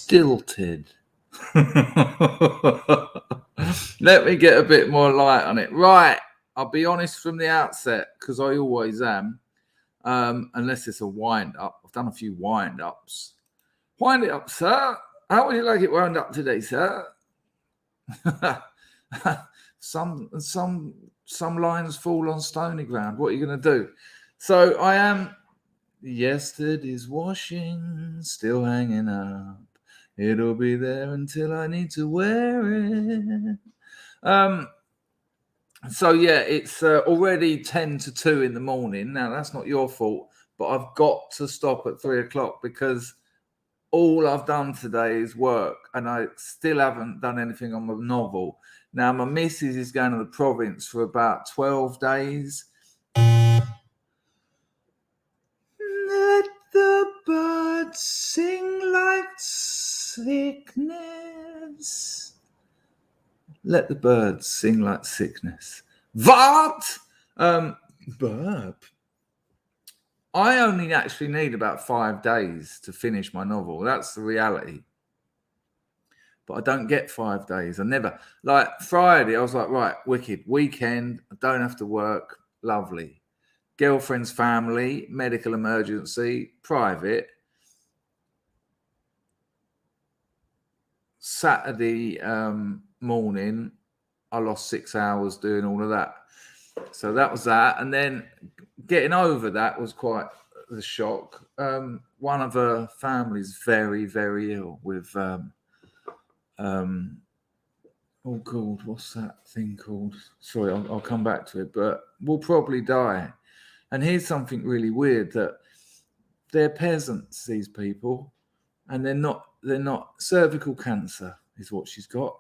stilted. Let me get a bit more light on it. Right, I'll be honest from the outset, because I always am, unless it's a wind-up. I've done a few wind-ups. Wind it up, sir. How would you like it wound up today, sir? Some lines fall on stony ground. What are you going to do? So I am... Yesterday's washing still hanging up. It'll be there until I need to wear it. So yeah, it's already 10 to 2 in the morning. Now that's not your fault, but I've got to stop at 3 o'clock because all I've done today is work, and I still haven't done anything on my novel. Now my missus is going to the province for about 12 days. Let the birds sing like sickness. Let the birds sing like sickness. What? Burp. I only actually need about 5 days to finish my novel. That's the reality. But I don't get 5 days. I never. Like Friday, I was like, right, wicked. Weekend, I don't have to work. Lovely. Girlfriend's family, medical emergency, private. Saturday morning, I lost 6 hours doing all of that. So that was that. And then getting over that was quite the shock. One of her family's very, very ill with, oh God, what's that thing called? Sorry, I'll come back to it, but will probably die. And here's something really weird, that they're peasants, these people, and they're not cervical cancer is what she's got.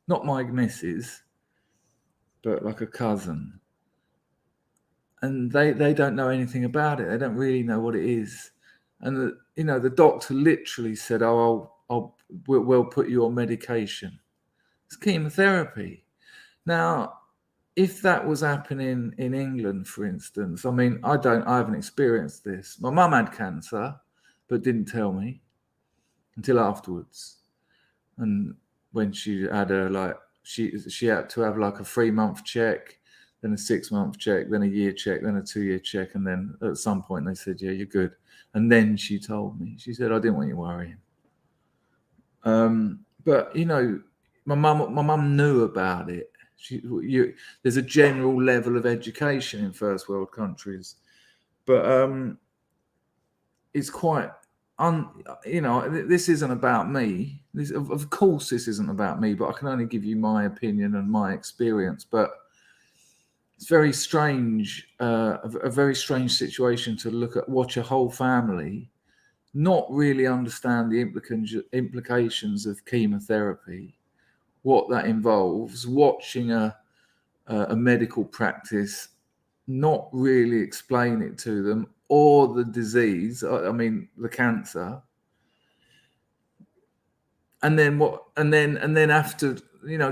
Not my missus, but like a cousin. And they don't know anything about it. They don't really know what it is. And the doctor literally said, we'll put you on medication. It's chemotherapy. Now, if that was happening in England, for instance, I mean, I haven't experienced this. My mum had cancer, but didn't tell me until afterwards. And when she had she had to have like a 3-month check, then a 6-month check, then a year check, then a 2-year check. And then at some point they said, yeah, you're good. And then she told me, she said, I didn't want you worrying. But, my mum knew about it. There's a general level of education in first world countries, but it's quite this isn't about me. Of course this isn't about me, but I can only give you my opinion and my experience. But it's very strange, a very strange situation to watch a whole family not really understand the implications of chemotherapy, what that involves, watching a medical practice not really explain it to them, or the disease, I mean the cancer, and then have to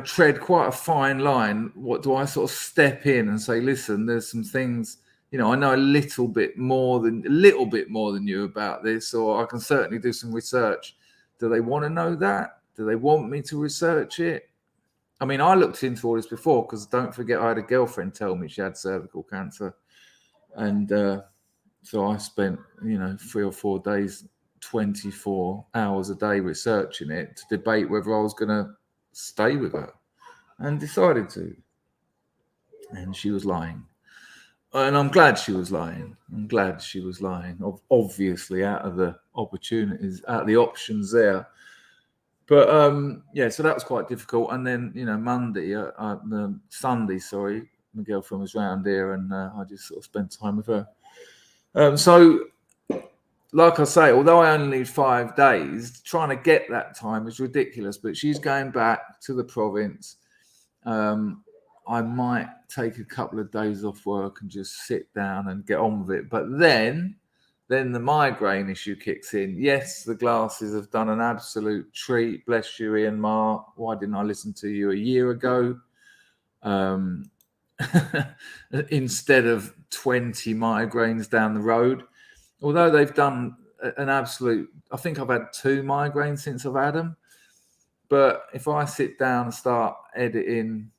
tread quite a fine line. What do I sort of step in and say, listen, there's some things, I know a little bit more than you about this, or I can certainly do some research. Do they want to know that? Do they want me to research it? I mean, I looked into all this before, because don't forget, I had a girlfriend tell me she had cervical cancer. And so I spent, 3 or 4 days, 24 hours a day researching it to debate whether I was going to stay with her, and decided to. And she was lying. And I'm glad she was lying. Obviously, out of the opportunities, out of the options there. But so that was quite difficult. And then Sunday, my girlfriend was round here, and I just sort of spent time with her. So, like I say, although I only need 5 days, trying to get that time is ridiculous. But she's going back to the province. I might take a couple of days off work and just sit down and get on with it. But then the migraine issue kicks in. Yes, the glasses have done an absolute treat. Bless you, Ian Marr. Why didn't I listen to you a year ago? Instead of 20 migraines down the road. Although they've done an absolute. I think I've had 2 migraines since I've had them. But if I sit down and start editing,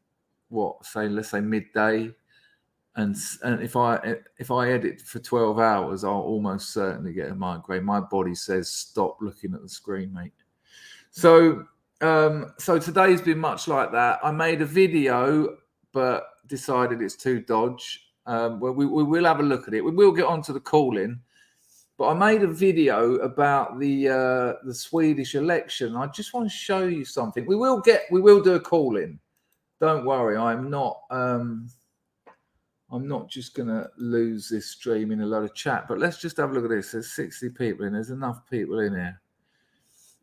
let's say midday, and if I edit for 12 hours, I'll almost certainly get a migraine. My body says stop looking at the screen, mate. So today's been much like that. I made a video, but decided it's too dodge. We will have a look at it. We will get onto the call-in, but I made a video about the Swedish election. I just want to show you something. We will do a call-in. Don't worry. I'm not just going to lose this stream in a lot of chat, but let's just have a look at this. There's 60 people in. There's enough people in here.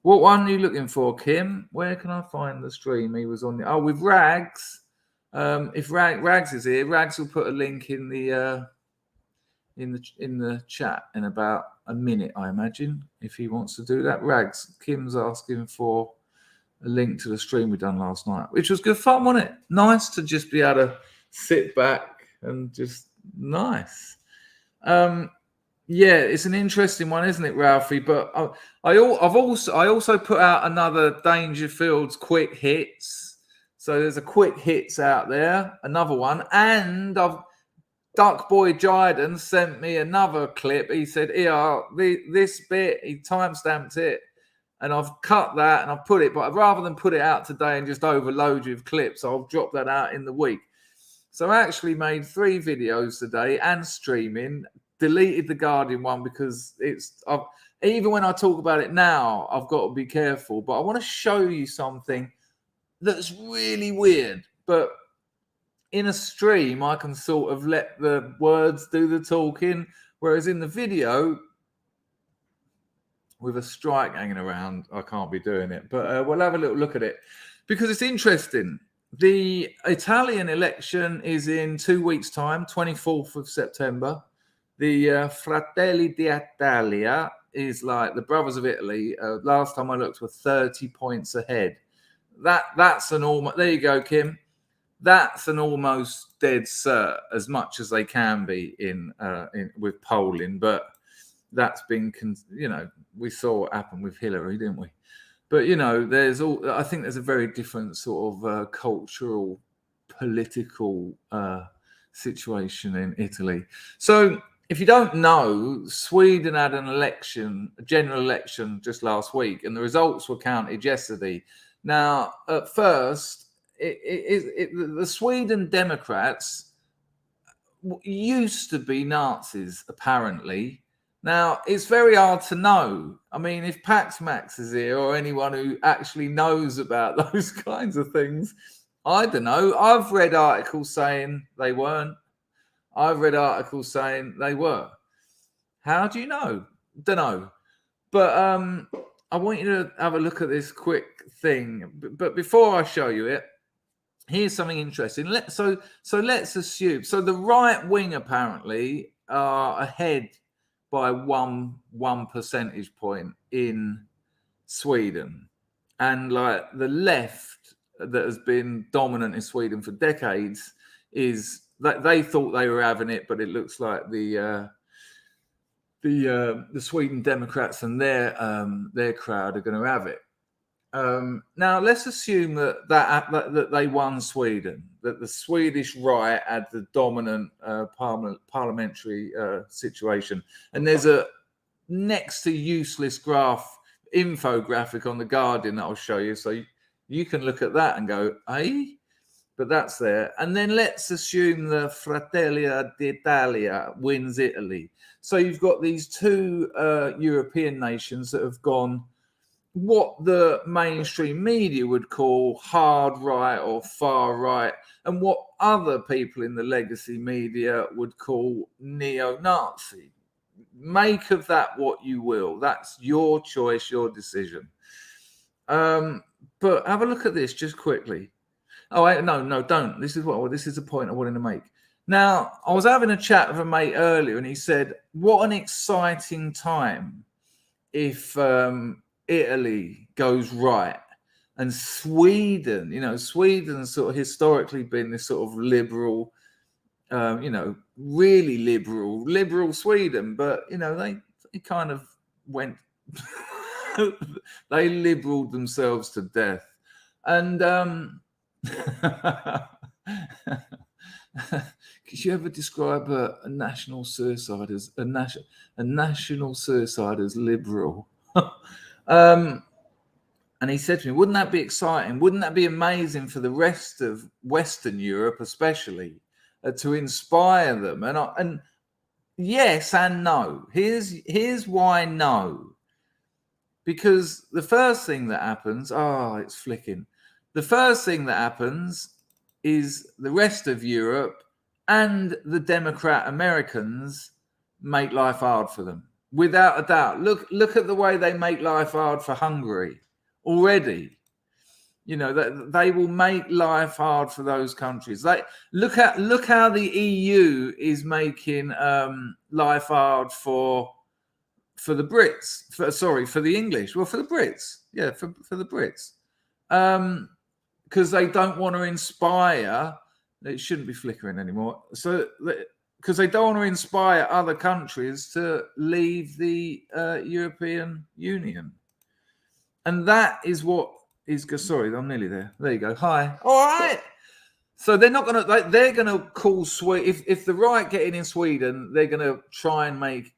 What one are you looking for, Kim? Where can I find the stream? He was on the... Oh, with Rags. If Rags is here, Rags will put a link in the chat in about a minute, I imagine, if he wants to do that. Rags, Kim's asking for a link to the stream we done last night, which was good fun, wasn't it? Nice to just be able to sit back and just nice. Yeah, it's an interesting one, isn't it, Ralphie? But I also put out another Dangerfield's quick hits. So there's a quick hits out there, another one, and Duckboy Jiden sent me another clip. He said, "Here, this bit," he timestamped it, and I've cut that and I've put it. But rather than put it out today and just overload you with clips, I'll drop that out in the week. So I actually made 3 videos today and streaming. Deleted the Guardian one because even when I talk about it now, I've got to be careful. But I want to show you something that's really weird. But in a stream, I can sort of let the words do the talking, whereas in the video, with a strike hanging around, I can't be doing it. But we'll have a little look at it because it's interesting. The Italian election is in 2 weeks' time, 24th of September. The Fratelli d'Italia is like the Brothers of Italy. Last time I looked, were 30 points ahead. That's an almost. There you go, Kim. That's an almost dead cert, as much as they can be in with polling. But that's been, we saw what happened with Hillary, didn't we? But I think there's a very different sort of cultural, political situation in Italy. So, if you don't know, Sweden had a general election just last week, and the results were counted yesterday. Now, at first, the Sweden Democrats used to be Nazis, apparently. Now, it's very hard to know. I mean, if Pax Max is here or anyone who actually knows about those kinds of things, I don't know. I've read articles saying they weren't. I've read articles saying they were. How do you know? Don't know. But I want you to have a look at this quick thing. But before I show you it, here's something interesting. Let's assume. So the right wing apparently are ahead by one percentage point in Sweden, and like the left that has been dominant in Sweden for decades is that they thought they were having it, but it looks like the Sweden Democrats and their crowd are going to have it. Now let's assume that they won Sweden, that the Swedish right had the dominant parliamentary situation, and there's a next to useless infographic on the Guardian that I'll show you, so you can look at that and go, "Hey." But that's there. And then let's assume the Fratelli d'Italia wins Italy. So you've got these 2 European nations that have gone what the mainstream media would call hard right or far right, and what other people in the legacy media would call neo-Nazi. Make of that what you will. That's your choice, your decision. But have a look at this just quickly. Oh, no, don't. This is the point I wanted to make. Now, I was having a chat with a mate earlier, and he said, what an exciting time if Italy goes right. And Sweden, Sweden's sort of historically been this sort of liberal, really liberal Sweden. But, they kind of went, they liberaled themselves to death. And could you ever describe a national suicide as a national suicide as liberal? And he said to me, wouldn't that be exciting? Wouldn't that be amazing for the rest of Western Europe, especially, to inspire them? And yes and no. Here's why no. Because the first thing that happens, it's flicking. The first thing that happens is the rest of Europe and the Democrat Americans make life hard for them. Without a doubt. Look at the way they make life hard for Hungary already. You know, that they will make life hard for those countries. Look how the EU is making life hard for the Brits. For the English. Well, for the Brits. Yeah, for the Brits. Because they don't want to inspire. It shouldn't be flickering anymore. So, because they don't want to inspire other countries to leave the European Union. And that is what is good. Sorry, I'm nearly there. There you go. Hi. All right. So they're not going to. They're going to call Sweden. If the right getting in Sweden, they're going to try and make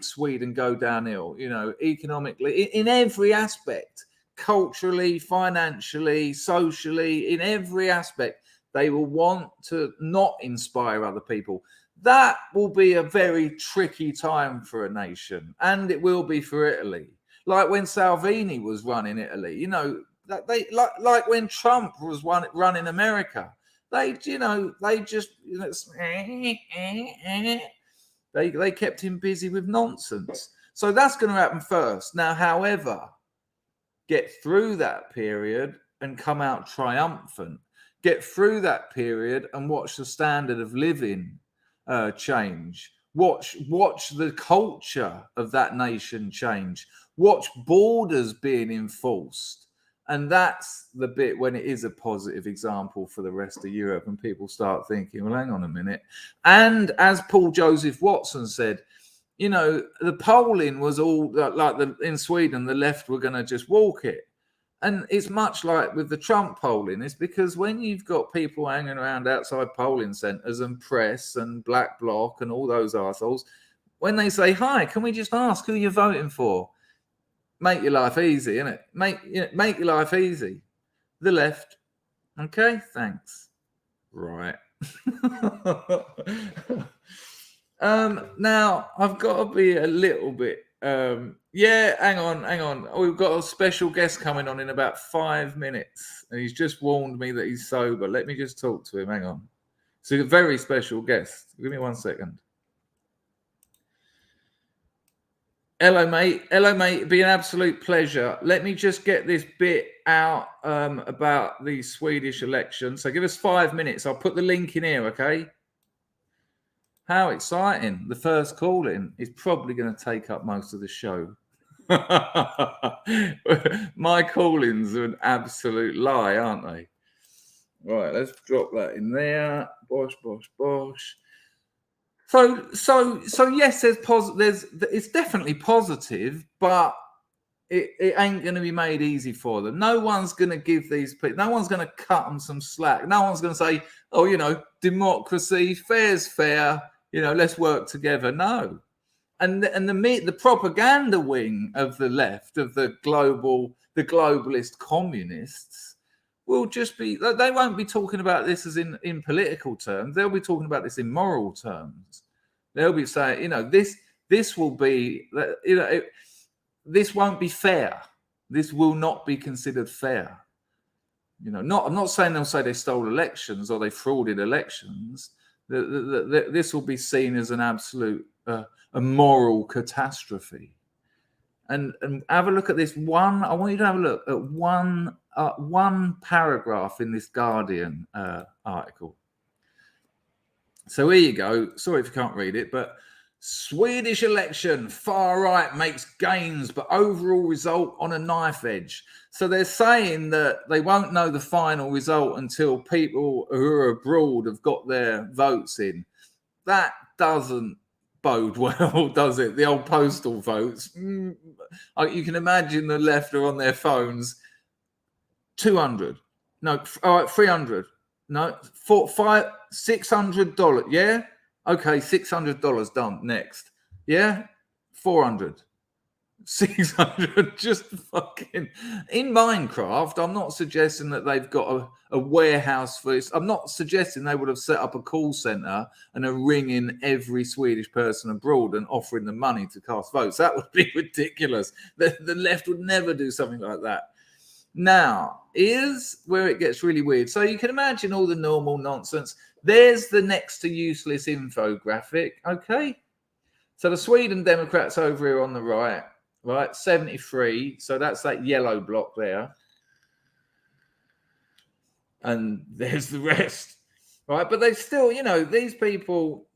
Sweden go downhill. You know, economically, in every aspect, culturally, financially, socially, in every aspect, they will want to not inspire other people. That will be a very tricky time for a nation, and it will be for Italy. Like when Salvini was running Italy, you know, they like when Trump was running America. They kept him busy with nonsense. So that's going to happen first. Now, however, get through that period and come out triumphant. Get through that period and watch the standard of living change. Watch the culture of that nation change. Watch borders being enforced. And that's the bit when it is a positive example for the rest of Europe and people start thinking, well, hang on a minute. And as Paul Joseph Watson said, you know, the polling was all like in Sweden, the left were going to just walk it. And it's much like with the Trump polling. It's because when you've got people hanging around outside polling centres and press and Black Bloc and all those arseholes, when they say, hi, can we just ask who you're voting for? Make your life easy, innit? Make your life easy. The left. Okay, thanks. Right. Now, I've got to be a little bit... hang on. We've got a special guest coming on in about 5 minutes. And he's just warned me that he's sober. Let me just talk to him. Hang on. It's a very special guest. Give me 1 second. Hello, mate. It'd be an absolute pleasure. Let me just get this bit out about the Swedish election. So give us 5 minutes. I'll put the link in here, okay? How exciting. The first call in is probably going to take up most of the show. My call-ins are an absolute lie, aren't they? Right, let's drop that in there. Bosh. So yes, it's definitely positive, but it ain't going to be made easy for them. No one's going to give these people, no one's going to cut them some slack. No one's going to say, oh, you know, democracy, fair's fair, you know, let's work together. No. And the propaganda wing of the left, of the globalist communists, will just be, they won't be talking about this as in political terms. They'll be talking about this in moral terms. They'll be saying, you know, this will be, you know, this won't be fair. This will not be considered fair. You know, I'm not saying they'll say they stole elections or they frauded elections. This will be seen as an absolute a moral catastrophe. And have a look at this one. I want you to have a look at one paragraph in this Guardian article. So here you go. Sorry if you can't read it, but Swedish election, far right makes gains, but overall result on a knife edge. So they're saying that they won't know the final result until people who are abroad have got their votes in. That doesn't bode well, does it? The old postal votes. You can imagine the left are on their phones. 200. No, all right, 300. No, $600. Yeah? Okay, $600 done. Next. Yeah? 400. 600. Just fucking. In Minecraft, I'm not suggesting that they've got a warehouse for this. I'm not suggesting they would have set up a call center and are ringing every Swedish person abroad and offering them money to cast votes. That would be ridiculous. The left would never do something like that. Now, here's where it gets really weird. So you can imagine all the normal nonsense. There's the next to useless infographic, okay? So the Sweden Democrats over here on the right, 73. So that's that yellow block there. And there's the rest, right? But they still, these people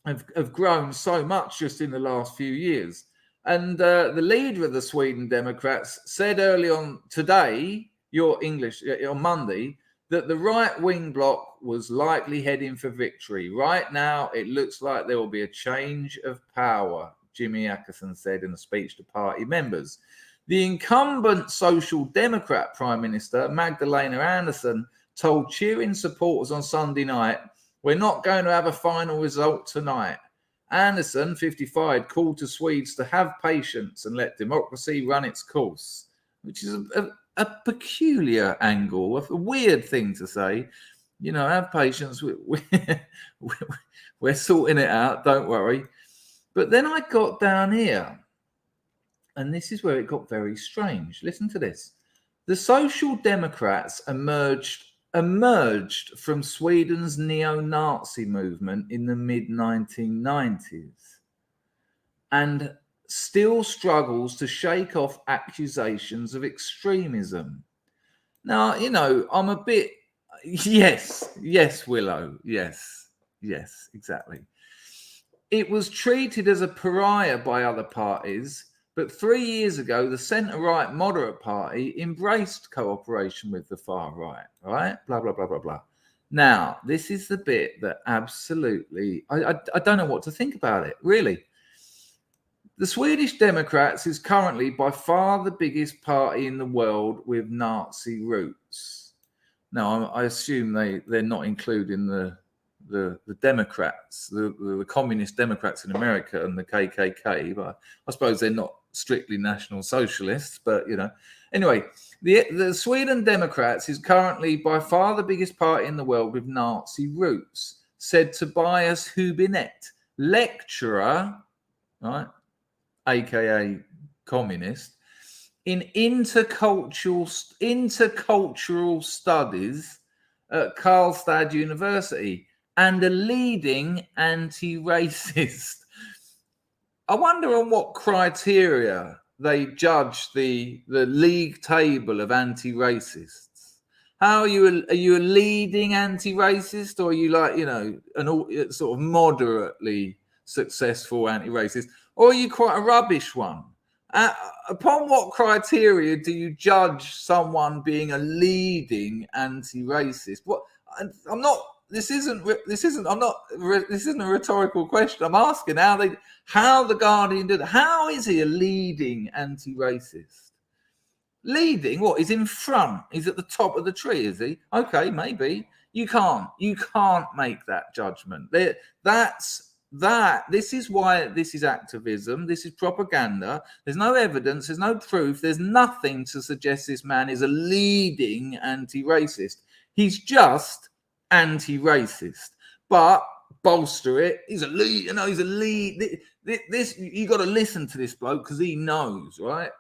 have grown so much just in the last few years. And the leader of the Sweden Democrats said early on today, on Monday, that the right-wing bloc was likely heading for victory. Right now, it looks like there will be a change of power, Jimmy Åkesson said in a speech to party members. The incumbent Social Democrat Prime Minister, Magdalena Andersson, told cheering supporters on Sunday night, "We're not going to have a final result tonight." Anderson, 55, called to Swedes to have patience and let democracy run its course, which is a peculiar angle, a weird thing to say. Have patience. We're sorting it out. Don't worry. But then I got down here, and this is where it got very strange. Listen to this. The Social Democrats emerged from Sweden's neo-Nazi movement in the mid-1990s and still struggles to shake off accusations of extremism. Now, I'm a bit... Yes, Willow. Yes, exactly. It was treated as a pariah by other parties, but 3 years ago, the centre-right moderate party embraced cooperation with the far right, right? Blah, blah, blah, blah, blah. Now, this is the bit that absolutely... I don't know what to think about it, really. The Swedish Democrats is currently by far the biggest party in the world with Nazi roots. Now, I assume they're not including the Democrats, the communist Democrats in America and the KKK, but I suppose they're not strictly National Socialists, but Anyway, the Sweden Democrats is currently by far the biggest party in the world with Nazi roots, said Tobias Hübinette, lecturer, right, aka communist, in intercultural studies at Karlstad University, and a leading anti-racist. I wonder on what criteria they judge the league table of anti-racists. How are you a leading anti-racist, or are you like, an sort of moderately successful anti-racist, or are you quite a rubbish one? Upon what criteria do you judge someone being a leading anti-racist? I'm not. This isn't a rhetorical question. I'm asking how the Guardian did it. How is he a leading anti-racist? Leading? What? He's in front. He's at the top of the tree, is he? Okay, maybe. You can't make that judgment. This is why this is activism. This is propaganda. There's no evidence. There's no proof. There's nothing to suggest this man is a leading anti-racist. He's just anti-racist, but bolster it. He's a lead. He's a lead. This you got to listen to this bloke because he knows, right?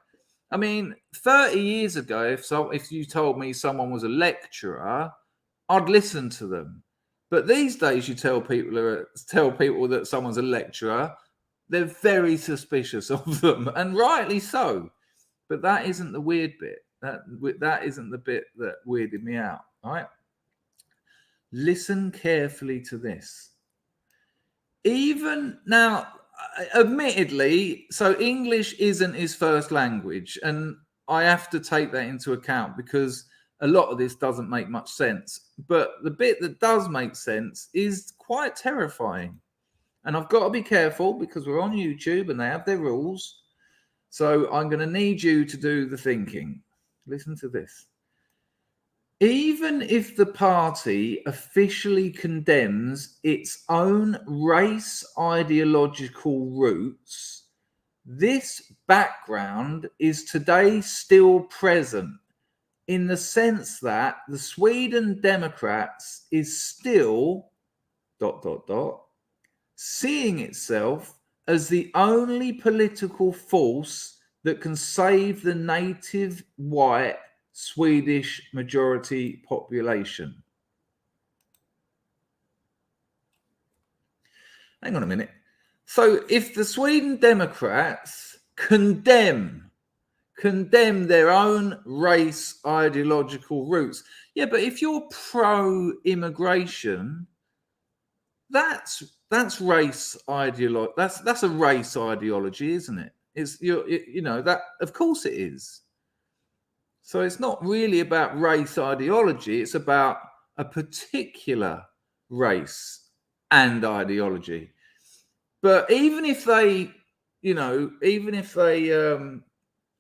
I mean, 30 years ago, if you told me someone was a lecturer, I'd listen to them. But these days, you tell people that someone's a lecturer, they're very suspicious of them, and rightly so. But that isn't the weird bit. That isn't the bit that weirded me out. All right. Listen carefully to this. Even now, admittedly, so English isn't his first language, and I have to take that into account because a lot of this doesn't make much sense. But the bit that does make sense is quite terrifying. And I've got to be careful because we're on YouTube and they have their rules. So I'm going to need you to do the thinking. Listen to this. Even if the party officially condemns its own race ideological roots, this background is today still present in the sense that the Sweden Democrats is still ... seeing itself as the only political force that can save the native white Swedish majority population. Hang on a minute. So if the Sweden Democrats condemn their own race ideological roots, yeah, but if you're pro-immigration, that's race ideology. That's a race ideology, isn't it? It's you know that, of course it is. So it's not really about race ideology. It's about a particular race and ideology. But even if they,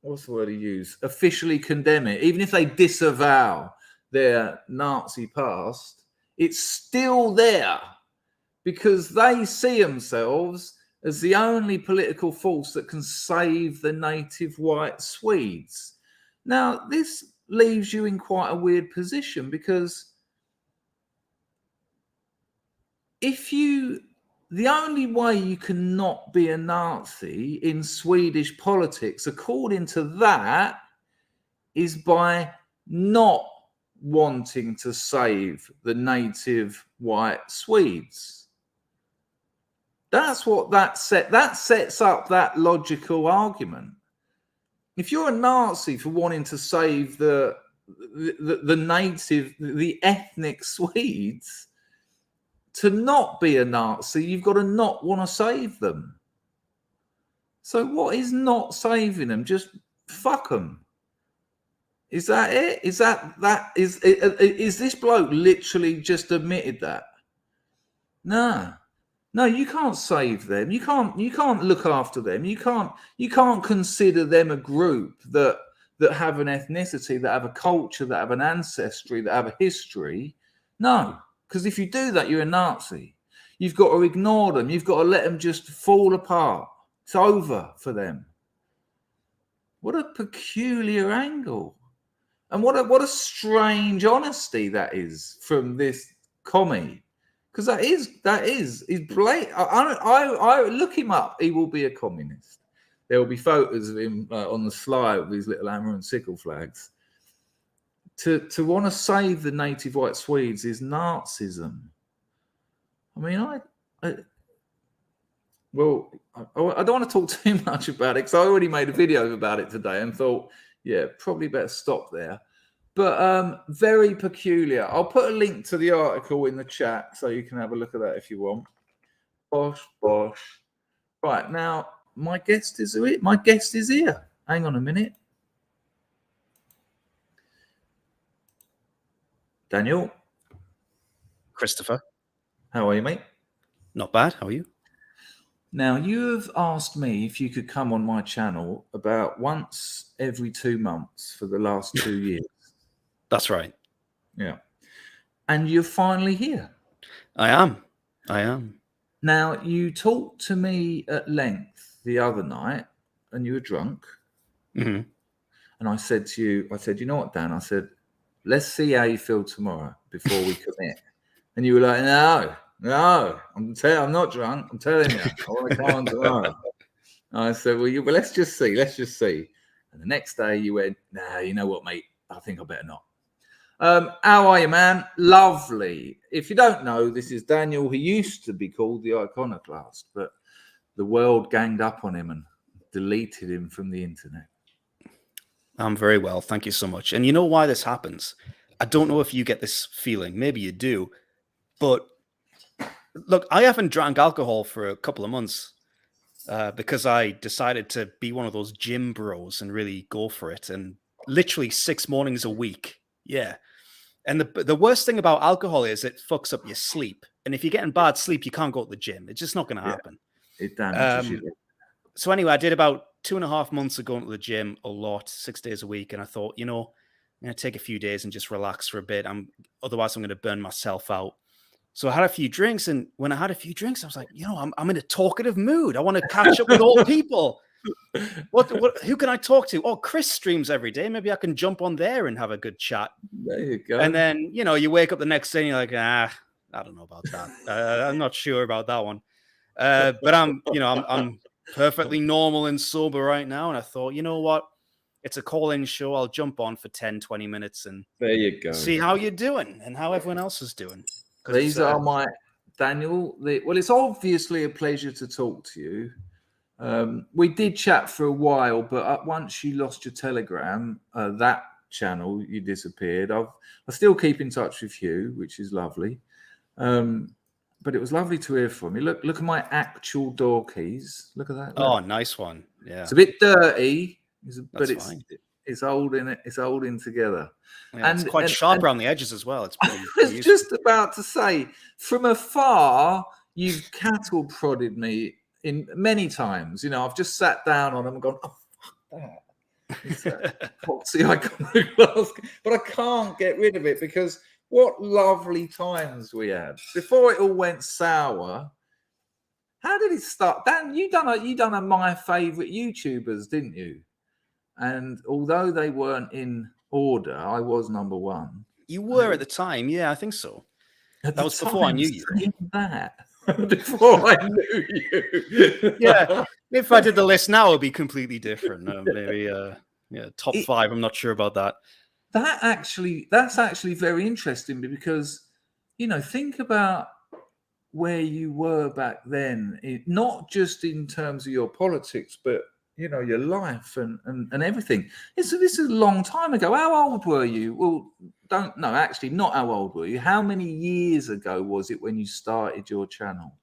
what's the word to use? Officially condemn it, even if they disavow their Nazi past, it's still there because they see themselves as the only political force that can save the native white Swedes. Now, this leaves you in quite a weird position because the only way you can not be a Nazi in Swedish politics, according to that, is by not wanting to save the native white Swedes. That's what that sets up that logical argument. If you're a Nazi for wanting to save the ethnic Swedes, to not be a Nazi, you've got to not want to save them. So what is not saving them? Just fuck them. Is that it? Is this bloke literally just admitted that? No, you can't save them. You can't look after them. You can't consider them a group that have an ethnicity, that have a culture, that have an ancestry, that have a history. No, because if you do that, you're a Nazi. You've got to ignore them. You've got to let them just fall apart. It's over for them. What a peculiar angle. And what a strange honesty that is from this commie. Because that is blatant. I look him up. He will be a communist. There will be photos of him on the slide with his little hammer and sickle flags. To want to save the native white Swedes is Nazism. I mean, I don't want to talk too much about it because I already made a video about it today and thought, yeah, probably better stop there. But very peculiar. I'll put a link to the article in the chat so you can have a look at that if you want. Bosh. Right, now, my guest is here. Hang on a minute. Daniel. Christopher. How are you, mate? Not bad. How are you? Now, you've asked me if you could come on my channel about once every 2 months for the last 2 years. That's right. Yeah. And you're finally here. I am. Now, you talked to me at length the other night and you were drunk. Mm-hmm. And I said to you, you know what, Dan? I said, let's see how you feel tomorrow before we commit. And you were like, no, I'm not drunk. I'm telling you, I want to come on tomorrow. I said, well, let's just see. And the next day you went, nah, you know what, mate? I think I better not. How are you, man? Lovely. If you don't know, this is Daniel. He used to be called the Iconoclast, but the world ganged up on him and deleted him from the internet. I'm very well. Thank you so much. And you know why this happens? I don't know if you get this feeling. Maybe you do. But look, I haven't drank alcohol for a couple of months because I decided to be one of those gym bros and really go for it. And literally 6 mornings a week. Yeah. And the worst thing about alcohol is it fucks up your sleep. And if you're getting bad sleep, you can't go to the gym. It's just not going to happen. It damages you. So anyway, I did about 2.5 months of going to the gym a lot, 6 days a week. And I thought, I'm going to take a few days and just relax for a bit. Otherwise I'm going to burn myself out. So I had a few drinks. And when I had a few drinks, I was like, I'm in a talkative mood. I want to catch up with old people. Who can I talk to? Oh, Chris streams every day. Maybe I can jump on there and have a good chat. There you go. And then, you wake up the next day and you're like, I don't know about that. I'm not sure about that one. But I'm perfectly normal and sober right now. And I thought, you know what? It's a call-in show. I'll jump on for 10, 20 minutes and there you go. See how you're doing and how everyone else is doing. These are my Daniel. Well, it's obviously a pleasure to talk to you. We did chat for a while, but once you lost your Telegram, that channel, you disappeared. I still keep in touch with you, which is lovely. But it was lovely to hear from you. Look at my actual door keys. Look at that. Oh, nice one. Yeah, it's a bit dirty, but it's holding together. Yeah, and it's quite sharp around the edges as well. It's pretty. I was just about to say, from afar, you've cattle prodded me in many times. I've just sat down on them and gone, oh, fuck that. It's that epoxy iconoclast. But I can't get rid of it because what lovely times we had. Before it all went sour, how did it start? Dan, you done a My Favorite YouTubers, didn't you? And although they weren't in order, I was number one. You were at the time. Yeah, I think so. That was before I knew you. Before I knew you. Yeah. If I did the list now, it would be completely different. Maybe top 5. I'm not sure about that. That's actually very interesting because, think about where you were back then, not just in terms of your politics, but your life and everything. This is a long time ago. How old were you? Well, actually not how old were you. How many years ago was it when you started your channel?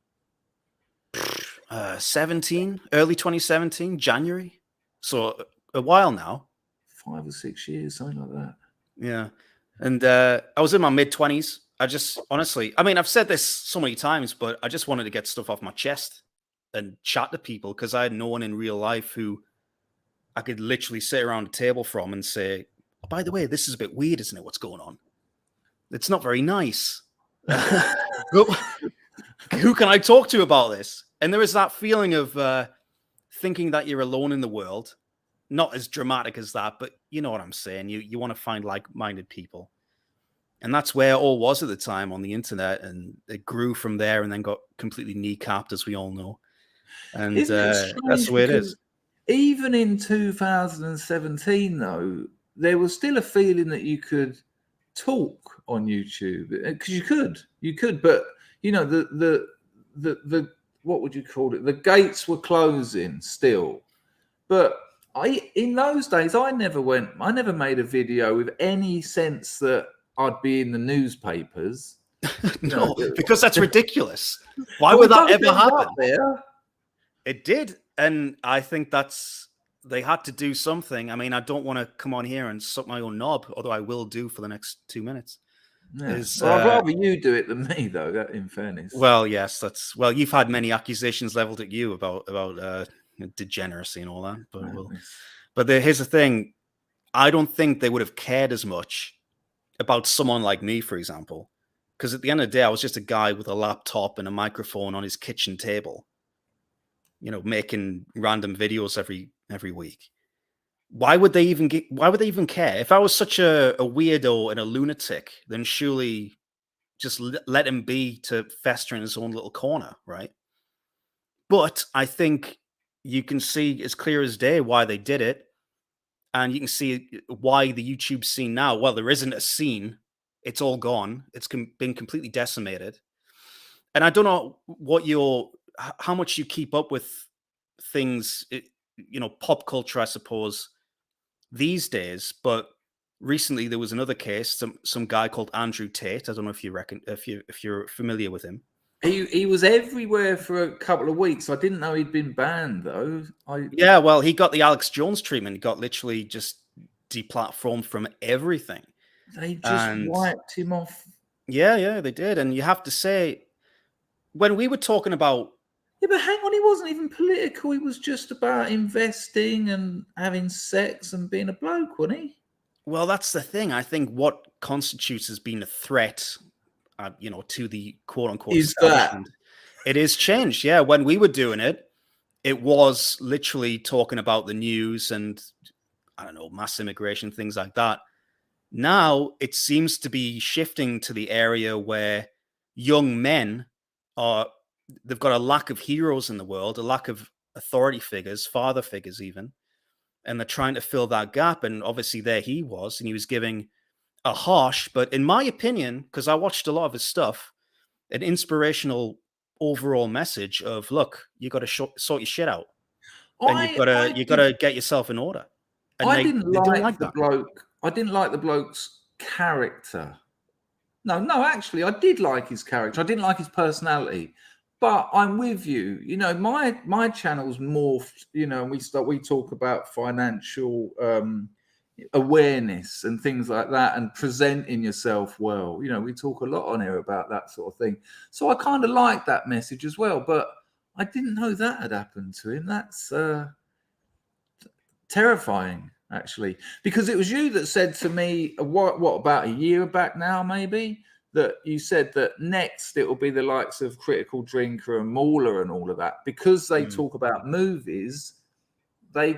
17, early 2017, January. So a while now. 5 or 6 years, something like that. Yeah. And I was in my mid-20s. I just, honestly, I've said this so many times, but I just wanted to get stuff off my chest and chat to people because I had no one in real life who I could literally sit around a table from and say, oh, by the way, this is a bit weird, isn't it? What's going on? It's not very nice. Who can I talk to about this? And there is that feeling of thinking that you're alone in the world. Not as dramatic as that, but you know what I'm saying. You want to find like-minded people. And that's where it all was at the time on the internet. And it grew from there and then got completely kneecapped, as we all know. And that's the way it is. Even in 2017, though, there was still a feeling that you could talk on YouTube because you could, but the what would you call it? The gates were closing still. But in those days, I never made a video with any sense that I'd be in the newspapers. No, because that's ridiculous. Why would that ever happen? It did. And I think they had to do something. I don't want to come on here and suck my own knob, although I will do for the next 2 minutes. Yeah. I'd rather you do it than me, though, in fairness. Well, yes, you've had many accusations leveled at you about degeneracy and all that. But here's the thing. I don't think they would have cared as much about someone like me, for example, because at the end of the day, I was just a guy with a laptop and a microphone on his kitchen table, making random videos every week. Why would they even care? If I was such a weirdo and a lunatic, then surely just let him be to fester in his own little corner, right? But I think you can see as clear as day why they did it. And you can see why the YouTube scene now, well, there isn't a scene. It's all gone. It's been completely decimated. And I don't know how much you keep up with things, pop culture, I suppose, these days. But recently there was another case, some guy called Andrew Tate. I don't know if you're familiar with him. He was everywhere for a couple of weeks. I didn't know he'd been banned, though. Yeah, well, he got the Alex Jones treatment. He got literally just deplatformed from everything. They just And wiped him off. yeah, they did. And you have to say, when we were talking about, Yeah, but hang on, he wasn't even political. He was just about investing and having sex and being a bloke, wasn't he? well, that's the thing. I think what constitutes as being a threat, to the quote unquote Is that establishment, it is changed. Yeah, when we were doing it, it was literally talking about the news and, I don't know, mass immigration, things like that. Now it seems to be shifting to the area where young men they've got a lack of heroes in the world, a lack of authority figures, father figures even, and they're trying to fill that gap. And obviously there he was, and he was giving a harsh, but in my opinion, because I watched a lot of his stuff, an inspirational overall message of, look, you got to sort your shit out, and I you got to get yourself in order. And I they didn't don't like like the that. bloke. I didn't like the bloke's character. No, actually, I did like his character. I didn't like his personality. But I'm with you. You know, my channel's morphed. You know, and we talk about financial awareness and things like that, and presenting yourself well. You know, we talk a lot on here about that sort of thing. So I kind of like that message as well. But I didn't know that had happened to him. That's terrifying, actually, because it was you that said to me, what about a year back now, maybe, that you said that next it will be the likes of Critical Drinker and Mauler and all of that, because they talk about movies. They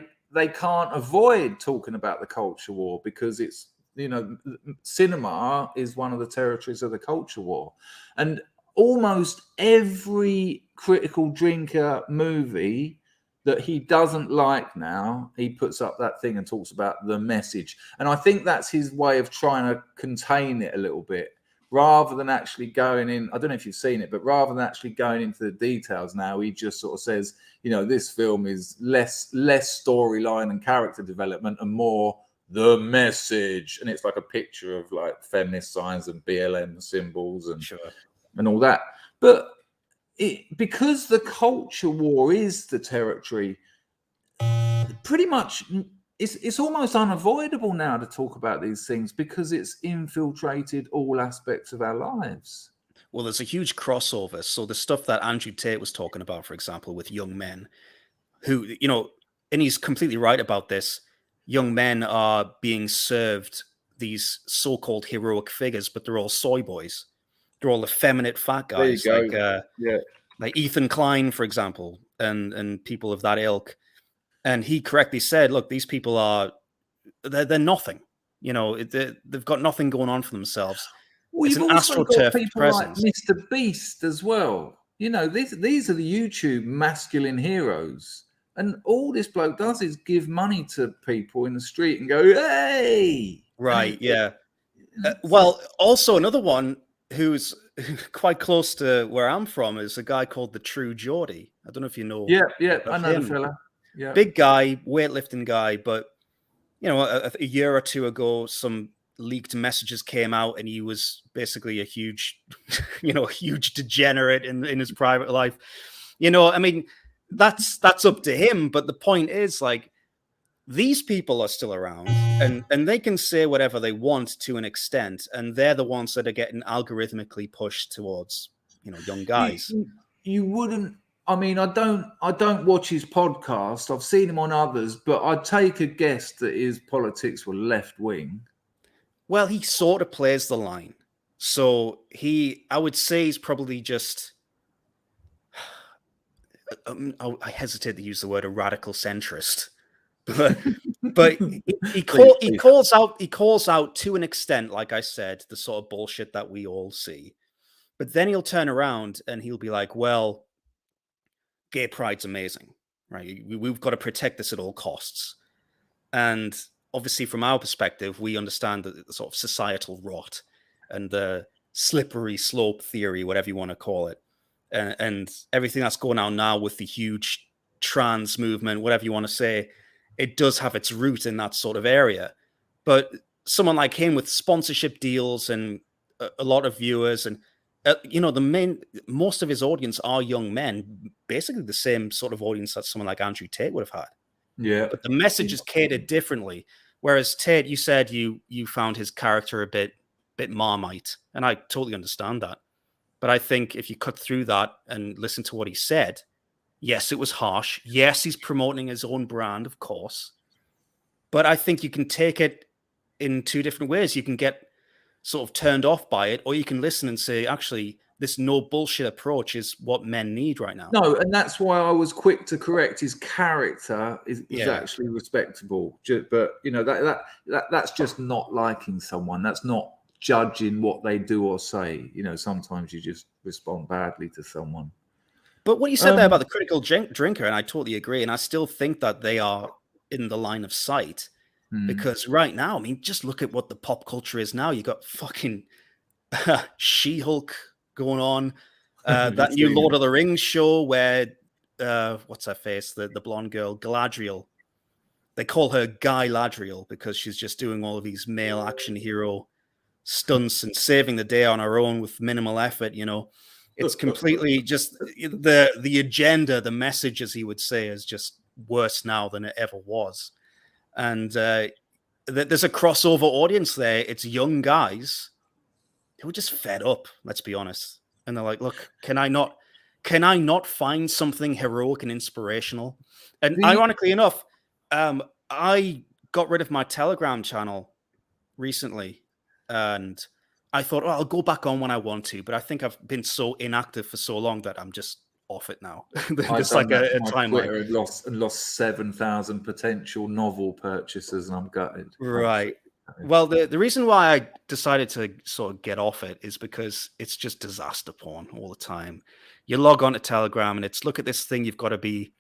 can't avoid talking about the culture war, because it's, you know, cinema is one of the territories of the culture war. And almost every Critical Drinker movie that he doesn't like now, he puts up that thing and talks about the message. And I think that's his way of trying to contain it a little bit, rather than actually going in. I don't know if you've seen it, but rather than actually going into the details now, he just sort of says, you know, this film is less storyline and character development and more the message. And it's like a picture of like feminist signs and BLM symbols and and all that. But because the culture war is the territory, pretty much it's almost unavoidable now to talk about these things, because it's infiltrated all aspects of our lives. Well, there's a huge crossover. So the stuff that Andrew Tate was talking about, for example, with young men who, you know, and he's completely right about this, young men are being served these so-called heroic figures, but they're all soy boys. They're all effeminate fat guys, There you go. like Ethan Klein, for example, and people of that ilk. And he correctly said, look, these people they're nothing. You know, they've got nothing going on for themselves. Well, It's you've an also got astroturf people presence. like Mr. Beast as well. You know, these are the YouTube masculine heroes. And all this bloke does is give money to people in the street and go, hey! Right, yeah. Well, also another one who's quite close to where I'm from is a guy called the True Geordie. I don't know if you know. Yeah, I know him. the fella. Yeah, big guy, weightlifting guy, but you know, a year or two ago, some leaked messages came out, and he was basically a huge, huge degenerate in his private life. You know, I mean, that's up to him. But the point is, like, these people are still around, and they can say whatever they want to an extent, and they're the ones that are getting algorithmically pushed towards, young guys. You wouldn't. I mean, I don't watch his podcast. I've seen him on others, but I'd take a guess that his politics were left wing. Well, he sort of plays the line. So I would say he's probably just, I hesitate to use the word a radical centrist, but he calls out to an extent, like I said, the sort of bullshit that we all see. But then he'll turn around and he'll be like, well, gay pride's amazing, right? We've got to protect this at all costs. And obviously, from our perspective, we understand the sort of societal rot and the slippery slope theory, whatever you want to call it, and everything that's going on now with the huge trans movement, whatever you want to say, it does have its root in that sort of area. But someone like him with sponsorship deals and a lot of viewers and most of his audience are young men, basically the same sort of audience that someone like Andrew Tate would have had. Yeah. But the message is catered differently. Whereas Tate, you said you found his character a bit Marmite, and I totally understand that. But I think if you cut through that and listen to what he said, yes, it was harsh. Yes, he's promoting his own brand, of course. But I think you can take it in two different ways. You can get sort of turned off by it, or you can listen and say, actually, this no bullshit approach is what men need right now. No, and that's why I was quick to correct his character is actually respectable. But you know that's just not liking someone. That's not judging what they do or say. You know, sometimes you just respond badly to someone. But what you said there about the critical drinker, and I totally agree, and I still think that they are in the line of sight. Because right now, I mean, just look at what the pop culture is now. You got fucking She-Hulk going on. That new Lord of the Rings show where, what's her face? The blonde girl, Galadriel. They call her Guy Ladriel because she's just doing all of these male action hero stunts and saving the day on her own with minimal effort, you know. It's completely just the agenda, the message, as he would say, is just worse now than it ever was. And there's a crossover audience there. It's young guys who are just fed up, let's be honest. And they're like, look, can I not find something heroic and inspirational? And ironically enough, I got rid of my Telegram channel recently. And I thought, oh, I'll go back on when I want to. But I think I've been so inactive for so long that I'm just off it now. It's like a timeline. And lost 7,000 potential novel purchasers, and I'm gutted. Right. Well, the reason why I decided to sort of get off it is because it's just disaster porn all the time. You log on to Telegram and it's, look at this thing you've got to be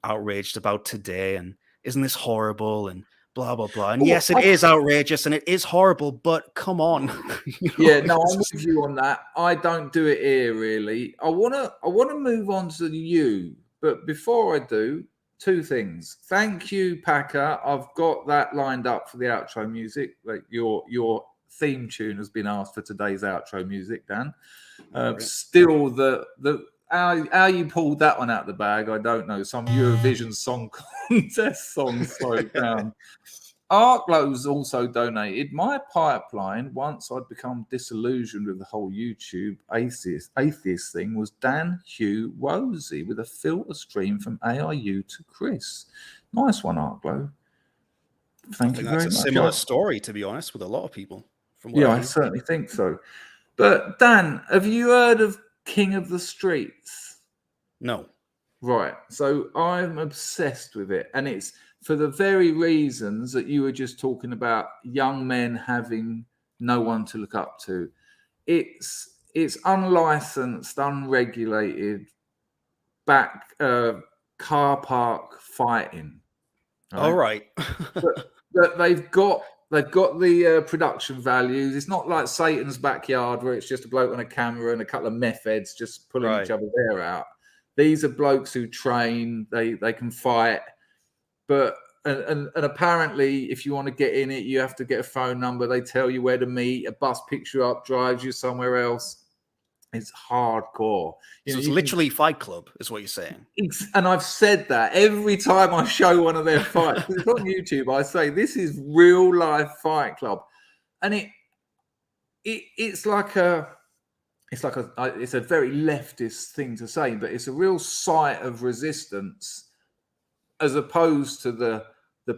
outraged about today, and isn't this horrible, and blah blah blah. And yes, it is outrageous and it is horrible, but come on. You know, yeah, no, I'm with you on that. I don't do it here really. I wanna move on to you, but before I do, two things. Thank you, Packer. I've got that lined up for the outro music. Like your theme tune has been asked for today's outro music, Dan. Still the how you pulled that one out the bag, I don't know. Some Eurovision Song Contest song slowed down. Arklow's also donated. My pipeline, once I'd become disillusioned with the whole YouTube atheist thing, was Dan Hugh Wozy with a filter stream from AIU to Chris. Nice one, Arklow. Thank you very much. That's a similar story, to be honest, with a lot of people. I certainly think so. But Dan, have you heard of King of the Streets? No. Right. So I'm obsessed with it. And it's for the very reasons that you were just talking about, young men having no one to look up to. It's unlicensed, unregulated, car park fighting. Right? All right. but they've got the production values. It's not like Satan's Backyard where it's just a bloke on a camera and a couple of meth heads just pulling each other's hair out. These are blokes who train. They can fight. But and apparently, if you want to get in it, you have to get a phone number. They tell you where to meet. A bus picks you up, drives you somewhere else. It's hardcore. So it's literally Fight Club, is what you're saying. And I've said that every time I show one of their fights. It's on YouTube. I say this is real life Fight Club, and it's a very leftist thing to say, but it's a real site of resistance, as opposed to the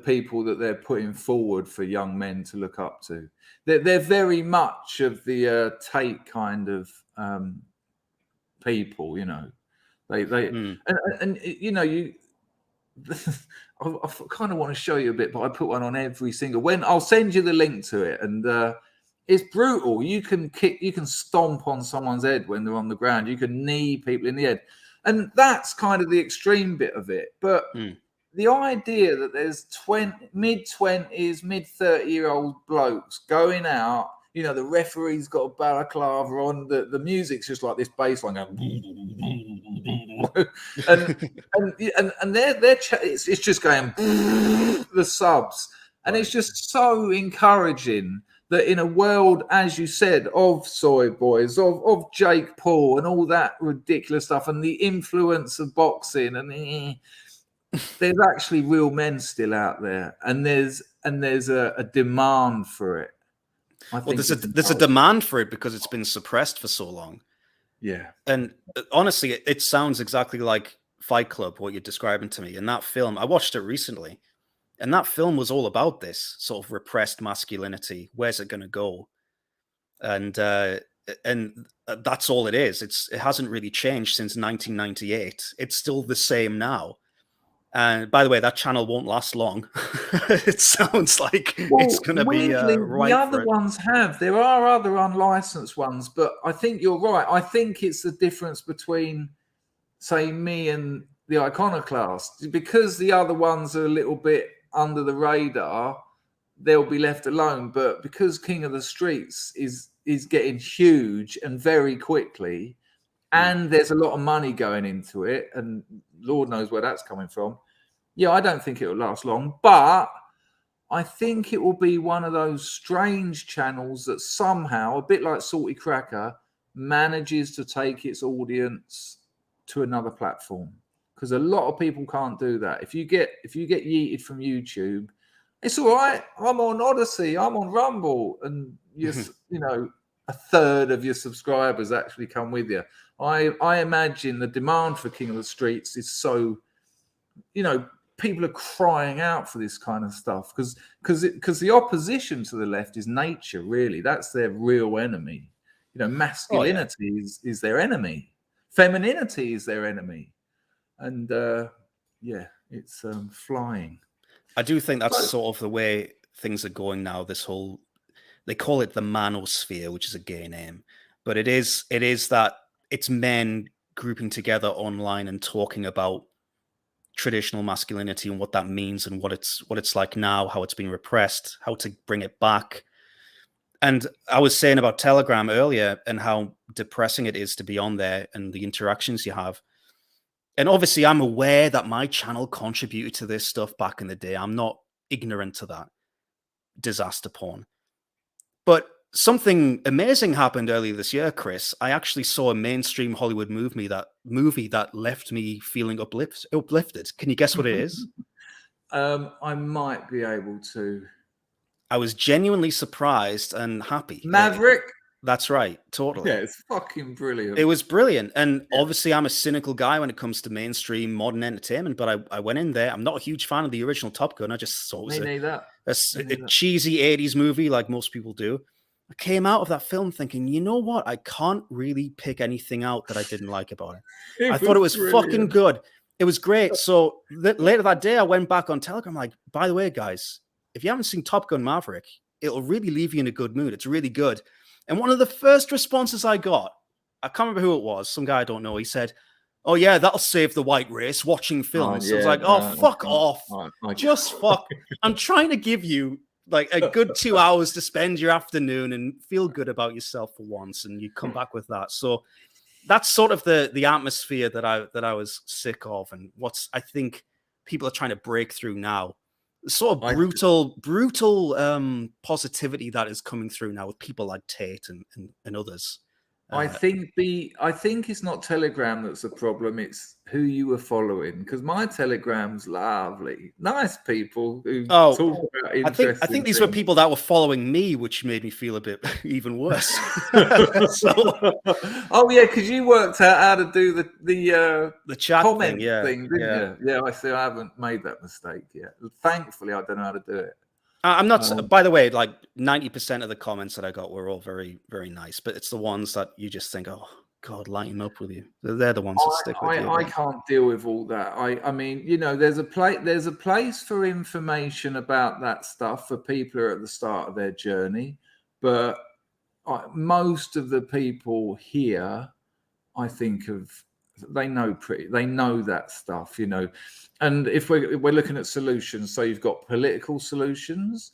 people that they're putting forward for young men to look up to. They're very much of the Tate kind of people, you know. And you know, I kind of want to show you a bit, but I put one on every single. I'll send you the link to it, and it's brutal. You can stomp on someone's head when they're on the ground. You can knee people in the head, and that's kind of the extreme bit of it. But the idea that there's mid-20s, mid-30-year-old blokes going out, you know, the referee's got a balaclava on, the music's just like this bass line going, and it's just going the subs, and it's just so encouraging that in a world, as you said, of soy boys, of Jake Paul and all that ridiculous stuff, and the influence of boxing, and there's actually real men still out there, and there's a demand for it. I Well, think there's a demand for it because it's been suppressed for so long. Yeah. And honestly, it sounds exactly like Fight Club, what you're describing to me. In that film, I watched it recently, and that film was all about this sort of repressed masculinity. Where's it going to go? And that's all it is. It hasn't really changed since 1998. It's still the same now. And by the way, that channel won't last long. It sounds like it's going to be the right for other it. ones have. There are other unlicensed ones, but I think you're right. I think it's the difference between, say, me and the Iconoclast. Because the other ones are a little bit under the radar, they'll be left alone. But because King of the Streets is getting huge and very quickly, and there's a lot of money going into it, and Lord knows where that's coming from. Yeah, I don't think it will last long, but I think it will be one of those strange channels that somehow, a bit like Salty Cracker, manages to take its audience to another platform. Because a lot of people can't do that. If you get yeeted from YouTube, it's all right. I'm on Odyssey, I'm on Rumble, and you know, a third of your subscribers actually come with you. I imagine the demand for King of the Streets is so, you know, people are crying out for this kind of stuff because the opposition to the left is nature. Really, that's their real enemy. You know, masculinity is their enemy. Femininity is their enemy, and yeah, it's flying. I do think that's sort of the way things are going now. This whole, they call it the manosphere, which is a gay name, but it is that it's men grouping together online and talking about traditional masculinity and what that means and what it's like now, how it's been repressed, how to bring it back. And I was saying about Telegram earlier and how depressing it is to be on there and the interactions you have. And obviously, I'm aware that my channel contributed to this stuff back in the day. I'm not ignorant to that disaster porn. But something amazing happened earlier this year, Chris. I actually saw a mainstream Hollywood movie that left me feeling uplifted. Can you guess what it is? I might be able to. I was genuinely surprised and happy. Maverick. That's right, totally. Yeah, it's fucking brilliant. It was brilliant. And obviously, I'm a cynical guy when it comes to mainstream modern entertainment, but I went in there. I'm not a huge fan of the original Top Gun. I just thought it was a cheesy 80s movie like most people do. I came out of that film thinking, you know what? I can't really pick anything out that I didn't like about it. I thought it was fucking good. It was great. So later that day, I went back on Telegram like, by the way, guys, if you haven't seen Top Gun Maverick, it'll really leave you in a good mood. It's really good. And one of the first responses I got, I can't remember who it was, some guy I don't know, he said, oh yeah, that'll save the white race, watching films. So I was like, oh, fuck off. Just fuck. I'm trying to give you like a good 2 hours to spend your afternoon and feel good about yourself for once, and you come back with that. So that's sort of the atmosphere that I was sick of, and what's I think people are trying to break through now. Sort of brutal positivity that is coming through now with people like Tate and others. I think it's not Telegram that's the problem. It's who you were following. Because my Telegram's lovely, nice people who talk about interesting I think these were people that were following me, which made me feel a bit even worse. Oh yeah, because you worked out how to do the chat comment thing, didn't you? Yeah, I see. I haven't made that mistake yet. Thankfully, I don't know how to do it. I'm not, by the way, like 90% of the comments that I got were all very, very nice, but it's the ones that you just think, oh, God, lighten up with you. They're the ones that stick with you. I can't deal with all that. I mean, you know, there's a place for information about that stuff for people who are at the start of their journey, but most of the people here, I think they know that stuff, you know. And if we're looking at solutions, so you've got political solutions,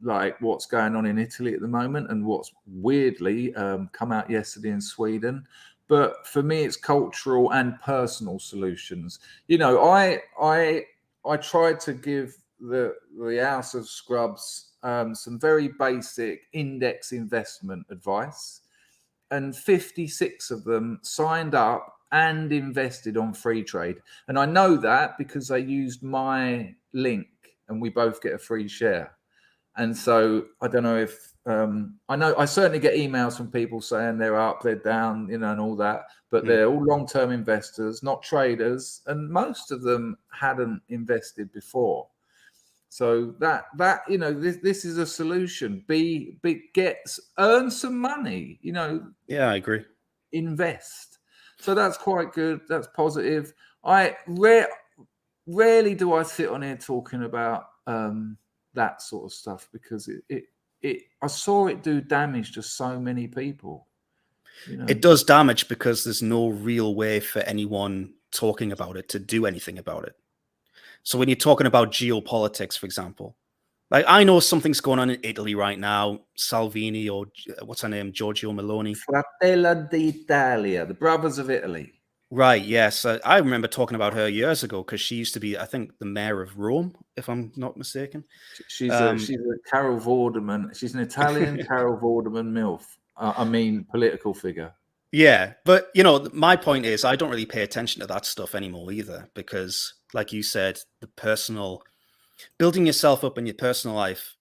like what's going on in Italy at the moment and what's weirdly come out yesterday in Sweden. But for me, it's cultural and personal solutions. You know, I tried to give the House of Scrubs some very basic index investment advice, and 56 of them signed up and invested on FREETRADE. And I know that because they used my link and we both get a free share. And so I don't know if I certainly get emails from people saying they're up, they're down, you know, and all that, but they're all long-term investors, not traders, and most of them hadn't invested before. So that you know, this is a solution. Earn some money, you know. Yeah, I agree. Invest. So that's quite good. That's positive. I rarely do I sit on here talking about that sort of stuff because I saw it do damage to so many people. You know? It does damage because there's no real way for anyone talking about it to do anything about it. So when you're talking about geopolitics, for example, like I know something's going on in Italy right now, Salvini or what's her name, Giorgio Meloni. Fratelli d'Italia, the brothers of Italy. Right, yes. I remember talking about her years ago because she used to be, I think, the mayor of Rome, if I'm not mistaken. She's a Carol Vorderman. She's an Italian Carol Vorderman MILF. I mean, political figure. Yeah, but, you know, my point is I don't really pay attention to that stuff anymore either because, like you said, building yourself up in your personal life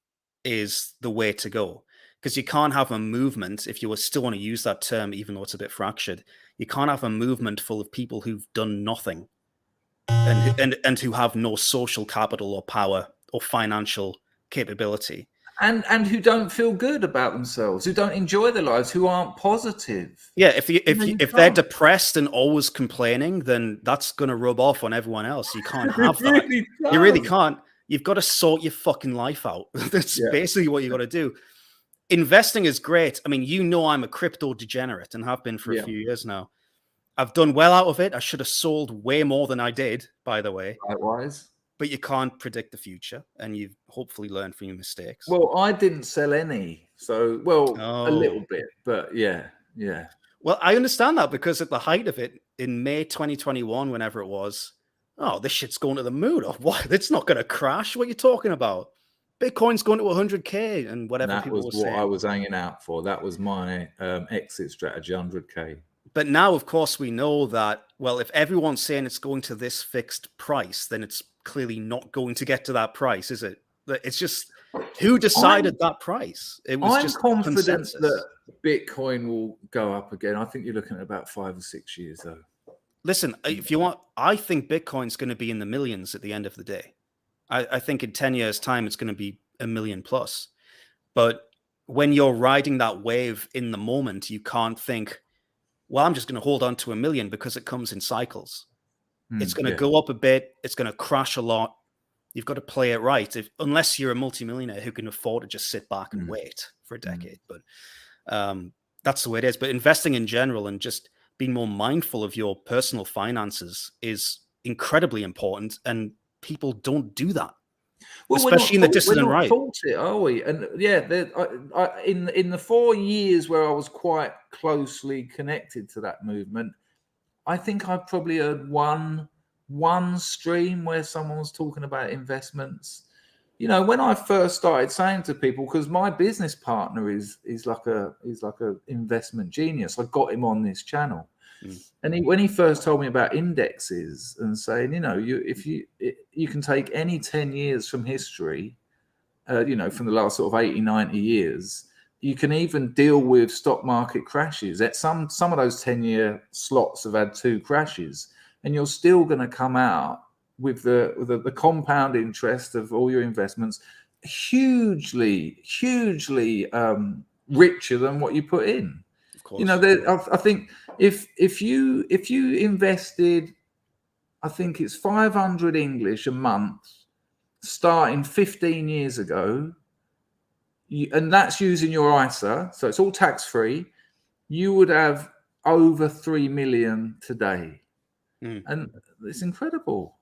is the way to go because you can't have a movement, if you still want to use that term, even though it's a bit fractured, you can't have a movement full of people who've done nothing and who have no social capital or power or financial capability. And who don't feel good about themselves, who don't enjoy their lives, who aren't positive. Yeah, if they're depressed and always complaining, then that's going to rub off on everyone else. You can't have that. You really can't. You've got to sort your fucking life out. That's basically what you got to do. Investing is great. I mean, you know, I'm a crypto degenerate and have been for a few years now. I've done well out of it. I should have sold way more than I did, by the way. Likewise. But you can't predict the future, and you've hopefully learned from your mistakes. Well, I didn't sell any. So, a little bit, but yeah. Well, I understand that because at the height of it, in May 2021, whenever it was, this shit's going to the moon. Or what? It's not going to crash. What are you talking about? Bitcoin's going to 100K and whatever people were saying. That was what I was hanging out for. That was my exit strategy, 100K. But now, of course, we know that, well, if everyone's saying it's going to this fixed price, then it's clearly not going to get to that price, is it? It's just, who decided that price? It was just confident consensus. That Bitcoin will go up again. I think you're looking at about 5 or 6 years, though. Listen, if you want, I think Bitcoin's going to be in the millions at the end of the day. I think in 10 years' time, it's going to be a million plus. But when you're riding that wave in the moment, you can't think, well, I'm just going to hold on to 1 million because it comes in cycles. It's going to go up a bit. It's going to crash a lot. You've got to play it right. Unless you're a multimillionaire who can afford to just sit back and wait for a decade. But that's the way it is. But investing in general and just being more mindful of your personal finances is incredibly important. And people don't do that. Well, especially in the dissident right. We're not taught it, are we? And in the 4 years where I was quite closely connected to that movement, I think I probably heard one stream where someone was talking about investments. You know, when I first started saying to people, because my business partner is like a investment genius, I got him on this channel. And when he first told me about indexes and saying, you know, you can take any 10 years from history, you know, from the last sort of 80, 90 years, you can even deal with stock market crashes. At some of those 10-year slots have had 2 crashes, and you're still going to come out with the compound interest of all your investments hugely richer than what you put in. You know, I think if you invested, I think it's 500 English a month, starting 15 years ago, and that's using your ISA, so it's all tax free, you would have over 3 million today, and it's incredible.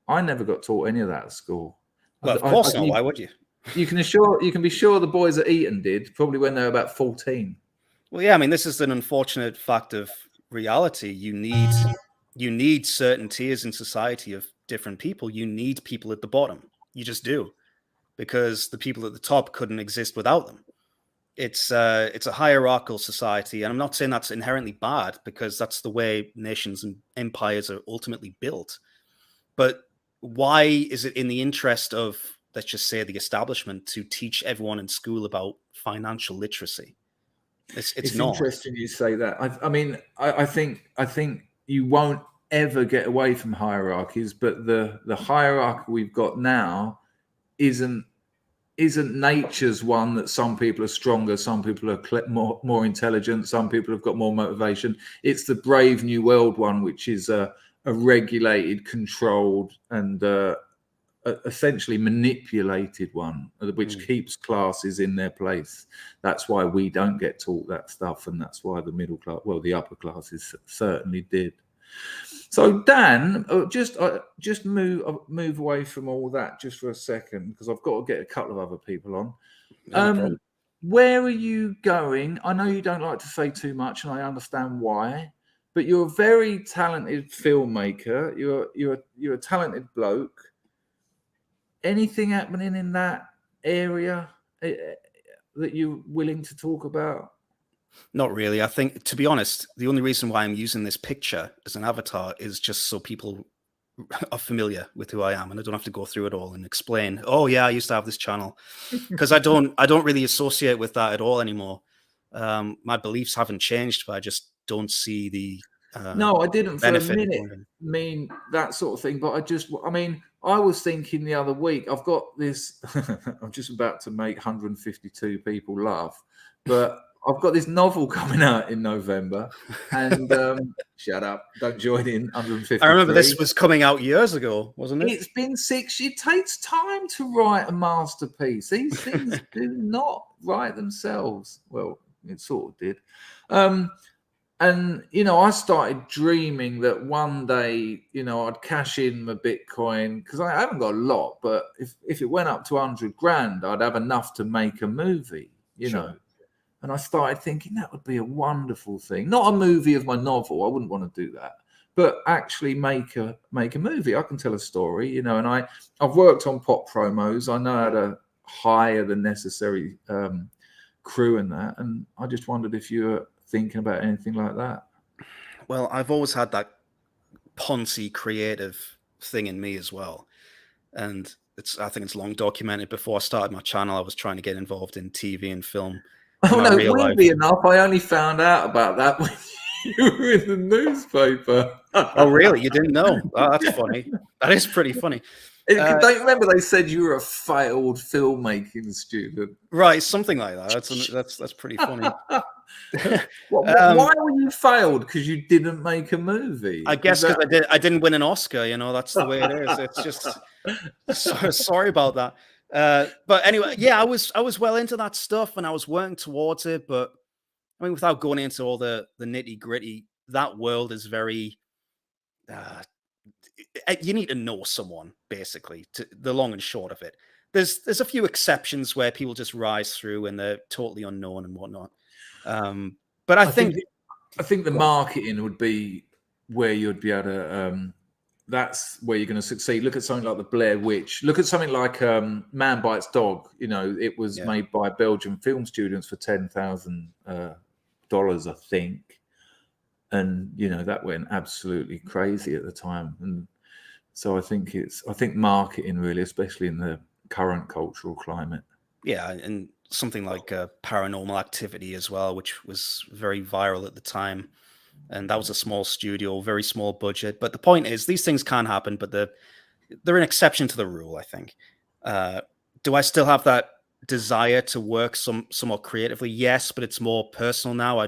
I never got taught any of that at school. Well, of course not. Why would you? You can be sure the boys at Eton did, probably when they were about 14. Well, yeah, I mean, this is an unfortunate fact of reality. You need certain tiers in society of different people. You need people at the bottom. You just do, because the people at the top couldn't exist without them. it's a hierarchical society, and I'm not saying that's inherently bad, because that's the way nations and empires are ultimately built. But why is it in the interest of, let's just say, the establishment to teach everyone in school about financial literacy? It's not. interesting you say that. I think you won't ever get away from hierarchies, but the hierarchy we've got now isn't nature's one, that some people are stronger, some people are more intelligent, some people have got more motivation. It's the Brave New World one, which is a regulated, controlled, and essentially manipulated one, which keeps classes in their place. That's why we don't get taught that stuff, and that's why the middle class, well, the upper classes certainly did. So Dan, just move away from all that just for a second, because I've got to get a couple of other people on. No where are you going? I know you don't like to say too much, and I understand why. But you're a very talented filmmaker. You're a talented bloke. Anything happening in that area that you're willing to talk about? Not really. I think, to be honest, the only reason why I'm using this picture as an avatar is just so people are familiar with who I am, and I don't have to go through it all and explain, oh yeah, I used to have this channel, because I don't really associate with that at all anymore. My beliefs haven't changed, but I just don't see the no, I didn't for a minute of mean that sort of thing. But I was thinking the other week, I've got this, I'm just about to make 152 people laugh, but I've got this novel coming out in November, and shut up, don't join in. 153. I remember this was coming out years ago, wasn't it? It's been 6 years. It takes time to write a masterpiece. These things do not write themselves. Well, it sort of did. And, I started dreaming that one day, I'd cash in my Bitcoin, because I haven't got a lot, but if it went up to 100 grand, I'd have enough to make a movie, you know. And I started thinking that would be a wonderful thing. Not a movie of my novel. I wouldn't want to do that. But actually make a movie. I can tell a story, and I've worked on pop promos. I know how to hire the necessary crew and that. And I just wondered if you were thinking about anything like that. Well, I've always had that Ponzi creative thing in me as well. And I think it's long documented. Before I started my channel, I was trying to get involved in TV and film. Oh no, weirdly enough, I only found out about that when you were in the newspaper. Oh, really? You didn't know? Oh, that's funny. That is pretty funny. Don't you remember they said you were a failed filmmaking student? Right, something like that. That's pretty funny. Why were you failed? Because you didn't make a movie? I guess because I didn't win an Oscar. That's the way it is. It's just sorry about that. But anyway, yeah, I was well into that stuff, and I was working towards it. But I mean, without going into all the nitty gritty, that world is very. You need to know someone, basically. The long and short of it. There's a few exceptions where people just rise through and they're totally unknown and whatnot. But I think the marketing would be where you'd be able to. That's where you're going to succeed. Look at something like the Blair Witch. Look at something like Man Bites Dog. It was made by Belgian film students for $10,000, I think. And that went absolutely crazy at the time. And so I think marketing really, especially in the current cultural climate. Yeah, and something like Paranormal Activity as well, which was very viral at the time. And that was a small studio, very small budget. But the point is, these things can happen, but they're an exception to the rule, I think. Do I still have that desire to work somewhat creatively? Yes, but it's more personal now.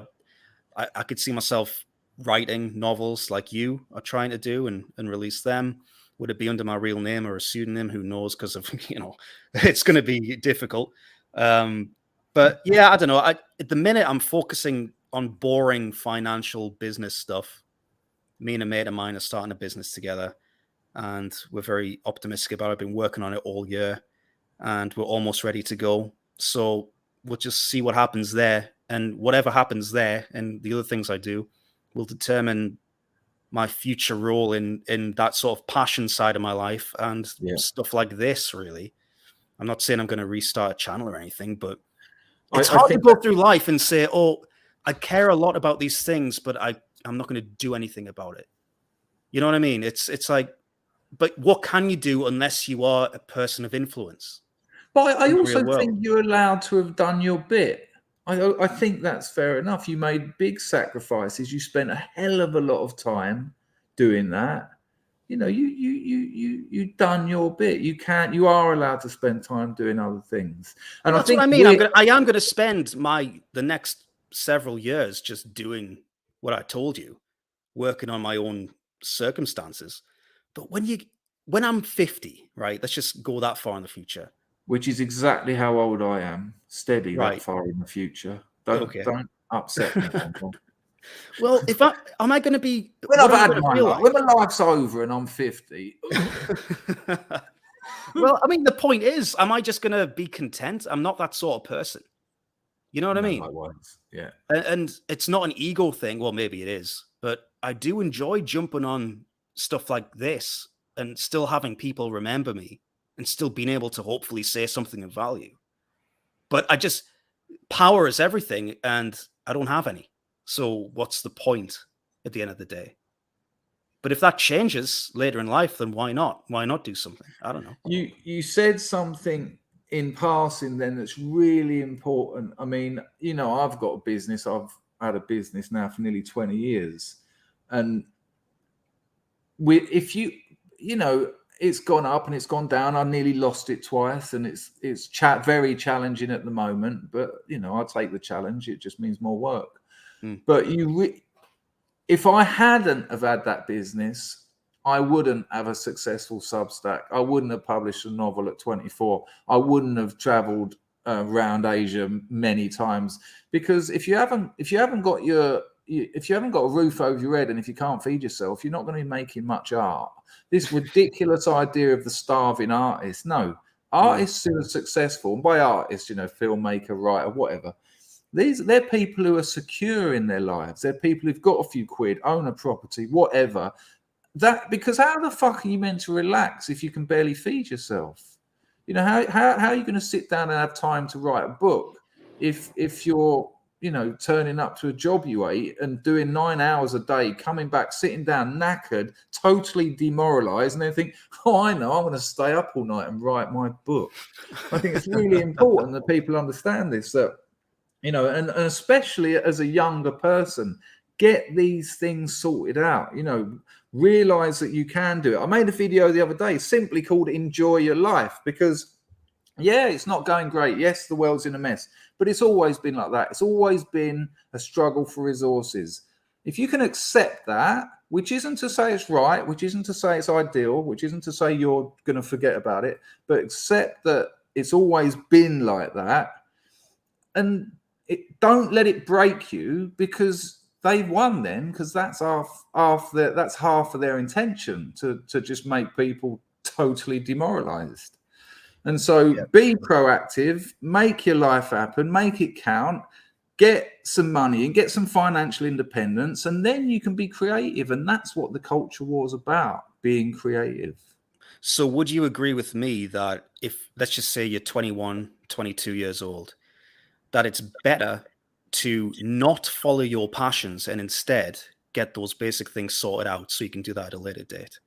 I could see myself writing novels like you are trying to do and release them. Would it be under my real name or a pseudonym? Who knows? Because of it's going to be difficult. But yeah, I don't know. At the minute, I'm focusing on boring financial business stuff. Me and a mate of mine are starting a business together, and we're very optimistic about it. I've been working on it all year, and we're almost ready to go. So we'll just see what happens there, and whatever happens there, and the other things I do, will determine my future role in that sort of passion side of my life and stuff like this. Really, I'm not saying I'm going to restart a channel or anything, but It's I hard to think go through life and say, oh, I care a lot about these things, but I'm not going to do anything about it. You know what I mean? It's like, but what can you do unless you are a person of influence? But I In the also real world. think you're allowed to have done your bit. I think that's fair enough. You made big sacrifices. You spent a hell of a lot of time doing that. You know, you done your bit. You are allowed to spend time doing other things. And That's I what think I mean. I am gonna spend the next several years just doing what I told you, working on my own circumstances. But when I'm 50, right? Let's just go that far in the future. which is exactly how old I am. Steady that Right. far in the future. Okay. Don't upset me anymore. Well, am I gonna be When what I've am I had gonna my feel life, like? when my life's over and I'm 50, Well, I mean, the point is, am I just gonna be content? I'm not that sort of person. You know what I no, mean? I won't. Yeah. And it's not an ego thing. Well, maybe it is, but I do enjoy jumping on stuff like this and still having people remember me and still being able to hopefully say something of value. But power is everything, and I don't have any. So what's the point at the end of the day? But if that changes later in life, then why not? Why not do something? I don't know. You said something in passing then that's really important. I mean, you know, I've got a business. I've had a business now for nearly 20 years. And if you know, it's gone up and it's gone down. I nearly lost it twice, and it's very challenging at the moment. But you know, I'll take the challenge. It just means more work. But if I hadn't have had that business, I wouldn't have a successful Substack. I wouldn't have published a novel at 24. I wouldn't have traveled around Asia many times, because if you haven't got a roof over your head, and if you can't feed yourself, you're not going to be making much art. This ridiculous idea of the starving artist. No, artists who are successful, and by artists, you know, filmmaker, writer, whatever. They're people who are secure in their lives. They're people who've got a few quid, own a property, whatever. Because how the fuck are you meant to relax if you can barely feed yourself? You know, how are you going to sit down and have time to write a book if you're, you know, turning up to a job you hate and doing 9 hours a day, coming back, sitting down knackered, totally demoralized, and then think, oh, I know, I'm going to stay up all night and write my book. I think it's really important that people understand this, that, you know, and especially as a younger person, get these things sorted out. You know, realize that you can do it. I made a video the other day simply called Enjoy Your Life, because yeah, it's not going great. Yes, the world's in a mess, but it's always been like that. It's always been a struggle for resources. If you can accept that, which isn't to say it's right, which isn't to say it's ideal, which isn't to say you're going to forget about it, but accept that it's always been like that, and don't let it break you, because they've won then, because that's half of their intention, to just make people totally demoralized. And so be proactive, make your life happen, make it count, get some money and get some financial independence, and then you can be creative. And that's what the culture war is about, being creative. So would you agree with me that if, let's just say you're 21, 22 years old, that it's better to not follow your passions and instead get those basic things sorted out so you can do that at a later date?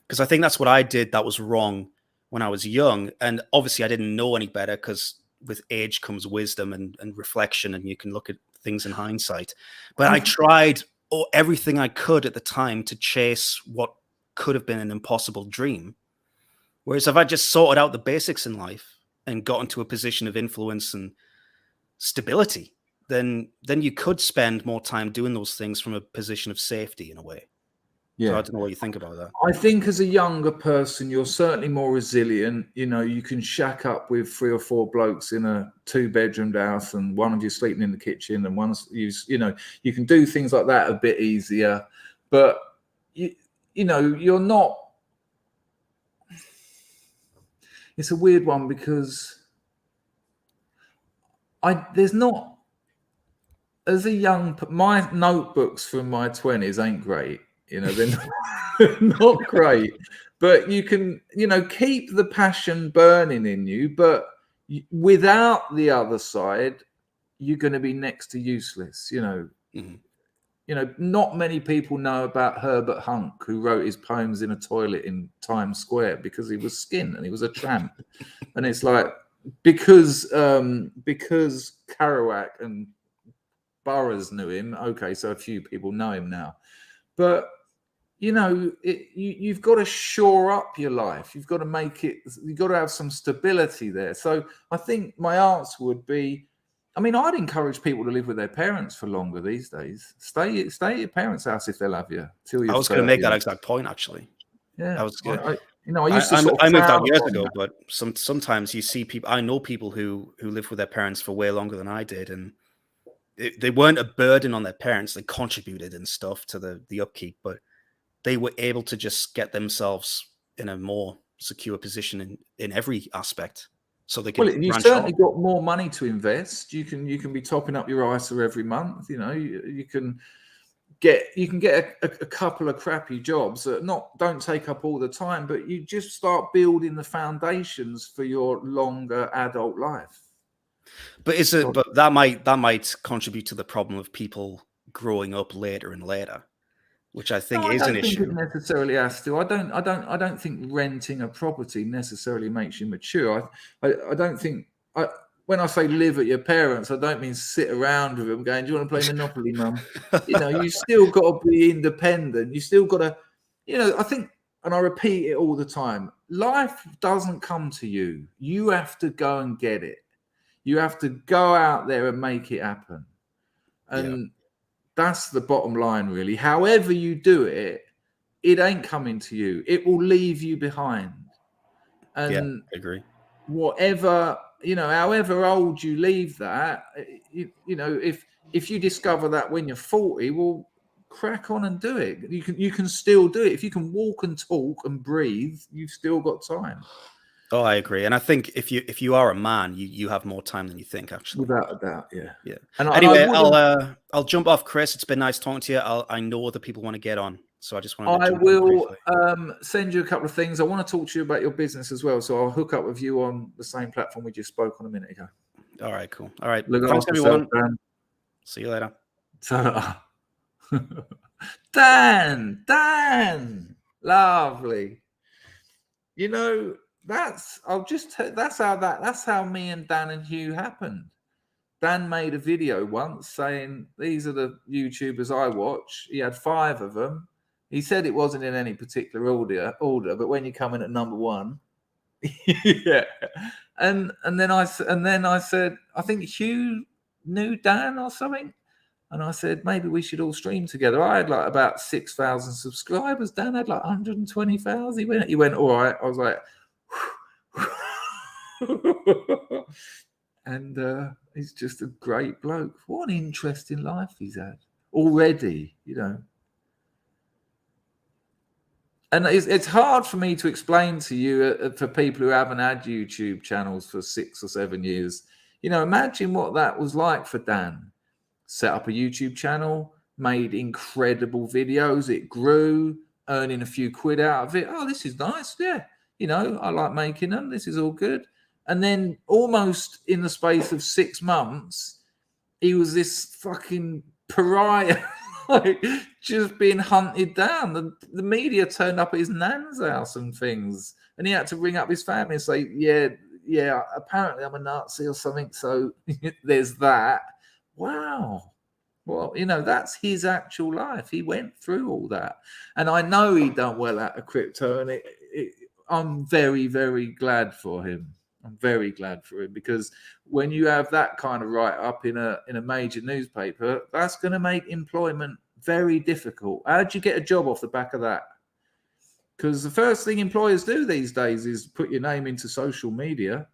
Because I think that's what I did that was wrong when I was young. And obviously I didn't know any better, because with age comes wisdom and reflection, and you can look at things in hindsight. But I tried everything I could at the time to chase what could have been an impossible dream. Whereas if I just sorted out the basics in life and got into a position of influence and stability, then you could spend more time doing those things from a position of safety in a way. Yeah. So I don't know what you think about that. I think as a younger person, you're certainly more resilient. You know, you can shack up with 3 or 4 blokes in a 2-bedroomed house, and one of you sleeping in the kitchen, and one's you know, you can do things like that a bit easier. But you know, you're not. It's a weird one, because there's not, as a my notebooks from my 20s ain't great. You know, they're not great, but you can, you know, keep the passion burning in you, but without the other side, you're going to be next to useless. Mm-hmm. Not many people know about Herbert Hunk, who wrote his poems in a toilet in Times Square because he was skint and he was a tramp. And it's like, because Kerouac and Burroughs knew him, okay, so a few people know him now. But you've got to shore up your life. You've got to make it. You've got to have some stability there. So I think my answer would be, I'd encourage people to live with their parents for longer these days. Stay at your parents' house if they love you till you're I was going to make that exact point, actually. Yeah, I was good. I used to I moved out years ago, but sometimes you see people. I know people who live with their parents for way longer than I did, and they weren't a burden on their parents. They contributed and stuff to the upkeep, but they were able to just get themselves in a more secure position in every aspect. So they can. Well, you've certainly got more money to invest. You can be topping up your ISA every month. You can get a couple of crappy jobs that don't take up all the time, but you just start building the foundations for your longer adult life. But but that might contribute to the problem of people growing up later and later, which I think is an issue. It necessarily has to. I don't think renting a property necessarily makes you mature. I don't think. When I say live at your parents, I don't mean sit around with them going, "Do you want to play Monopoly, Mum?" You still got to be independent. You still got to, I think, and I repeat it all the time. Life doesn't come to you. You have to go and get it. You have to go out there and make it happen. And that's the bottom line, really. However you do it, it ain't coming to you. It will leave you behind. And I agree. Whatever, however old you leave that, if you discover that when you're 40, well, crack on and do it. You can still do it. If you can walk and talk and breathe, you've still got time. Oh, I agree, and I think if you are a man, you have more time than you think, actually. Without a doubt, yeah. And anyway, I'll jump off, Chris. It's been nice talking to you. I know other people want to get on, so I just wanted to jump will send you a couple of things. I want to talk to you about your business as well, so I'll hook up with you on the same platform we just spoke on a minute ago. All right, cool. All right, thanks everyone. See you later. Dan, lovely. That's how me and Dan and Hugh happened. Dan made a video once saying, "These are the YouTubers I watch." He had 5 of them. He said it wasn't in any particular order, but when you come in at number 1, yeah. And then I said, I think Hugh knew Dan or something. And I said, maybe we should all stream together. I had like about 6,000 subscribers. Dan had like 120,000. He went, all right. I was like, and he's just a great bloke. What an interesting life he's had already, And it's hard for me to explain to you, for people who haven't had YouTube channels for 6 or 7 years. Imagine what that was like for Dan. Set up a YouTube channel, made incredible videos. It grew, earning a few quid out of it. Oh, this is nice. Yeah. I like making them. This is all good. And then almost in the space of 6 months, he was this fucking pariah, like just being hunted down. The media turned up at his nan's house and things. And he had to ring up his family and say, yeah, apparently I'm a Nazi or something. So there's that. Wow. Well, that's his actual life. He went through all that. And I know he done well out of crypto. And I'm very, very glad for him. I'm very glad for him, because when you have that kind of write-up in a major newspaper, that's going to make employment very difficult. How'd you get a job off the back of that? Because the first thing employers do these days is put your name into social media.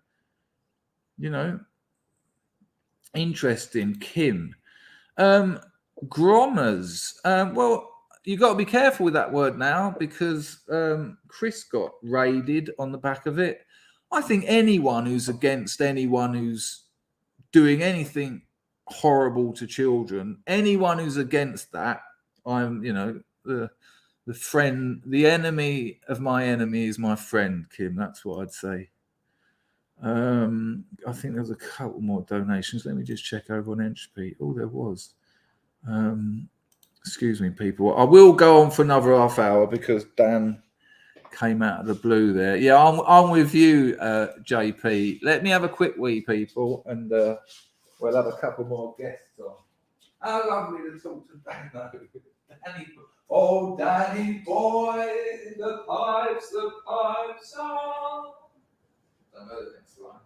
Interesting, Kim. Grommers. Well, you got to be careful with that word now, because Chris got raided on the back of it. I think anyone who's against anyone who's doing anything horrible to children, anyone who's against that, I'm, the friend, the enemy of my enemy is my friend, Kim. That's what I'd say. I think there's a couple more donations. Let me just check over on Entropy. Oh, there was. Excuse me, people. I will go on for another half hour because Dan came out of the blue there. Yeah, I'm with you, JP. Let me have a quick wee, people, and we'll have a couple more guests on. How lovely to talk to Dan, though. Danny, oh, Danny boy, the pipes on. I know the next line.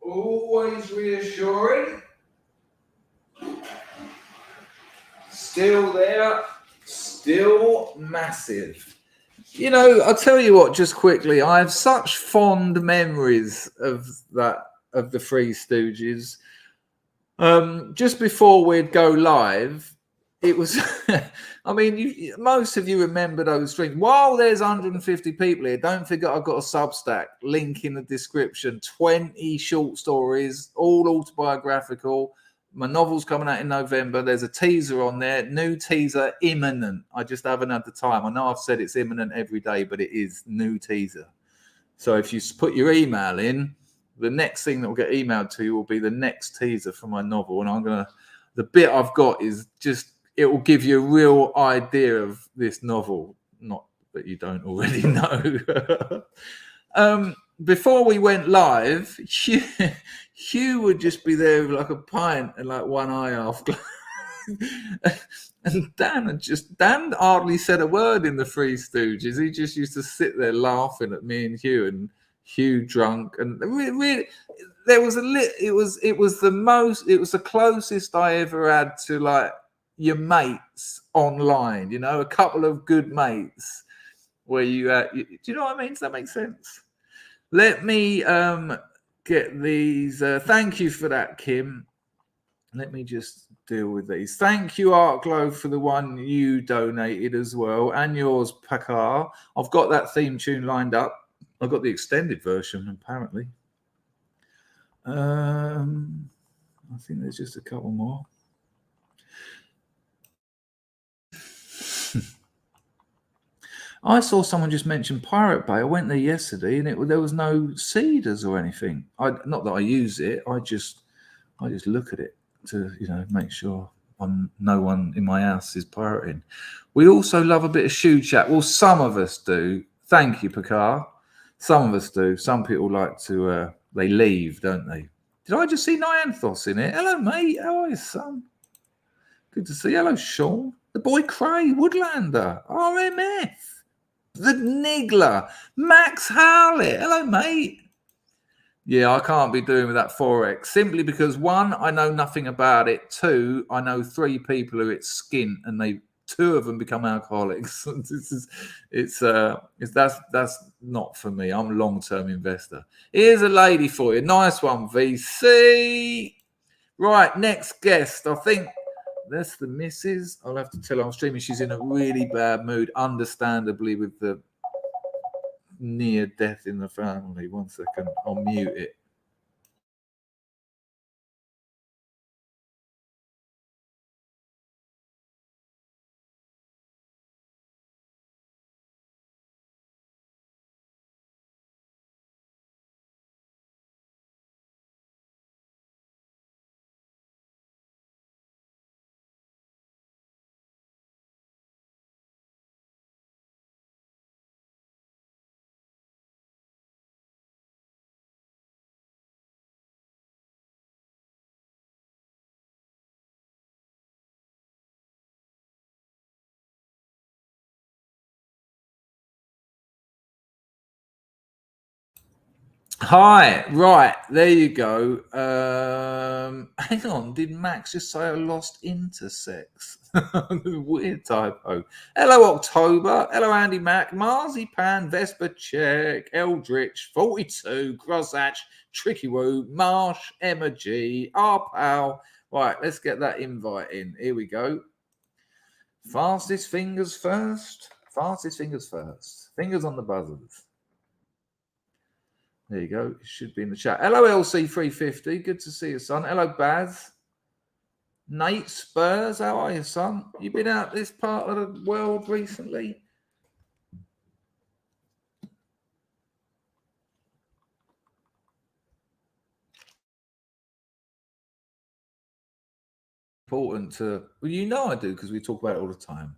Always reassuring. Still there. Still massive. You know, I'll tell you what, just quickly, I have such fond memories of the Three Stooges. Just before we'd go live, it was, I mean, most of you remember those streams. While there's 150 people here, don't forget I've got a Substack, link in the description, 20 short stories, all autobiographical. My novel's coming out in November. There's a teaser on there, new teaser, imminent. I just haven't had the time. I know I've said it's imminent every day, but it is new teaser. So if you put your email in, the next thing that will get emailed to you will be the next teaser for my novel. And the bit I've got is just, it will give you a real idea of this novel. Not that you don't already know. Before we went live, Hugh would just be there with like a pint and like one eye half closed. And Dan hardly said a word in the Three Stooges. He just used to sit there laughing at me and Hugh, and Hugh drunk, and really there was it was the closest I ever had to like your mates online, you know, a couple of good mates where do you know what I mean? Does that make sense? Let me get these. Thank you for that, Kim. Let me just deal with these. Thank you, Arkglow, for the one you donated as well, and yours, Pakar. I've got that theme tune lined up. I've got the extended version, apparently. I think there's just a couple more. I saw someone just mention Pirate Bay. I went there yesterday, and there was no cedars or anything. Not that I use it. I just look at it to, you know, make sure no one in my house is pirating. We also love a bit of shoe chat. Well, some of us do. Thank you, Pakar. Some of us do. Some people like to, they leave, don't they? Did I just see Nyanthos in it? Hello, mate. How are you, son? Good to see you. Hello, Sean. The boy Cray, Woodlander, RMF, the Niggler, Max Howlett. Hello, mate. Yeah, I can't be doing with that Forex simply because one, I know nothing about it. Two, I know three people who it's skint, and two of them become alcoholics. That's not for me. I'm a long-term investor. Here's a lady for you. Nice one, VC. Right, next guest. I think that's the missus. I'll have to tell her I'm streaming. She's in a really bad mood, understandably, with the near death in the family. 1 second, I'll mute it. Hi, right, there you go. Hang on, did Max just say I lost intersex? Weird typo. Hello, October. Hello, Andy Mac, Marzipan, Vesper Check, Eldritch, 42, Crosshatch, Tricky Woo, Marsh, Emma G, our pal. Right, let's get that invite in. Here we go. Fastest fingers first. Fastest fingers first. Fingers on the buzzers. There you go. It should be in the chat. Hello, LC350. Good to see you, son. Hello, Baz. Nate Spurs. How are you, son? You been out this part of the world recently? Important to, well, you know I do, because we talk about it all the time.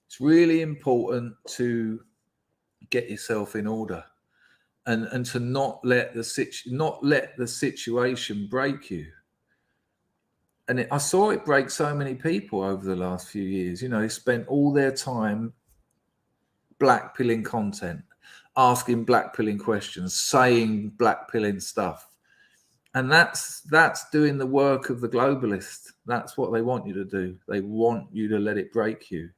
It's really important to get yourself in order and to not let the situation break you. And I saw it break so many people over the last few years. You know, they spent all their time blackpilling content, asking blackpilling questions, saying blackpilling stuff. And that's doing the work of the globalist. That's what they want you to do. They want you to let it break you.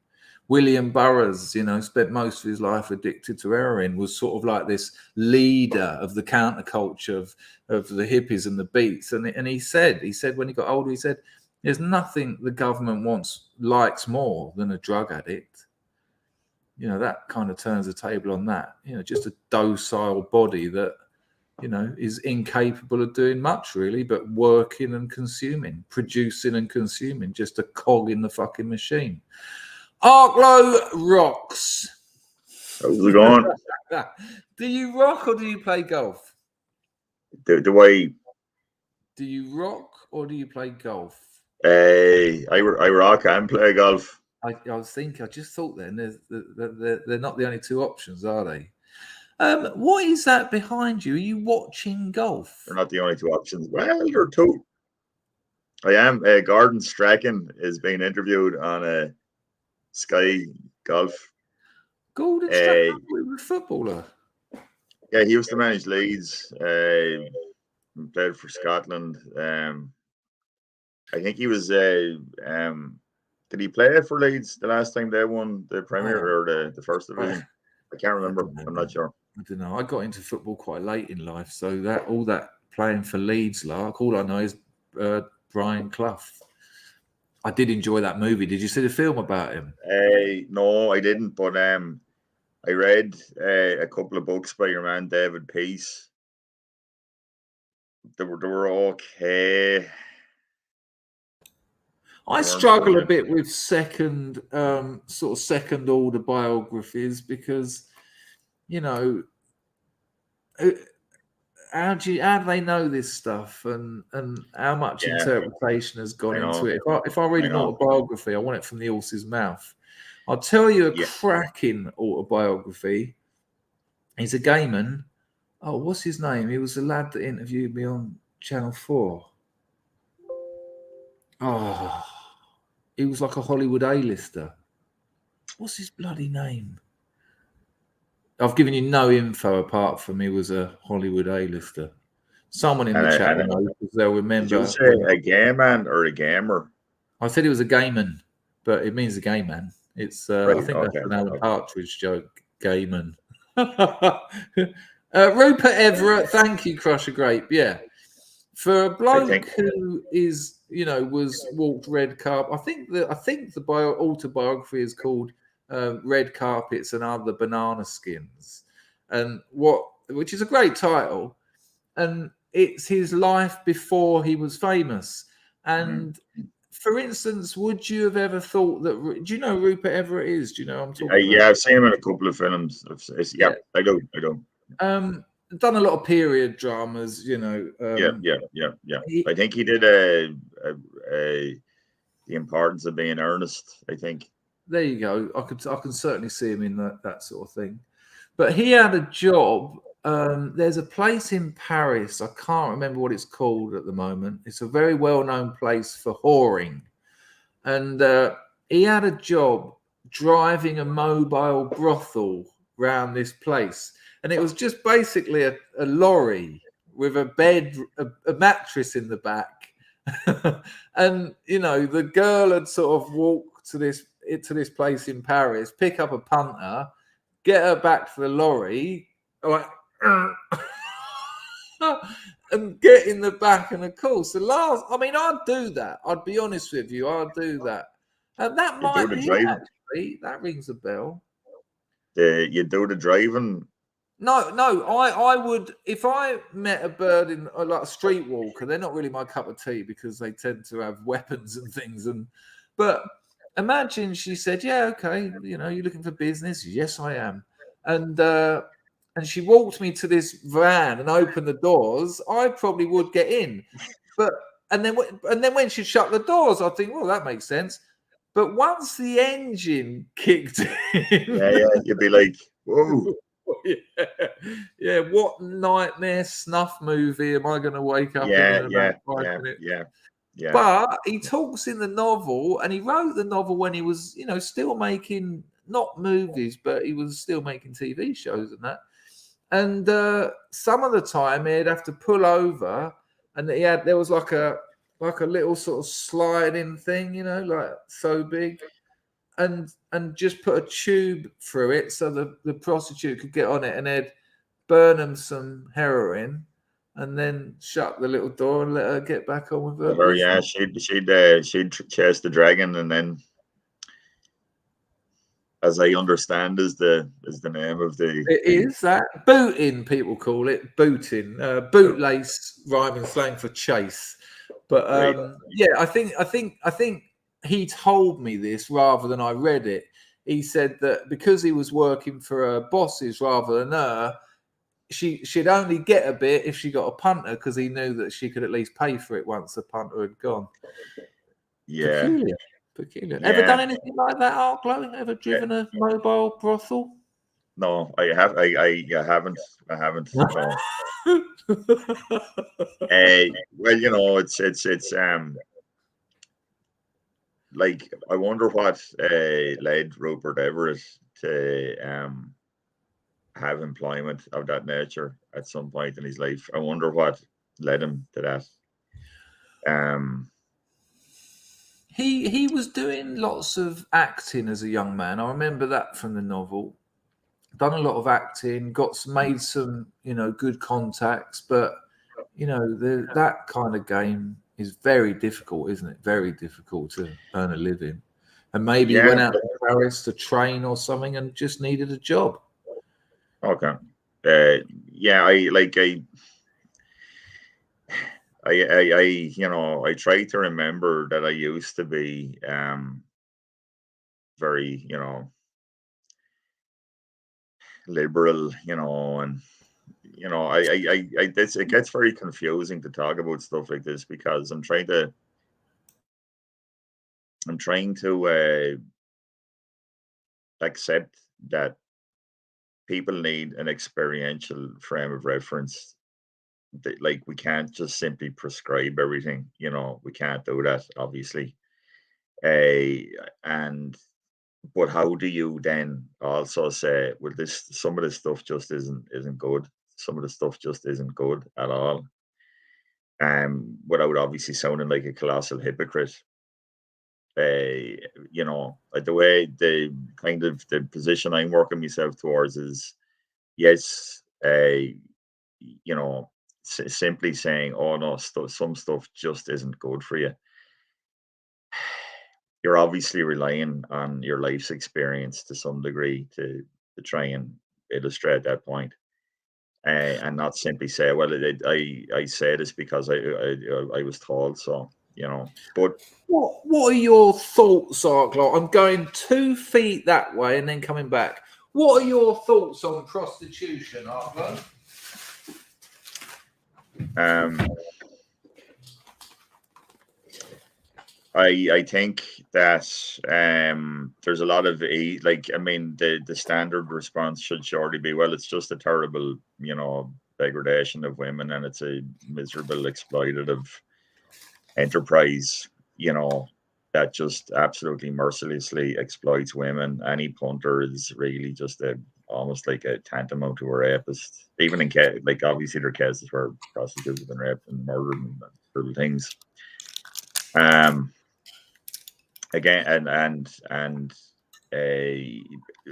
William Burroughs, you know, spent most of his life addicted to heroin, was sort of like this leader of the counterculture of the hippies and the beats. And he said when he got older, he said, there's nothing the government likes more than a drug addict. You know, that kind of turns the table on that. You know, just a docile body that, you know, is incapable of doing much really, but working and consuming, producing and consuming, just a cog in the fucking machine. Arklow rocks. How's it going? Do you rock or do you play golf? Do you rock or do you play golf? I rock and play golf. I just thought then they're not the only two options, are they? What is that behind you? Are you watching golf? They're not the only two options. Well, there are two. I am. Gordon Strachan is being interviewed on Sky Golf. Gordon Strachan, a footballer. Yeah, he used to manage Leeds. Played for Scotland. I think he was. Did he play for Leeds the last time they won the Premier or the First Division? I can't remember. I'm not sure. I don't know. I got into football quite late in life, so that all that playing for Leeds, like all I know is Brian Clough. I did enjoy that movie. Did you see the film about him? No, I didn't. But I read a couple of books by your man David Peace. They were okay. I struggle a bit with second order biographies because, you know, how do they know this stuff and how much interpretation has gone into it? If I read an autobiography, I want it from the horse's mouth. I'll tell you a cracking autobiography. He's a gay man. Oh, what's his name? He was the lad that interviewed me on Channel 4. Oh, he was like a Hollywood A-lister. What's his bloody name? I've given you no info apart from he was a Hollywood A-lister. Someone in the chat knows because they'll remember. Did you say a gay man or a gamer? I said he was a gay man, but it means a gay man. It's I think that's an Alan Partridge joke, gay man. Rupert Everett, thank you, Crusher Grape. Yeah. For a bloke who is, you know, walked red carpet. I think the autobiography is called Red Carpets and Other Banana Skins, which is a great title, and it's his life before he was famous. And for instance, would you have ever thought that? Do you know who Rupert Everett is? Do you know what I'm talking about? Yeah, I've seen him in a couple of films. I do. Done a lot of period dramas, you know. I think he did The Importance of Being Earnest, I think. There you go. I can certainly see him in that sort of thing. But he had a job. There's a place in Paris. I can't remember what it's called at the moment. It's a very well-known place for whoring. And he had a job driving a mobile brothel around this place. and it was just basically a lorry with a bed, a mattress in the back. And the girl had sort of walked to this place in Paris, pick up a punter, get her back to the lorry, like, and get in the back. And of course, I'd do that. I'd be honest with you, I'd do that. And that might be it, actually. That rings a bell. You do the driving. No, I would, if I met a bird in like a streetwalker, they're not really my cup of tea because they tend to have weapons and things. But imagine she said, "Yeah, okay, you're looking for business." Yes, I am. And she walked me to this van and opened the doors. I probably would get in, and then when she shut the doors, I think, well, that makes sense. But once the engine kicked in, you'd be like, whoa. Yeah. What nightmare snuff movie am I going to wake up in about 5 minutes? Yeah. But he talks in the novel, and he wrote the novel when he was, still making not movies, but he was still making TV shows and that. And some of the time he'd have to pull over, and there was like a little sort of sliding thing, like so big. And just put a tube through it so the prostitute could get on it, and they'd burn them some heroin, and then shut the little door and let her get back on with her business. She'd chase the dragon, and then, as I understand, is the name of the. It is that booting, people call it booting, bootlace rhyming slang for chase. But I think he told me this rather than I read it. He said that because he was working for her bosses rather than her, she'd only get a bit if she got a punter, because he knew that she could at least pay for it once the punter had gone. Yeah. Peculiar. Ever done anything like that, Arklow? Ever driven a mobile brothel? No, I haven't. No. Well, it's like, I wonder what led Rupert Everett to have employment of that nature at some point in his life. I wonder what led him to that. He was doing lots of acting as a young man. I remember that from the novel. Done a lot of acting, made some good contacts, but that kind of game is very difficult, isn't it? Very difficult to earn a living. And maybe he went out to Paris to train or something and just needed a job. Okay. I try to remember that I used to be very, liberal, and it gets very confusing to talk about stuff like this, because I'm trying to accept that people need an experiential frame of reference. Like, we can't just simply prescribe everything. We can't do that, obviously. But how do you then also say, well, some of this stuff just isn't good. Some of the stuff just isn't good at all. Without obviously sounding like a colossal hypocrite. The way the position I'm working myself towards is, yes, simply saying, oh no, some stuff just isn't good for you. You're obviously relying on your life's experience to some degree to try and illustrate that point, and not simply say, well, I say this because I was told so. But what are your thoughts, Arklow? I'm going 2 feet that way and then coming back. What are your thoughts on prostitution, Arklow? I think that there's a lot of the standard response should surely be, well, it's just a terrible degradation of women, and it's a miserable exploitative enterprise that just absolutely mercilessly exploits women. Any punter is really just a almost like a tantamount to a rapist. Even in like obviously there are cases where prostitutes have been raped and murdered and brutal things. Again, and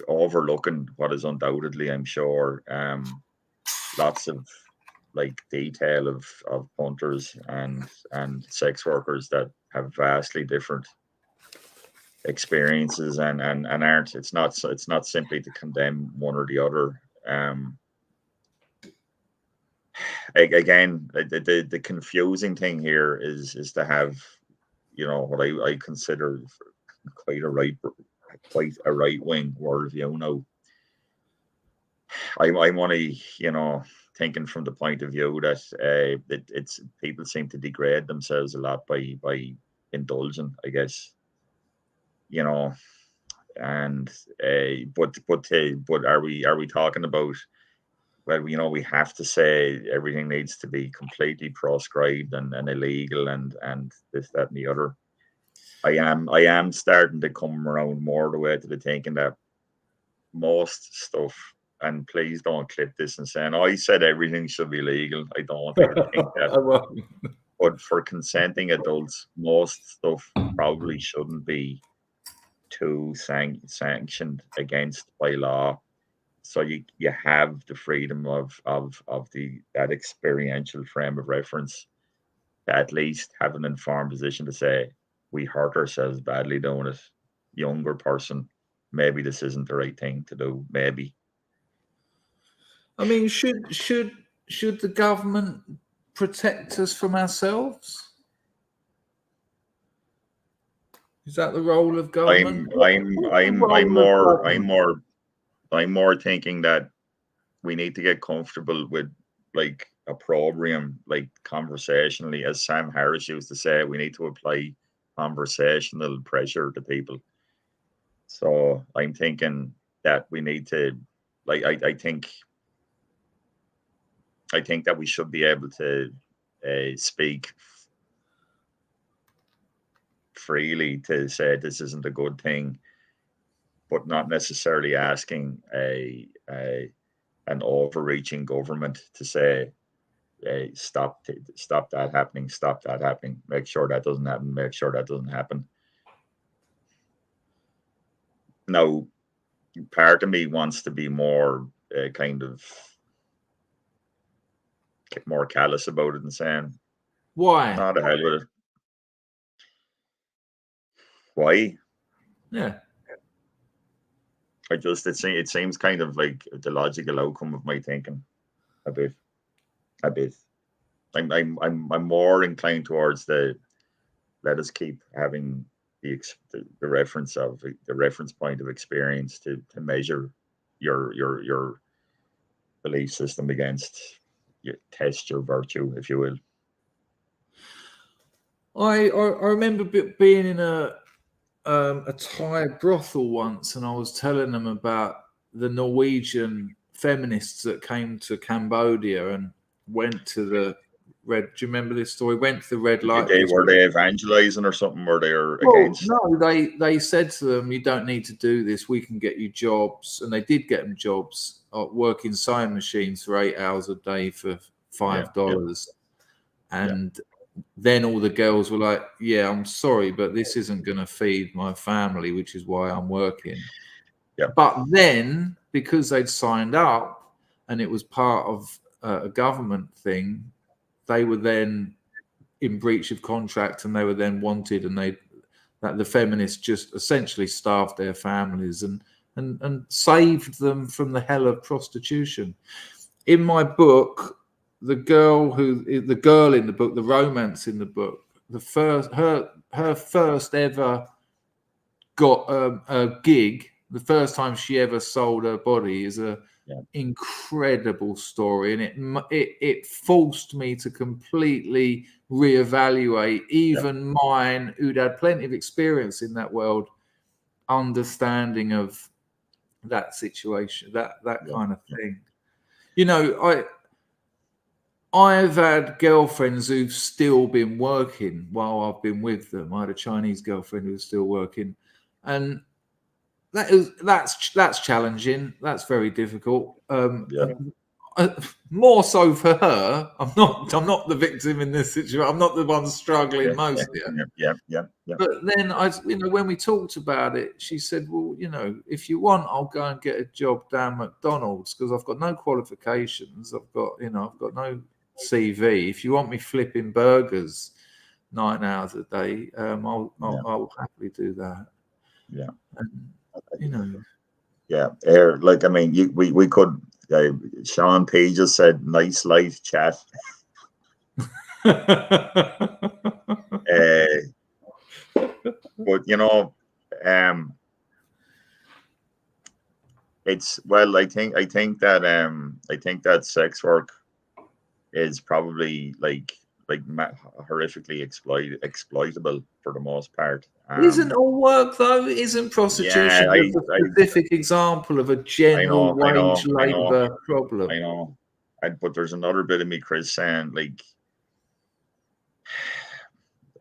overlooking what is undoubtedly, I'm sure, lots of like detail of punters and sex workers that have vastly different experiences and aren't. It's not simply to condemn one or the other. Again, the confusing thing here is to have, you know, what I consider quite a right wing worldview now. I'm only, you know, thinking from the point of view that it's people seem to degrade themselves a lot by indulging, I guess, you know, and but are we talking about, well, you know, we have to say everything needs to be completely proscribed and illegal and this, that, and the other. I am starting to come around more the way to the thinking that most stuff, and please don't clip this and saying, oh, I said everything should be legal. I don't want people to think that. But for consenting adults, most stuff probably shouldn't be too sanctioned against by law. So you have the freedom of that experiential frame of reference to at least have an informed position to say, we hurt ourselves badly doing it. Younger person, maybe this isn't the right thing to do. Maybe. I mean, should the government protect us from ourselves? Is that the role of government? I'm more thinking that we need to get comfortable with like opprobrium, like conversationally, as Sam Harris used to say, we need to apply conversational pressure to people. So I'm thinking that we need to, like, I think that we should be able to speak freely to say this isn't a good thing, but not necessarily asking an overreaching government to say, stop that happening, make sure that doesn't happen. Now, part of me wants to be more kind of more callous about it and saying, why? Not the hell with it. Why? Yeah. It seems kind of like the logical outcome of my thinking a bit. I'm more inclined towards the let us keep having the reference of the reference point of experience to measure your belief system against, test your virtue, if you will. I remember being in a Thai brothel once, and I was telling them about the Norwegian feminists that came to Cambodia and went to the red. Do you remember this story? Went to the red light. Were they evangelizing or something? Were they against? No, they said to them, "You don't need to do this. We can get you jobs," and they did get them jobs, working sewing machines for 8 hours a day for $5, and. Then all the girls were like, yeah, I'm sorry, but this isn't going to feed my family, which is why I'm working. Yeah. But then, because they'd signed up and it was part of a government thing, they were then in breach of contract and they were then wanted, and the feminists just essentially starved their families and saved them from the hell of prostitution. In my book, the girl in the book, the romance in the book, her first ever got a gig, the first time she ever sold her body, is a incredible story, and it forced me to completely reevaluate even mine, who'd had plenty of experience in that world, understanding of that situation, that kind of thing. You know, I've had girlfriends who've still been working while I've been with them. I had a Chinese girlfriend who was still working, and that's challenging. That's very difficult. Yeah. More so for her. I'm not the victim in this situation. I'm not the one struggling most here. Yeah. But then when we talked about it, she said, "Well, if you want, I'll go and get a job down McDonald's because I've got no qualifications. I've got no CV. If you want me flipping burgers 9 hours a day, I'll happily do that." Yeah. And, Yeah. Like, I mean, we could. Sean P just said, "Nice life, chat." But it's I think that sex work is probably like horrifically exploitable for the most part. Isn't all work though? Isn't prostitution a specific example of a general wage labour problem? I know. But there's another bit of me, Chris, saying like,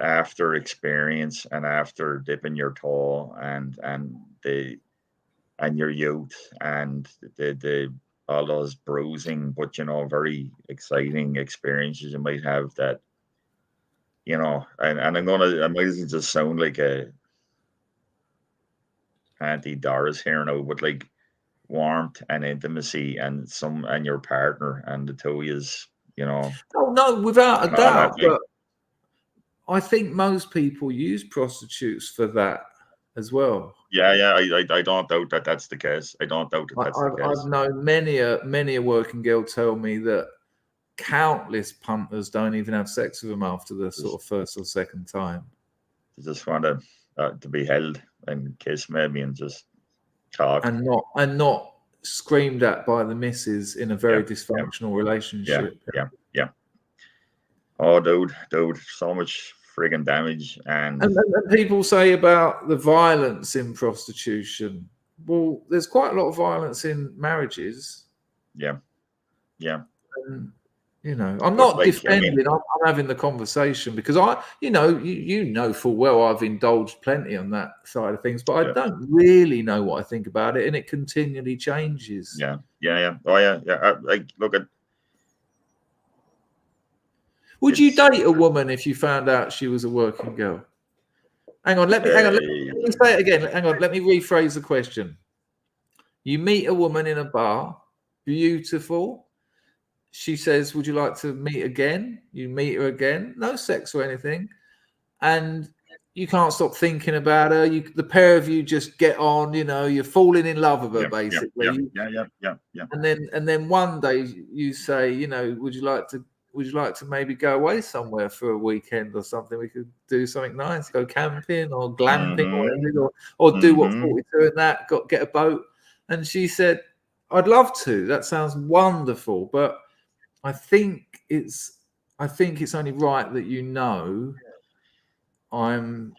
after experience and after dipping your toe and your youth and the all those bruising but very exciting experiences you might have, that and I might as well just sound like a Auntie Doris here now, but like warmth and intimacy and your partner and the two is Oh no, without a doubt. But I think most people use prostitutes for that as well. Yeah. I don't doubt that that's the case. I don't doubt that that's the case. I've known many a working girl tell me that countless punters don't even have sex with them after the sort of first or second time. They just want to be held and kiss maybe and just talk and not screamed at by the missus in a very dysfunctional relationship. Yeah. Oh, dude, so much friggin' damage. And people say about the violence in prostitution. Well, there's quite a lot of violence in marriages. Yeah. And, I'm not defending. I'm having the conversation because you know full well I've indulged plenty on that side of things, but I don't really know what I think about it, and it continually changes. Yeah. Oh yeah. Look at. Would you date a woman if you found out she was a working girl? Hang on. Let me say it again. Hang on. Let me rephrase the question. You meet a woman in a bar, beautiful. She says, "Would you like to meet again?" You meet her again, no sex or anything, and you can't stop thinking about her. The pair of you just get on. You're falling in love with her, basically. Yeah. And then one day you say, "Would you like to maybe go away somewhere for a weekend or something? We could do something nice, go camping or glamping or do what 42 and that. Get a boat." And she said, "I'd love to. That sounds wonderful, but I think it's only right that I'm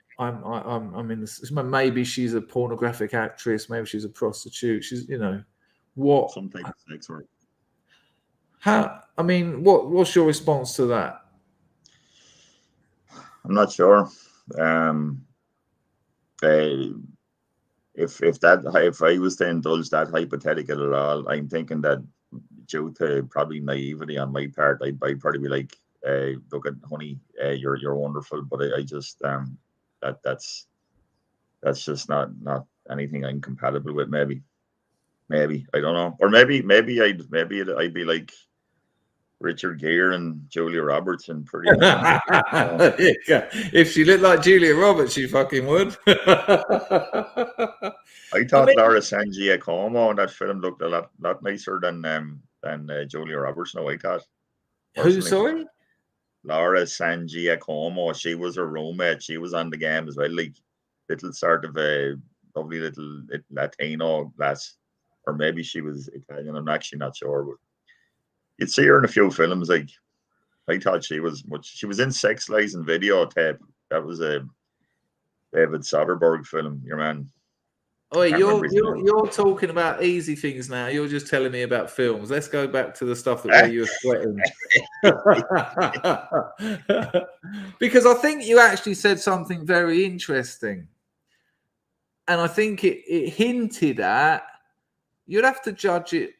in this. Maybe she's a pornographic actress. Maybe she's a prostitute. She's what some type of sex work." What's your response to that? I'm not sure. If I was to indulge that hypothetical at all, I'm thinking that due to probably naivety on my part, I'd probably be like, "Look at honey, you're wonderful," but I just that's just not anything I'm compatible with. Maybe I don't know, or maybe I'd be like Richard Gere and Julia Roberts and pretty. If she looked like Julia Roberts, she fucking would. I thought Laura San Giacomo in that film looked a lot nicer than Julia Roberts. No, I thought. Who? Sorry. Laura San Giacomo. She was her roommate. She was on the game as well. Like little sort of a lovely little Latino lass, or maybe she was Italian. I'm actually not sure, but you'd see her in a few films. Like I thought she was in Sex Lies and Videotape. That was a David Soderbergh film. Your man. Oh, you're talking about easy things now. You're just telling me about films. Let's go back to the stuff where you were sweating. Because I think you actually said something very interesting. I think it hinted at, you'd have to judge it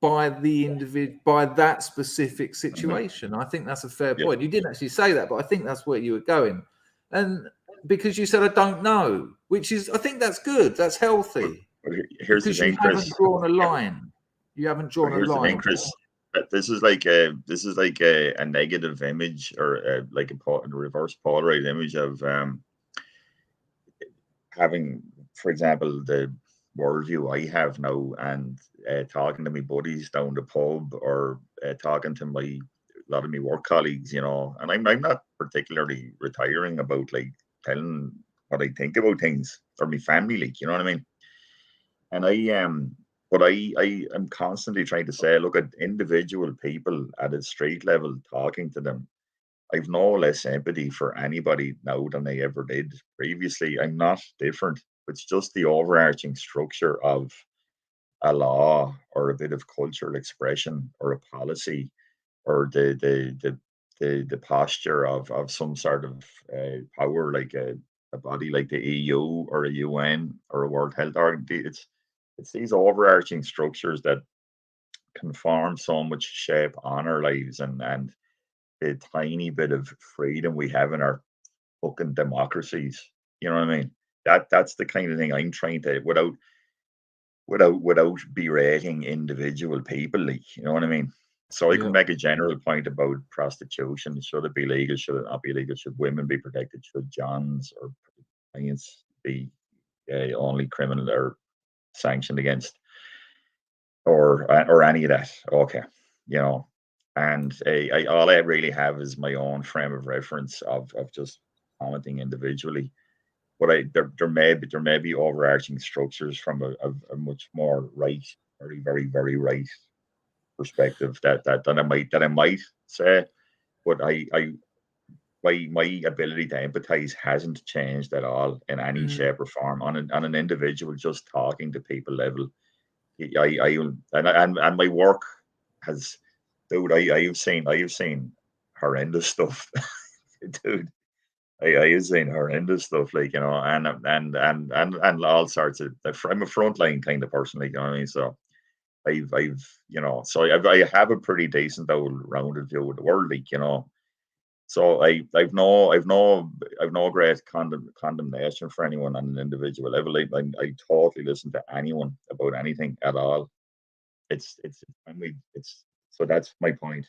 by the individual, by that specific situation. I think that's a fair point. You didn't actually say that, but I think that's where you were going. And because you said, I don't know, which is, I think that's good. That's healthy. Here's the thing, you haven't Chris. drawn a line. You haven't drawn a line. Here's the thing, Chris. This is like a negative image, or like a reverse polarized image of having, for example, the worldview I have now, and talking to my buddies down the pub, or talking to a lot of my work colleagues, you know. And I'm not particularly retiring about like telling what I think about things, or my family, like, you know what I mean. And but I am constantly trying to say, look at individual people at a street level, talking to them. I've no less empathy for anybody now than I ever did previously. I'm not different. It's just the overarching structure of a law, or a bit of cultural expression, or a policy, or the posture of some sort of power, like a body like the EU, or a UN, or a World Health Organization. It's these overarching structures that can form so much shape on our lives, and the tiny bit of freedom we have in our fucking democracies. You know what I mean? That's the kind of thing I'm trying to, without berating individual people, like, you know what I mean? So I can make a general point about prostitution. Should it be legal? Should it not be legal? Should women be protected? Should Johns or clients be only criminal or sanctioned against, or any of that? Okay, you know. And all I really have is my own frame of reference of just commenting individually. But there may be overarching structures from a much more right, very, very, very right perspective that I might say. But my ability to empathize hasn't changed at all in any shape or form on an individual, just talking to people level. And my work has, dude. I've seen horrendous stuff, dude. I have seen horrendous stuff, like, you know, and all sorts of. I'm a frontline kind of person, like, you know what I mean. So I've you know, so I have a pretty decent old rounded view of the world, like, you know. So I've no great condemnation for anyone on an individual level. I totally listen to anyone about anything at all. It's so that's my point.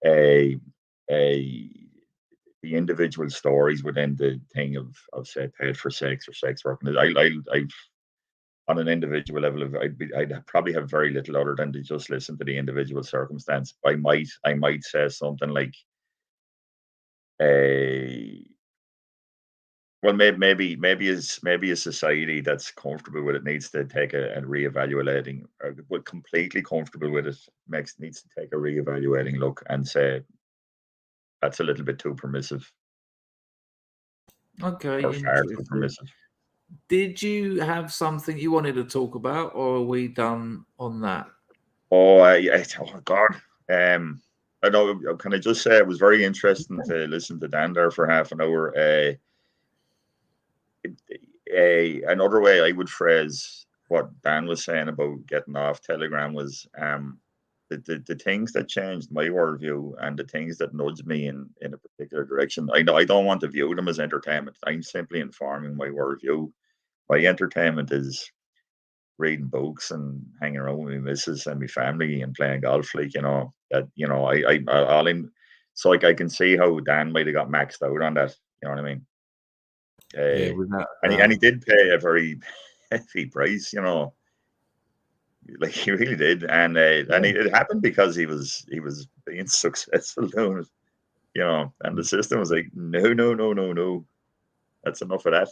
A the individual stories within the thing of say paid for sex or sex work. And I've on an individual level, I'd probably have very little other than to just listen to the individual circumstance. I might say something like, a well, maybe a society that's comfortable with it needs to take a reevaluating, or well, completely comfortable with it needs to take a reevaluating look and say that's a little bit too permissive. Okay, Or far too interesting. permissive. Did you have something you wanted to talk about, or are we done on that? Oh, oh God. I know. Can I just say it was very interesting to listen to Dan there for half an hour. Another way I would phrase what Dan was saying about getting off Telegram was the things that changed my worldview and the things that nudged me in a particular direction. I know I don't want to view them as entertainment. I'm simply informing my worldview. My entertainment is reading books and hanging around with my missus and my family and playing golf. Like, you know, that, you know, I all in. So like I can see how Dan might have got maxed out on that. You know what I mean? Yeah, without And he did pay a very heavy price, you know, like he really did, and it happened because he was being successful doing it, you know, and the system was like, no, that's enough of that.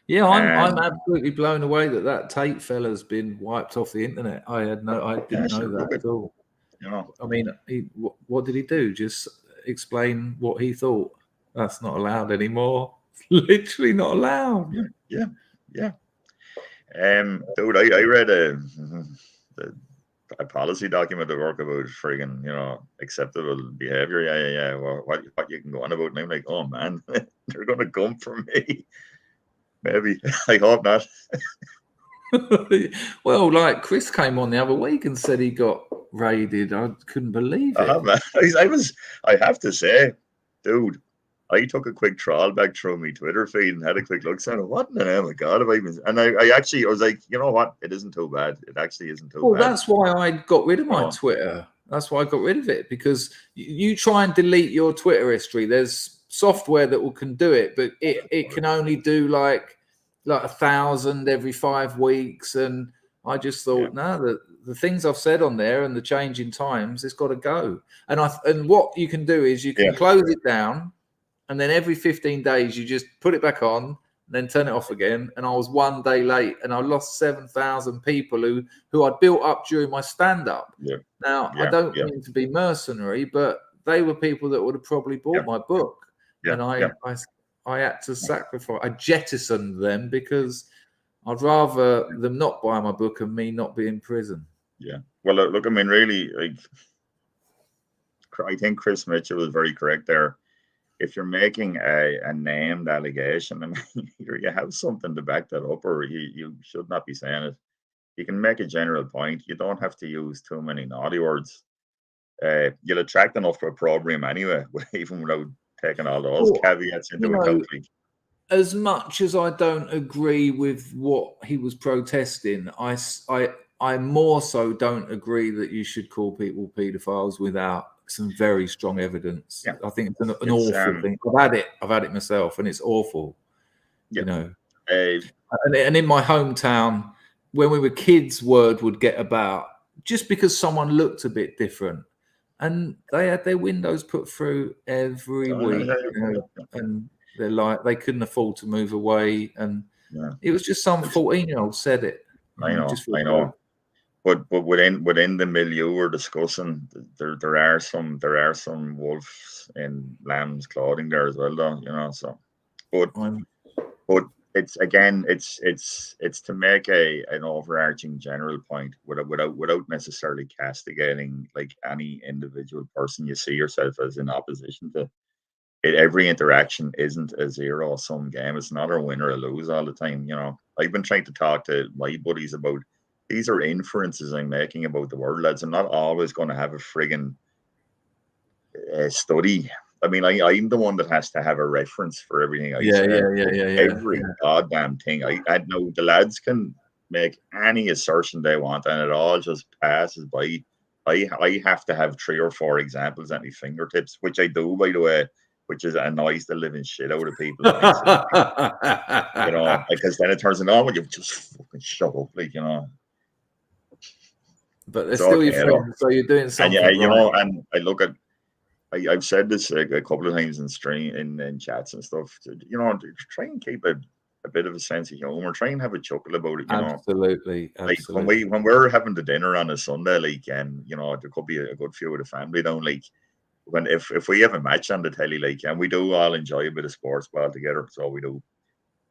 Yeah, I'm absolutely blown away that Tate fella's been wiped off the internet. I didn't know that at all. You know, I mean, what did he do? Just explain what he thought. That's not allowed anymore. Literally not allowed. Yeah. Dude, I read a policy document at work about friggin', you know, acceptable behavior. Yeah. Well, what you can go on about, and I'm like, oh man, they're gonna come for me. Maybe. I hope not. Well, like Chris came on the other week and said he got raided. I couldn't believe it. Man. I have to say, dude, I took a quick trawl back through my Twitter feed and had a quick look. Saying, what in the name of God have I been? And I actually, I was like, you know what? It isn't too bad. It actually isn't too bad. That's why I got rid of my Oh. Twitter. That's why I got rid of it, because you try and delete your Twitter history. There's software that can do it, but it can only do like 1,000 every 5 weeks. And I just thought, no, the things I've said on there and the change in times, it's got to go. And what you can do is you can close it down, and then every 15 days you just put it back on, then turn it off again. And I was 1 day late, and I lost 7,000 people who I'd built up during my stand-up. Now, I don't mean to be mercenary, but they were people that would have probably bought my book. And I had to sacrifice. I jettisoned them because I'd rather them not buy my book and me not be in prison. Yeah. Well, look, I mean, really, I think Chris Mitchell was very correct there. If you're making a named allegation, I mean, you have something to back that up, or you should not be saying it. You can make a general point. You don't have to use too many naughty words. You'll attract enough opprobrium anyway, even without taking all those caveats into account. As much as I don't agree with what he was protesting, I more so don't agree that you should call people paedophiles without some very strong evidence. I think it's an awful thing. I've had it myself, and it's awful. You know, and in my hometown, when we were kids, word would get about just because someone looked a bit different, and they had their windows put through every week, and they're like they couldn't afford to move away, and it was just some 14-year-old said it. I know. But within the milieu we're discussing, there are some wolves in lamb's clothing there as well, though. You know, so but it's again it's to make an overarching general point without necessarily castigating like any individual person you see yourself as in opposition to. Every interaction isn't a zero-sum game. It's not a win or a lose all the time. You know, I've been trying to talk to my buddies about these are inferences I'm making about the world, lads. I'm not always going to have a friggin' study. I mean, I'm the one that has to have a reference for everything I say. Every goddamn thing. I know the lads can make any assertion they want, and it all just passes by. I have to have 3 or 4 examples at my fingertips, which I do, by the way, which is annoys the living shit out of people. You know, because then it turns out, well, you've just fucking shut up, like, you know. But they're still your friends, so you're doing something. And you know, and I look at, I've said this a couple of times in stream, in chats and stuff. You know, try and keep a bit of a sense of humor. Try and have a chuckle about it. You know, absolutely. Like when we're having the dinner on a Sunday, like, and you know, there could be a good few of the family down. Like, when if we have a match on the telly, like, and we do all enjoy a bit of sports ball together, so we do.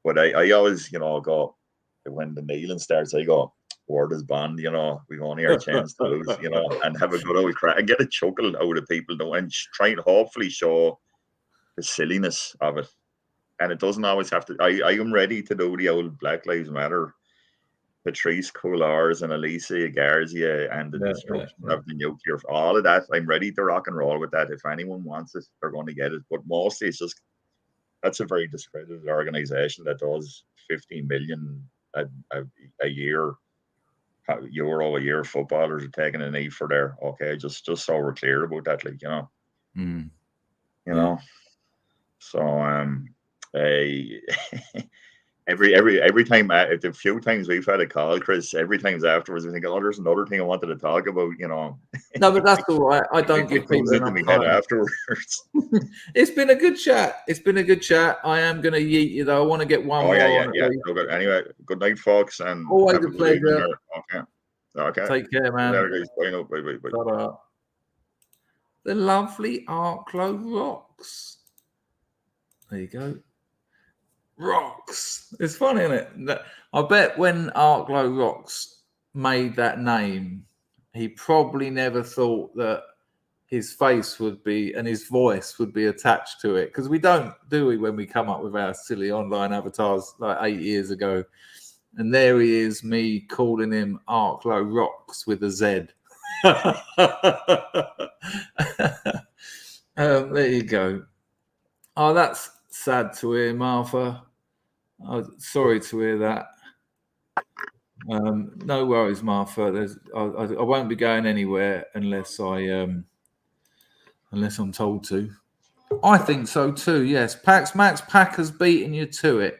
But I always, you know, go when the kneeling starts, I go, word is bond, you know, we only our chance to lose, you know, and have a good old crack and get a chuckle out of people, though, and try and hopefully show the silliness of it. And it doesn't always have to. I am ready to do the old Black Lives Matter, Patrice Coulars and Alicia Garcia, and the destruction of the nuclear, all of that. I'm ready to rock and roll with that. If anyone wants it, they're going to get it. But mostly, it's just that's a very discredited organization that does 15 million a year. Euro a year footballers are taking a knee for their just so we're clear about that, like, you know. You know, so every time the few times we've had a call, Chris, every time's afterwards we think, oh, there's another thing I wanted to talk about, you know. No, but that's all right. I don't give people into my head afterwards. It's been a good chat. I am going to yeet you, though. I want to get one more. Okay. Anyway, good night, folks, and always a pleasure. Okay. Take care, man. Bye. The lovely Arklow rocks. There you go. Rocks. It's funny, isn't it? I bet when Arklow Rocks made that name, he probably never thought that his face would be and his voice would be attached to it, because we don't, do we, when we come up with our silly online avatars like 8 years ago, and there he is, me calling him Arklow Rocks with a Z. There you go. Oh, that's sad to hear, Martha. Oh, sorry to hear that. No worries, Martha. I won't be going anywhere unless I'm told to. I think so too. Yes, Max Packer's beating you to it,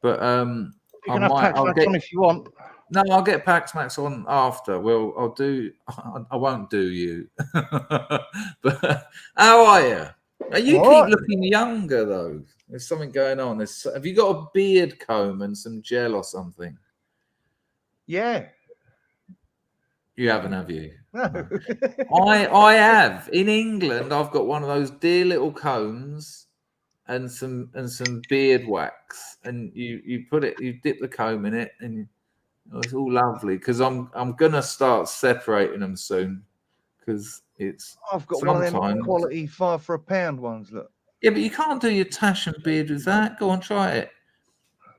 but you can have Pax Max on if you want. No, I'll get Pax Max on after. Well, I won't do you. But how are you? You keep looking younger though. There's something going on. Have you got a beard comb and some gel or something? Yeah. You haven't, have you? No. I have. In England, I've got one of those dear little combs and some beard wax, and you dip the comb in it, and it's all lovely. Because I'm gonna start separating them soon, because I've got one of them quality 5 for £1 ones. Look. Yeah, but you can't do your tash and beard with that. Go on, try it.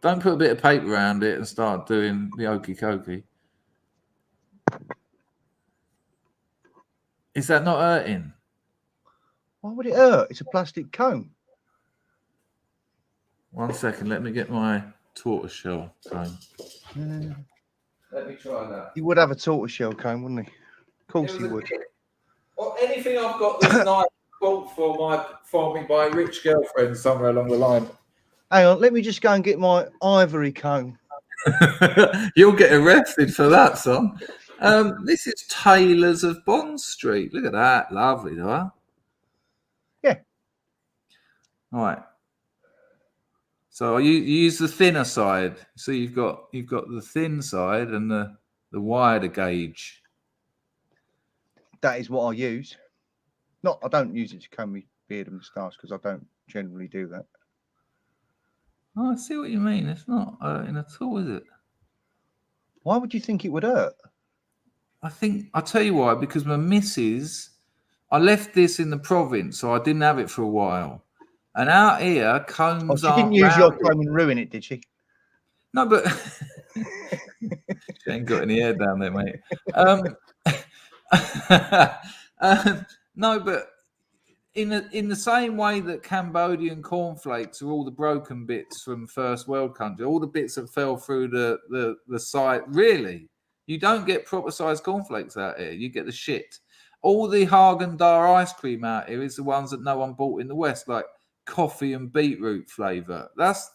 Don't put a bit of paper around it and start doing the okey cokey. Is that not hurting? Why would it hurt? It's a plastic comb. 1 second, let me get my tortoiseshell comb. Let me try that. He would have a tortoiseshell comb, wouldn't he? Of course he would. Well, anything I've got this night bought for me by a rich girlfriend somewhere along the line. Hang on, let me just go and get my ivory comb. You'll get arrested for that, son. This is Taylor's of Bond Street. Look at that. Lovely, huh? Yeah. All right. So you use the thinner side. So you've got the thin side and the wider gauge. That is what I use. I don't use it to comb my beard and moustache, because I don't generally do that. Oh, I see what you mean. It's not hurting at all, is it? Why would you think it would hurt? I'll tell you why, because my missus, I left this in the province, so I didn't have it for a while. And out here, combs she didn't use your comb and ruin it, did she? No, but she ain't got any hair down there, mate. No, but in the same way that Cambodian cornflakes are all the broken bits from first world country, all the bits that fell through the side, really, you don't get proper sized cornflakes out here. You get the shit. All the Haagen-Dazs ice cream out here is the ones that no one bought in the West, like coffee and beetroot flavour. That's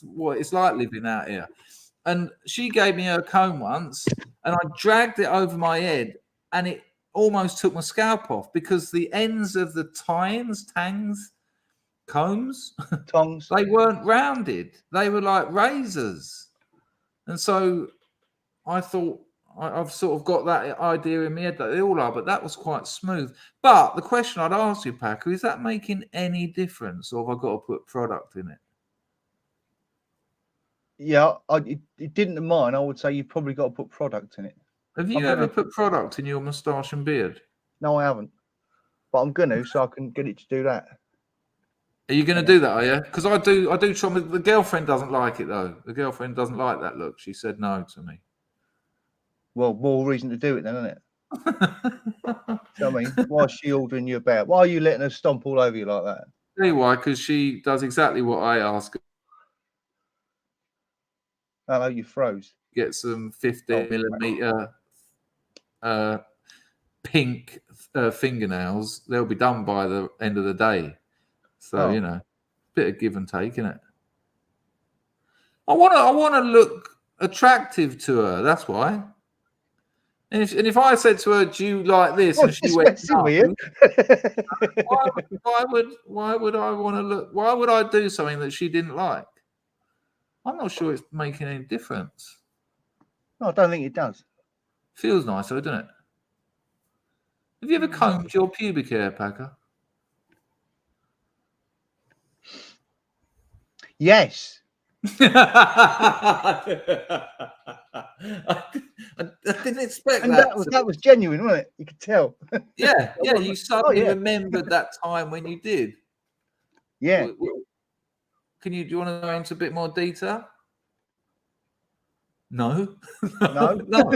what it's like living out here. And she gave me her comb once, and I dragged it over my head, and it almost took my scalp off, because the ends of the combs, tongs, they weren't rounded. They were like razors. And so I thought, I've sort of got that idea in my head that they all are, but that was quite smooth. But the question I'd ask you, Packer, is that making any difference, or have I got to put product in it? Yeah, it didn't mine. I would say you've probably got to put product in it. Have you ever put product in your moustache and beard? No, I haven't. But I'm going to, so I can get it to do that. Are you going to do that, are you? Because I do try. The girlfriend doesn't like it, though. The girlfriend doesn't like that look. She said no to me. Well, more reason to do it then, isn't it? So, I mean, why is she ordering you about? Why are you letting her stomp all over you like that? Tell you why, because she does exactly what I ask her. Hello, you froze. Get some 15mm pink fingernails. They'll be done by the end of the day. So, you know, bit of give and take, innit? I want to look attractive to her. That's why. And if I said to her, "Do you like this?" and she went, "No," why would I want to look? Why would I do something that she didn't like? I'm not sure it's making any difference. No, I don't think it does. Feels nice, though, doesn't it? Have you ever combed your pubic hair, Packer? Yes. I didn't expect And that. that was genuine, wasn't it? You could tell. Yeah, yeah. You suddenly yeah. remembered that time when you did. Yeah. Do you want to go into a bit more detail? No. No. No.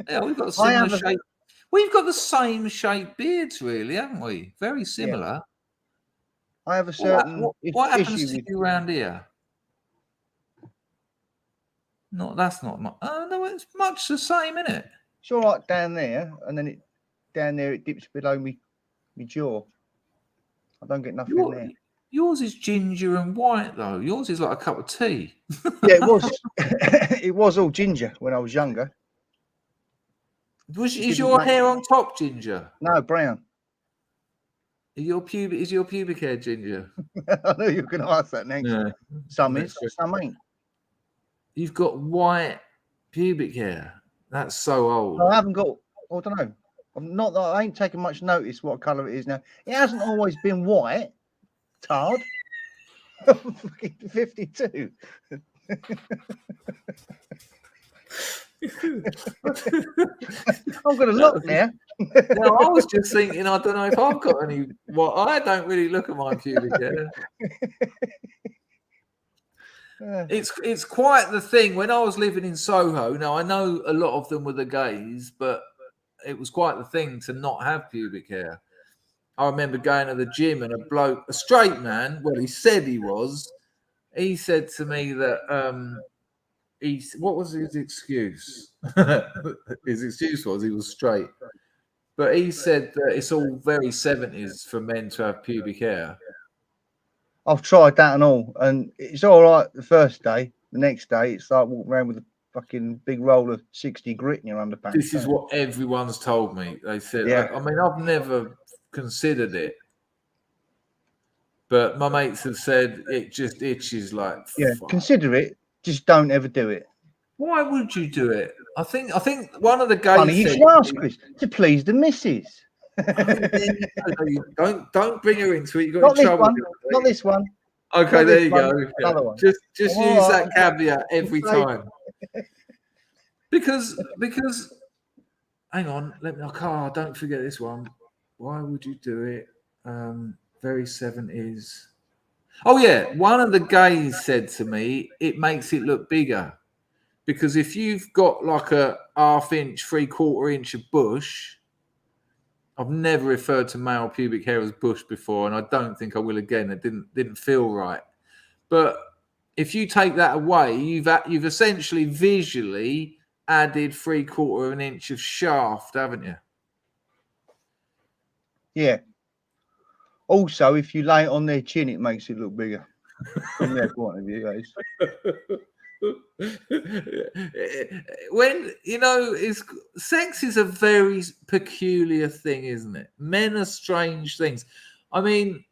Yeah, we've got I similar have a- shape. We've got the same shaped beards, really, haven't we? Very similar. I have a certain What happens issue to with. you around here? No, that's not much. Oh no, it's much the same, isn't it? It's all right down there, and then down there it dips below me jaw. I don't get nothing there. Yours is ginger and white, though. Yours is like a cup of tea. Yeah, it was. It was all ginger when I was younger. Is your hair on top ginger? No, brown. Is your pubic hair ginger? I know you can ask that next. Yeah. Some is, some ain't. You've got white pubic hair. That's so old. I haven't got. I don't know. I'm not that I ain't taking much notice what colour it is now. It hasn't always been white. Tard. I'm fucking 52. I'm gonna look now. No, I was just thinking. I don't know if I've got any. Well, I don't really look at my pubic hair. It's quite the thing. When I was living in Soho, now I know a lot of them were the gays, but it was quite the thing to not have pubic hair. I remember going to the gym and a straight man, well, he said he was. He said to me that what was his excuse? His excuse was he was straight. But he said that it's all very 70s for men to have pubic hair. I've tried that and all, and it's all right the first day. The next day, it's like walking around with a fucking big roll of 60 grit in your underpants. This is what everyone's told me. They said, Yeah. I mean, I've never considered it, but my mates have said it just itches like. Yeah, fuck. consider it. Just don't ever do it. Why would you do it? I think one of the guys. Funny you should ask, Chris, to please the missus. Don't bring her into it. You got Not in this trouble. one. Not this one. Okay, Not there this you one, go. another one. Just use that caveat every Right. time. Because hang on, don't forget this one. Why would you do it? Very 70s. Oh yeah, one of the gays said to me, it makes it look bigger. Because if you've got like a 1/2 inch, 3/4 inch of bush, I've never referred to male pubic hair as bush before, and I don't think I will again. It didn't feel right. But if you take that away, you've essentially visually added 3/4 inch of shaft, haven't you? Yeah. Also, if you lay it on their chin, it makes it look bigger. From their point of view, guys. When sex is a very peculiar thing, isn't it? Men are strange things. I mean,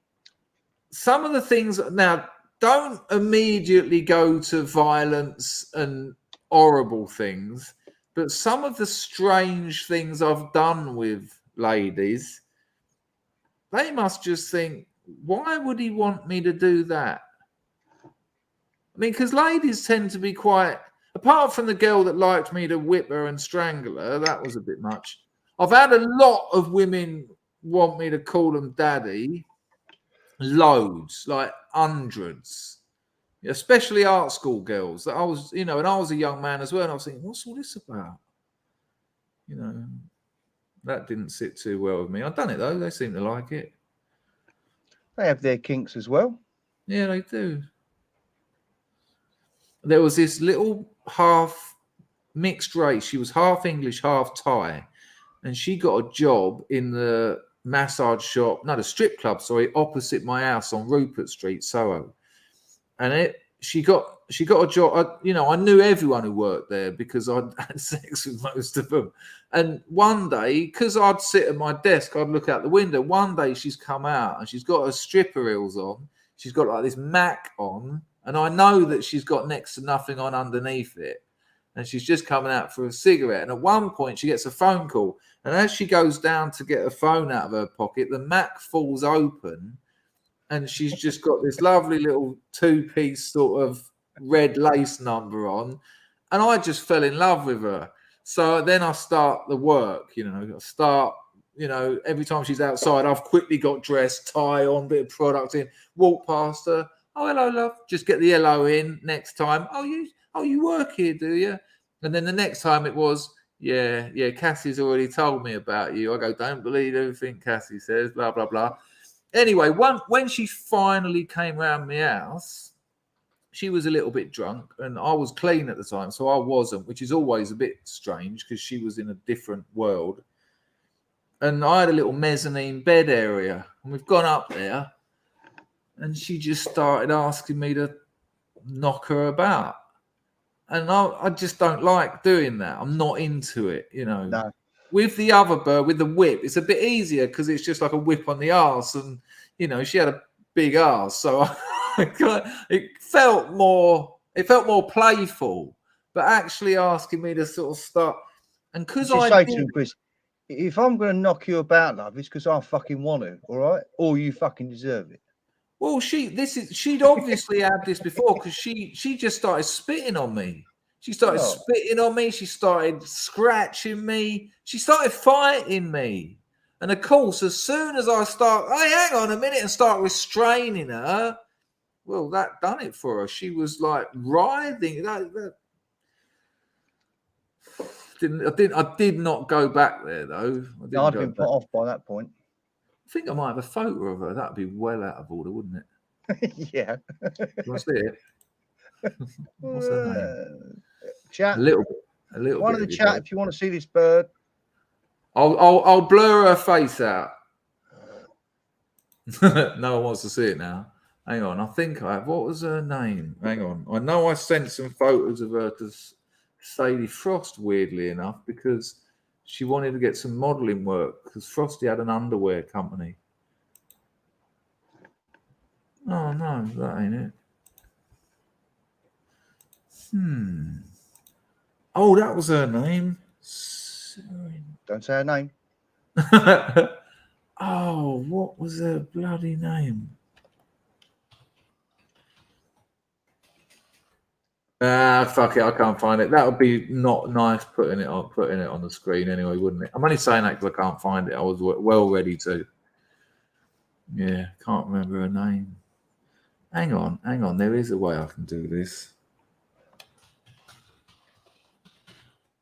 some of the things now, don't immediately go to violence and horrible things, but some of the strange things I've done with ladies, they must just think, why would he want me to do that? I mean, because ladies tend to be quite, apart from the girl that liked me to whip her and strangle her, that was a bit much. I've had a lot of women want me to call them daddy. Loads, like hundreds, especially art school girls. That I was, and I was a young man as well, and I was thinking, what's all this about? That didn't sit too well with me. I've done it though; they seem to like it. They have their kinks as well. Yeah, they do. There was this little half mixed race. She was half English, half Thai, and she got a job in the the strip club, opposite my house on Rupert Street, Soho. And she got a job. I knew everyone who worked there because I'd had sex with most of them. And one day, because I'd sit at my desk, I'd look out the window. One day she's come out and she's got her stripper heels on. She's got like this Mac on, and I know that she's got next to nothing on underneath it. And she's just coming out for a cigarette. And at one point, she gets a phone call. And as she goes down to get a phone out of her pocket, the Mac falls open. and she's just got this lovely little 2-piece sort of red lace number on, and I just fell in love with her. So then I start the work, every time she's outside, I've quickly got dressed, tie on, bit of product in, walk past her. Oh, hello, love. Just get the yellow in. Next time, you work here, do you? And then the next time it was, yeah, Cassie's already told me about you. I go, don't believe everything Cassie says, blah, blah, blah. Anyway, when she finally came round my house, she was a little bit drunk, and I was clean at the time, so I wasn't, which is always a bit strange because she was in a different world. And I had a little mezzanine bed area, and we've gone up there, and she just started asking me to knock her about. And I just don't like doing that. I'm not into it, No. With the other bird, with the whip, it's a bit easier because it's just like a whip on the arse, and she had a big arse, so it felt more playful. But actually asking me to sort of start, and because I say to him, Chris, if I'm going to knock you about, love, it's because I fucking want to, all right? Or you fucking deserve it. Well, she'd obviously had this before because she just started spitting on me. She started spitting on me. She started scratching me. She started fighting me. And of course, as soon as I start, hey, hang on a minute, and start restraining her, well, that done it for her. She was like writhing. I did not go back there though. I'd been put off by that point. I think I might have a photo of her. That'd be well out of order, wouldn't it? Yeah. Can I see it? What's her name? Chat. A little. One of the chat. If you want to see this bird, I'll blur her face out. No one wants to see it now. Hang on. I think I have. What was her name? Hang on. I know I sent some photos of her to Sadie Frost, weirdly enough, because she wanted to get some modelling work because Frosty had an underwear company. Oh, no, that ain't it. Oh, that was her name. Don't say her name. Oh, what was her bloody name? Fuck it, I can't find it. That would be not nice putting it on the screen anyway, wouldn't it? I'm only saying that because I can't find it. I was well ready to. Yeah, can't remember her name. Hang on. There is a way I can do this.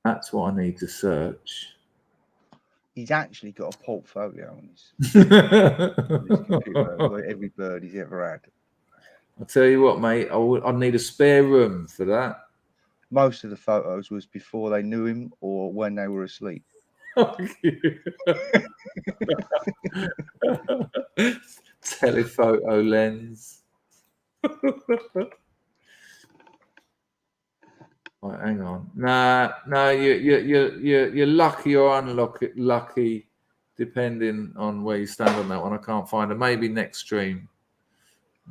That's what I need to search. He's actually got a portfolio on his computer where every bird he's ever had. I'll tell you what, mate. I'd need a spare room for that. Most of the photos was before they knew him or when they were asleep. Telephoto lens. Right, hang on. No, you're lucky or unlucky, depending on where you stand on that one. I can't find her. Maybe next stream.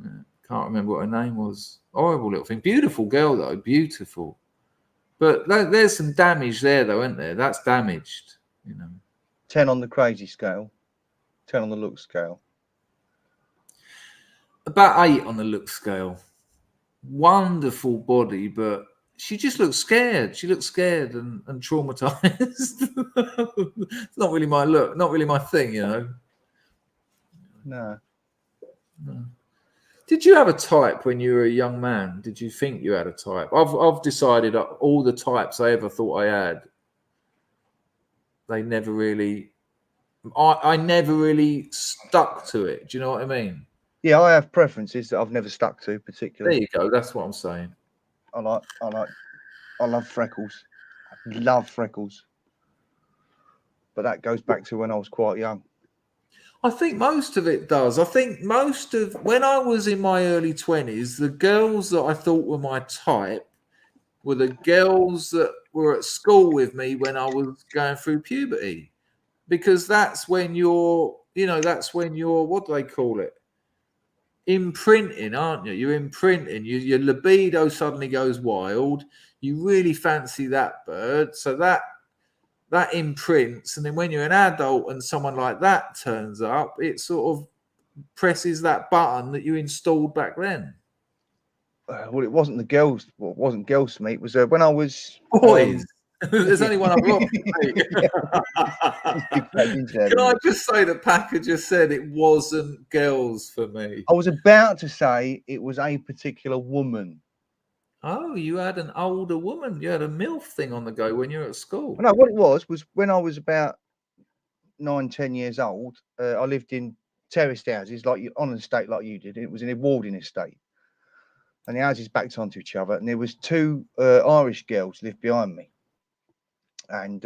Yeah. Can't remember what her name was. Horrible little thing. Beautiful girl, though. Beautiful. But there's some damage there, though, isn't there? That's damaged, 10 on the crazy scale. 10 on the look scale. About 8 on the look scale. Wonderful body, but she just looks scared. She looks scared and traumatized. It's not really my look. Not really my thing, No. Did you have a type when you were a young man? Did you think you had a type? I've decided all the types I ever thought I had, they never really. I never really stuck to it. Do you know what I mean? Yeah, I have preferences that I've never stuck to particularly. There you go. That's what I'm saying. I love freckles. I love freckles. But that goes back to when I was quite young. I think most of it does. I think most of when I was in my early 20s, the girls that I thought were my type were the girls that were at school with me when I was going through puberty. Because that's when you're, what do they call it? Imprinting, aren't you? You're imprinting. Your libido suddenly goes wild. You really fancy that bird. So that imprints. And then when you're an adult and someone like that turns up, it sort of presses that button that you installed back then? Well, it wasn't the girls. Well, it wasn't girls to me. It was when I was Boys. There's only one I've lost. Big fat ginger head, Can I isn't it? just say that Packer just said it wasn't girls for me? I was about to say it was a particular woman. Oh, you had an older woman. You had a MILF thing on the go when you were at school. No, what it was when I was about 9, 10 years old. I lived in terraced houses like on an estate like you did. It was an Edwardian estate, and the houses backed onto each other. And there was 2 Irish girls lived behind me. And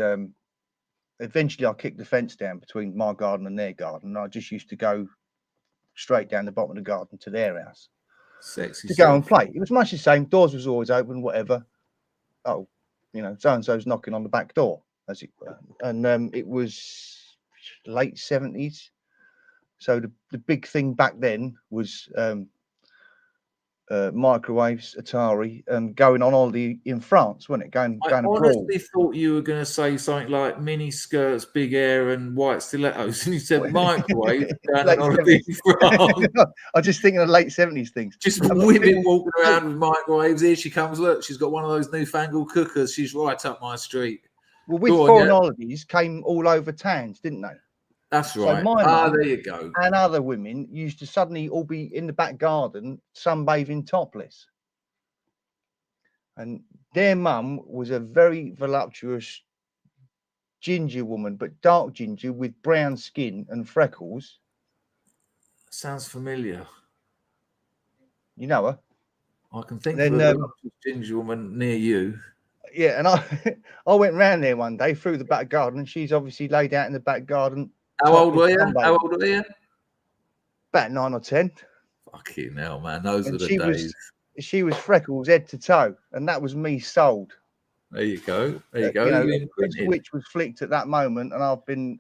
eventually, I kicked the fence down between my garden and their garden. And I just used to go straight down the bottom of the garden to their house Sexy to go stuff. and play. It was much the same. Doors was always open, whatever. Oh, you know, so and so's knocking on the back door, as it were. And it was late 70s. So the big thing back then was microwaves, Atari, and going on holiday in France, wasn't it? Going I abroad. honestly thought you were going to say something like mini skirts, big hair, and white stilettos, and you said microwave down Late on holiday in France. I'm just thinking of late 70s things. Just women walking around with microwaves. Here she comes. Look, she's got one of those newfangled cookers. She's right up my street. Well, with Go on, foreign yeah. holidays came all over towns, didn't they? That's So right. my mum There you go. And other women used to suddenly all be in the back garden sunbathing topless. And their mum was a very voluptuous ginger woman, but dark ginger with brown skin and freckles. Sounds familiar. You know her? I can think Then, of a voluptuous ginger woman near you. Yeah, and I went round there one day through the back garden, and she's obviously laid out in the back garden. How old were you? sunbathing. How old were you? About 9 or 10. Fucking hell, man. Those And were the she days. she was freckles head to toe, and that was me sold. There you go. There you go. You know, You which imprinted. witch was flicked at that moment, and I've been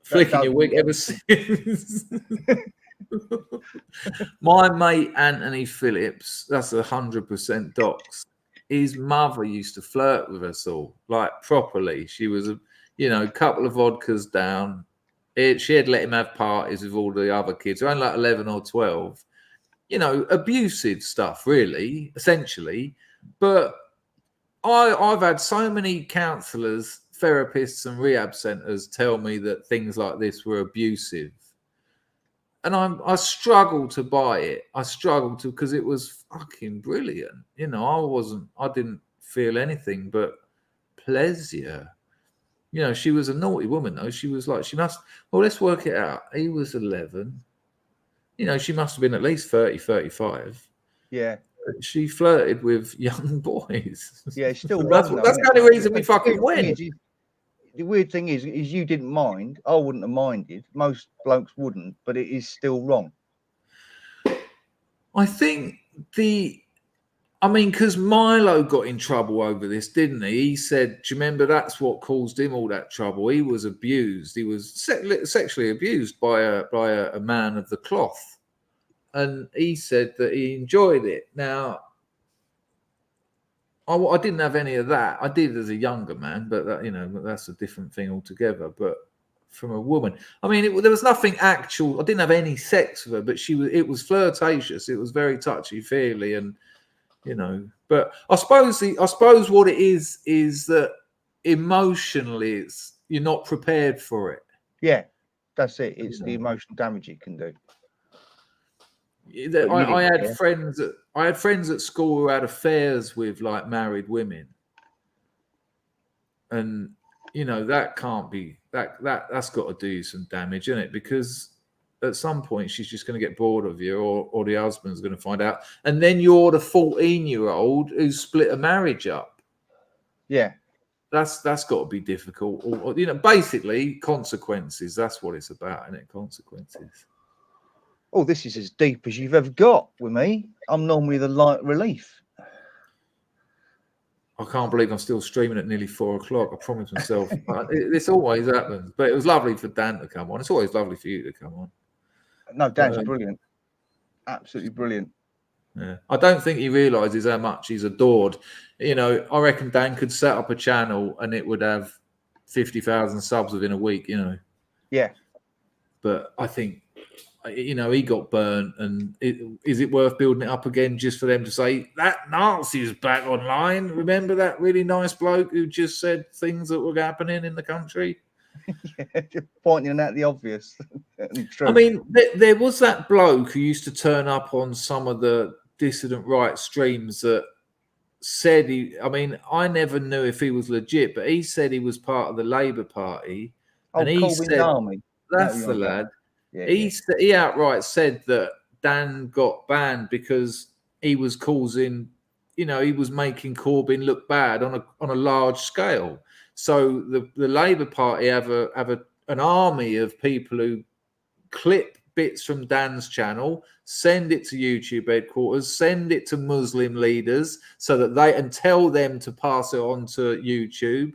Flicking your wig ever since. My mate Anthony Phillips, that's 100% docs. His mother used to flirt with us all, like properly. She was a couple of vodkas down. She had let him have parties with all the other kids, around like 11 or 12. Abusive stuff, really, essentially. But I've had so many counsellors, therapists, and rehab centres tell me that things like this were abusive, and I struggled to buy it. I struggled to, because it was fucking brilliant. I didn't feel anything but pleasure. She was a naughty woman though. She was like, let's work it out. He was 11. She must have been at least 30, 35. Yeah. She flirted with young boys. Yeah, still. That's the only reason we fucking win. The weird thing is you didn't mind. I wouldn't have minded. Most blokes wouldn't, but it is still wrong. I think because Milo got in trouble over this, didn't he? He said, do you remember that's what caused him all that trouble? He was abused. He was sexually abused by a man of the cloth. And he said that he enjoyed it. Now, I didn't have any of that. I did as a younger man, but that's a different thing altogether. But from a woman, there was nothing actual. I didn't have any sex with her, but it was flirtatious. It was very touchy-feely, and But I suppose what it is that emotionally, you're not prepared for it. Yeah, that's it. It's the emotional damage it can do. I had friends at school who had affairs with like married women, and that can't be that's got to do some damage, isn't it? Because at some point she's just going to get bored of you, or the husband's going to find out, and then you're the 14-year-old who split a marriage up. Yeah, that's got to be difficult. Or basically consequences. That's what it's about, isn't it? Consequences. Oh, this is as deep as you've ever got with me. I'm normally the light relief. I can't believe I'm still streaming at nearly 4 o'clock. I promised myself. This always happens. But it was lovely for Dan to come on. It's always lovely for you to come on. No, Dan's brilliant. Absolutely brilliant. Yeah. I don't think he realises how much he's adored. I reckon Dan could set up a channel and it would have 50,000 subs within a week, Yeah. But I think you know, he got burnt, and is it worth building it up again just for them to say that Nazi is back online? Remember that really nice bloke who just said things that were happening in the country? Yeah, just pointing out the obvious. I mean, there was that bloke who used to turn up on some of the dissident right streams that said I mean, I never knew if he was legit, but he said he was part of the Labour Party. Oh, And he Corbyn's said, army. that's the lad. Yeah, He outright said that Dan got banned because he was causing, you know, he was making Corbyn look bad on a large scale. So the Labour Party have an army of people who clip bits from Dan's channel, send it to YouTube headquarters, send it to Muslim leaders so that they and tell them to pass it on to YouTube.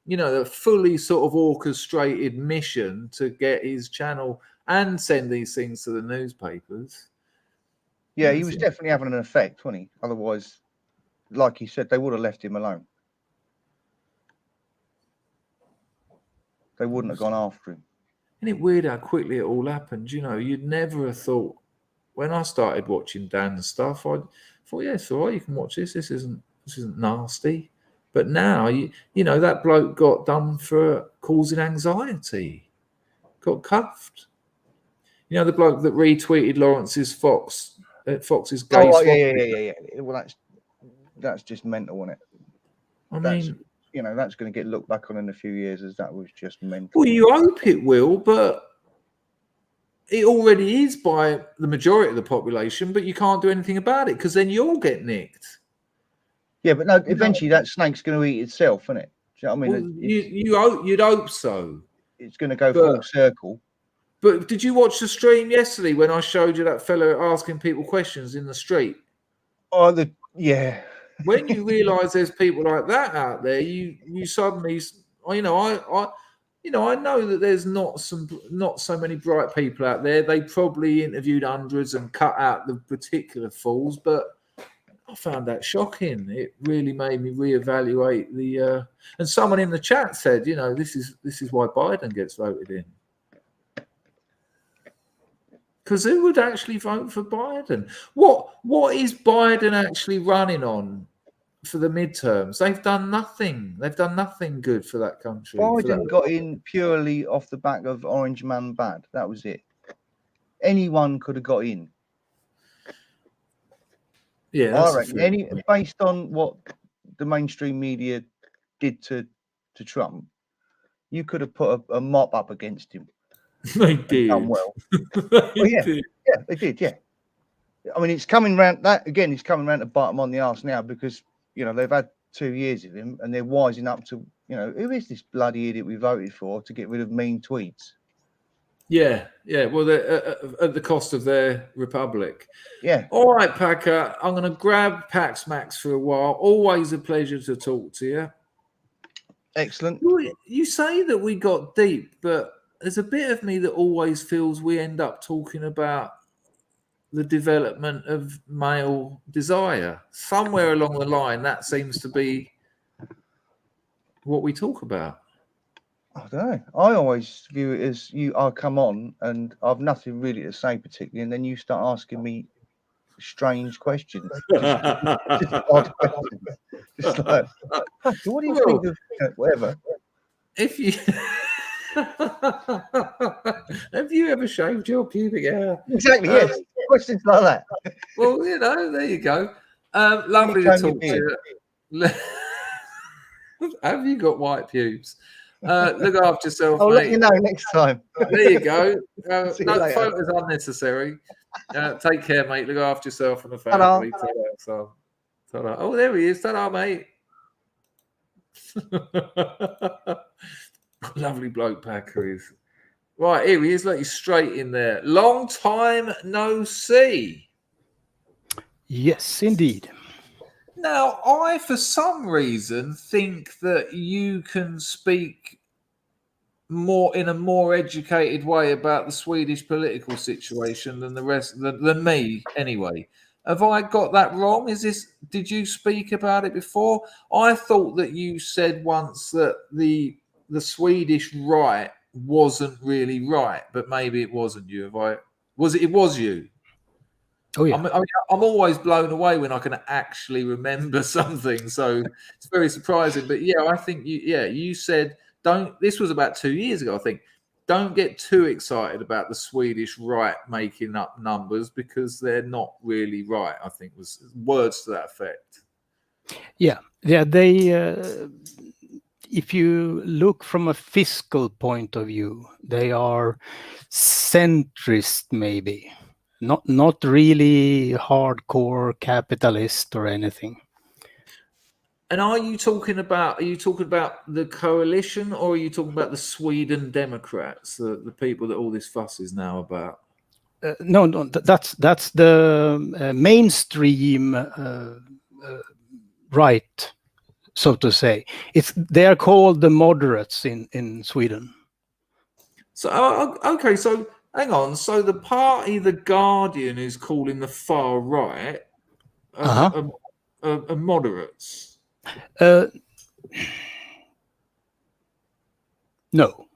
You know, a fully sort of orchestrated mission to get his channel and send these things to the newspapers. Yeah, he was definitely having an effect, wasn't he? Otherwise, like you said, they would have left him alone. They wouldn't have gone after him. Isn't it weird how quickly it all happened? You know, you'd never have thought, when I started watching Dan's stuff, I thought, yeah, it's all right, you can watch this. This isn't nasty. But now, you know, that bloke got done for causing anxiety, got cuffed. You know, the bloke that retweeted Lawrence's Fox's gay. Oh, yeah. Well, that's just mental, isn't it? I mean, you know, that's going to get looked back on in a few years as that was just mental. Well, you hope it will, but it already is by the majority of the population, but you can't do anything about it because then you'll get nicked. Yeah, but no, eventually that snake's going to eat itself, isn't it? Do you know what I mean? Well, you'd hope so. It's going to go full circle. But did you watch the stream yesterday when I showed you that fellow asking people questions in the street? Oh, yeah. When you realise there's people like that out there, you suddenly, you know, I know that there's not so many bright people out there. They probably interviewed hundreds and cut out the particular fools, but I found that shocking. It really made me reevaluate the. And someone in the chat said, you know, this is why Biden gets voted in. Because who would actually vote for Biden? What is Biden actually running on for the midterms? They've done nothing. They've done nothing good for that country. Biden got in purely off the back of Orange Man Bad. That was it. Anyone could have got in. Yeah, I reckon based on what the mainstream media did to Trump, you could have put a mop up against him. They did. Done well. They did. Yeah. I mean, it's coming round to bite them on the arse now because, you know, they've had 2 years of him and they're wising up to, you know, who is this bloody idiot we voted for to get rid of mean tweets? Yeah. Well, they're at the cost of their republic. Yeah. All right, Packer. I'm going to grab Pax Max for a while. Always a pleasure to talk to you. Excellent. You say that we got deep, but there's a bit of me that always feels we end up talking about the development of male desire. Somewhere along the line, that seems to be what we talk about. I don't know. I always view it as I come on and I've nothing really to say particularly, and then you start asking me strange questions. Just odd questions. Just like, what do you think of whatever? If you have you ever shaved your pubic hair? Exactly. Yes. Questions like that. Well, you know, there you go. Lovely to talk to you. Have you got white pubes? Look after yourself, I'll mate. let you know next time. There you go. No later. photos unnecessary. Take care, mate. Look after yourself and the family. Ta-da. Oh, there he is. Ta-da, mate. Lovely bloke, Packer is. Right, here he is. Look, he's straight in there. Long time no see. Yes, indeed. Now, I, for some reason, think that you can speak more in a more educated way about the Swedish political situation than the rest, than me, anyway. Have I got that wrong? Did you speak about it before? I thought that you said once that the Swedish right wasn't really right, but maybe it wasn't you. Have I Was it? It was you. Oh yeah. I'm always blown away when I can actually remember something. So it's very surprising. But yeah, I think you said don't. This was about 2 years ago, I think. Don't get too excited about the Swedish right making up numbers because they're not really right. I think was words to that effect. Yeah. They. If you look from a fiscal point of view, they are centrist, maybe. Not really hardcore capitalist or anything. And are you talking about the coalition, or are you talking about the Sweden Democrats, the people that all this fuss is now about? No, that's the mainstream right, so to say. They are called the moderates in Sweden. So okay, so hang on. So the party, the Guardian, is calling the far right moderates. No.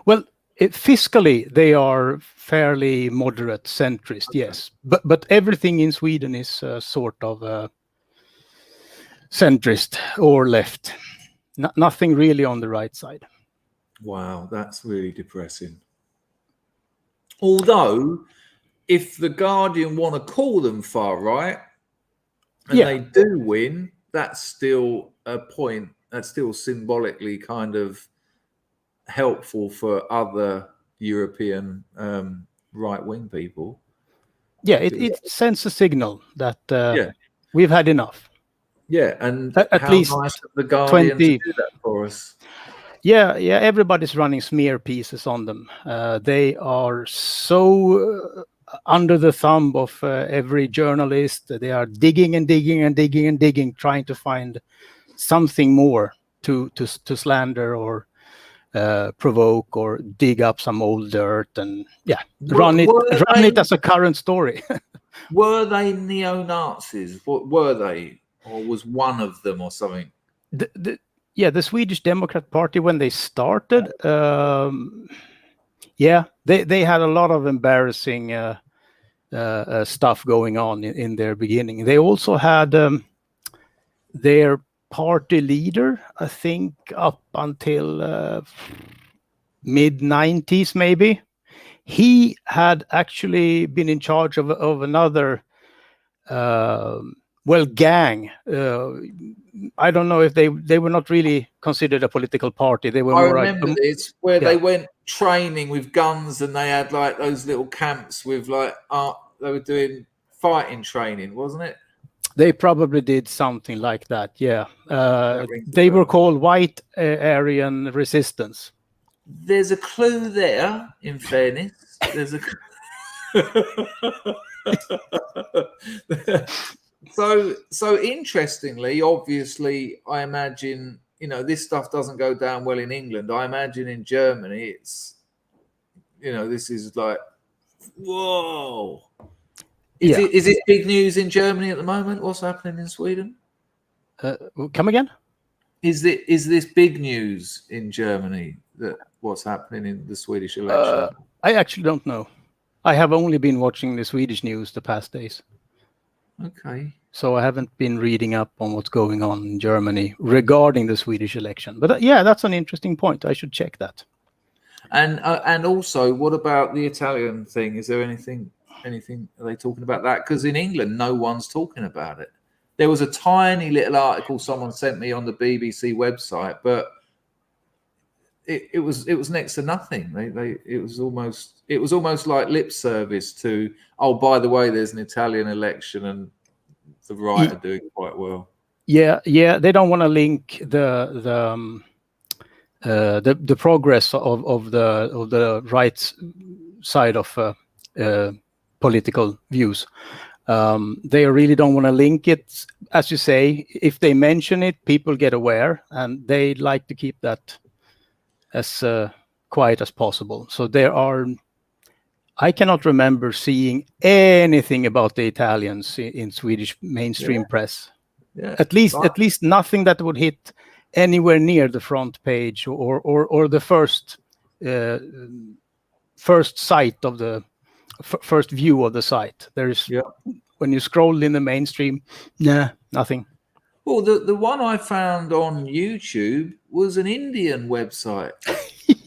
Well, fiscally they are fairly moderate centrist, okay. Yes, but everything in Sweden is sort of centrist or left. Nothing really on the right side. Wow, that's really depressing. Although, if the Guardian want to call them far right, and they do win, that's still a point. That's still symbolically kind of helpful for other European right-wing people. Yeah, it sends a signal that we've had enough. Yeah, and at least nice of the Guardian to do that for us. Yeah, everybody's running smear pieces on them. They are so under the thumb of every journalist. They are digging and digging and digging and digging, trying to find something more to slander or provoke or dig up some old dirt and run it as a current story. Were they neo-Nazis? What were they, or was one of them or something? The Swedish Democrat Party, when they started, they had a lot of embarrassing stuff going on in their beginning. They also had their party leader, I think, up until mid-90s, maybe. He had actually been in charge of another gang. I don't know if they were not really considered a political party. They were. I remember this, where they went training with guns, and they had like those little camps with like they were doing fighting training, wasn't it? They probably did something like that. Yeah, they were called White Aryan Resistance. There's a clue there. In fairness, there's a. So interestingly, obviously, I imagine, this stuff doesn't go down well in England. I imagine in Germany, it's, this is like, whoa. Is it big news in Germany at the moment? What's happening in Sweden? Come again? Is this big news in Germany, that what's happening in the Swedish election? I actually don't know. I have only been watching the Swedish news the past days. Okay. So I haven't been reading up on what's going on in Germany regarding the Swedish election. But that's an interesting point. I should check that. And also, what about the Italian thing? Is there anything? Are they talking about that? Because in England, no one's talking about it. There was a tiny little article someone sent me on the BBC website, but it was next to nothing. It was almost like lip service to, oh, by the way, there's an Italian election and the right are doing quite well. Yeah, they don't want to link the progress of the right side of political views. They really don't want to link it. As you say, if they mention it, people get aware, and they like to keep that as quiet as possible. So I cannot remember seeing anything about the Italians in Swedish mainstream press. Yeah. At least nothing that would hit anywhere near the front page or the first sight of the first view of the site. There's when you scroll in the mainstream, nothing. Well, the one I found on YouTube was an Indian website.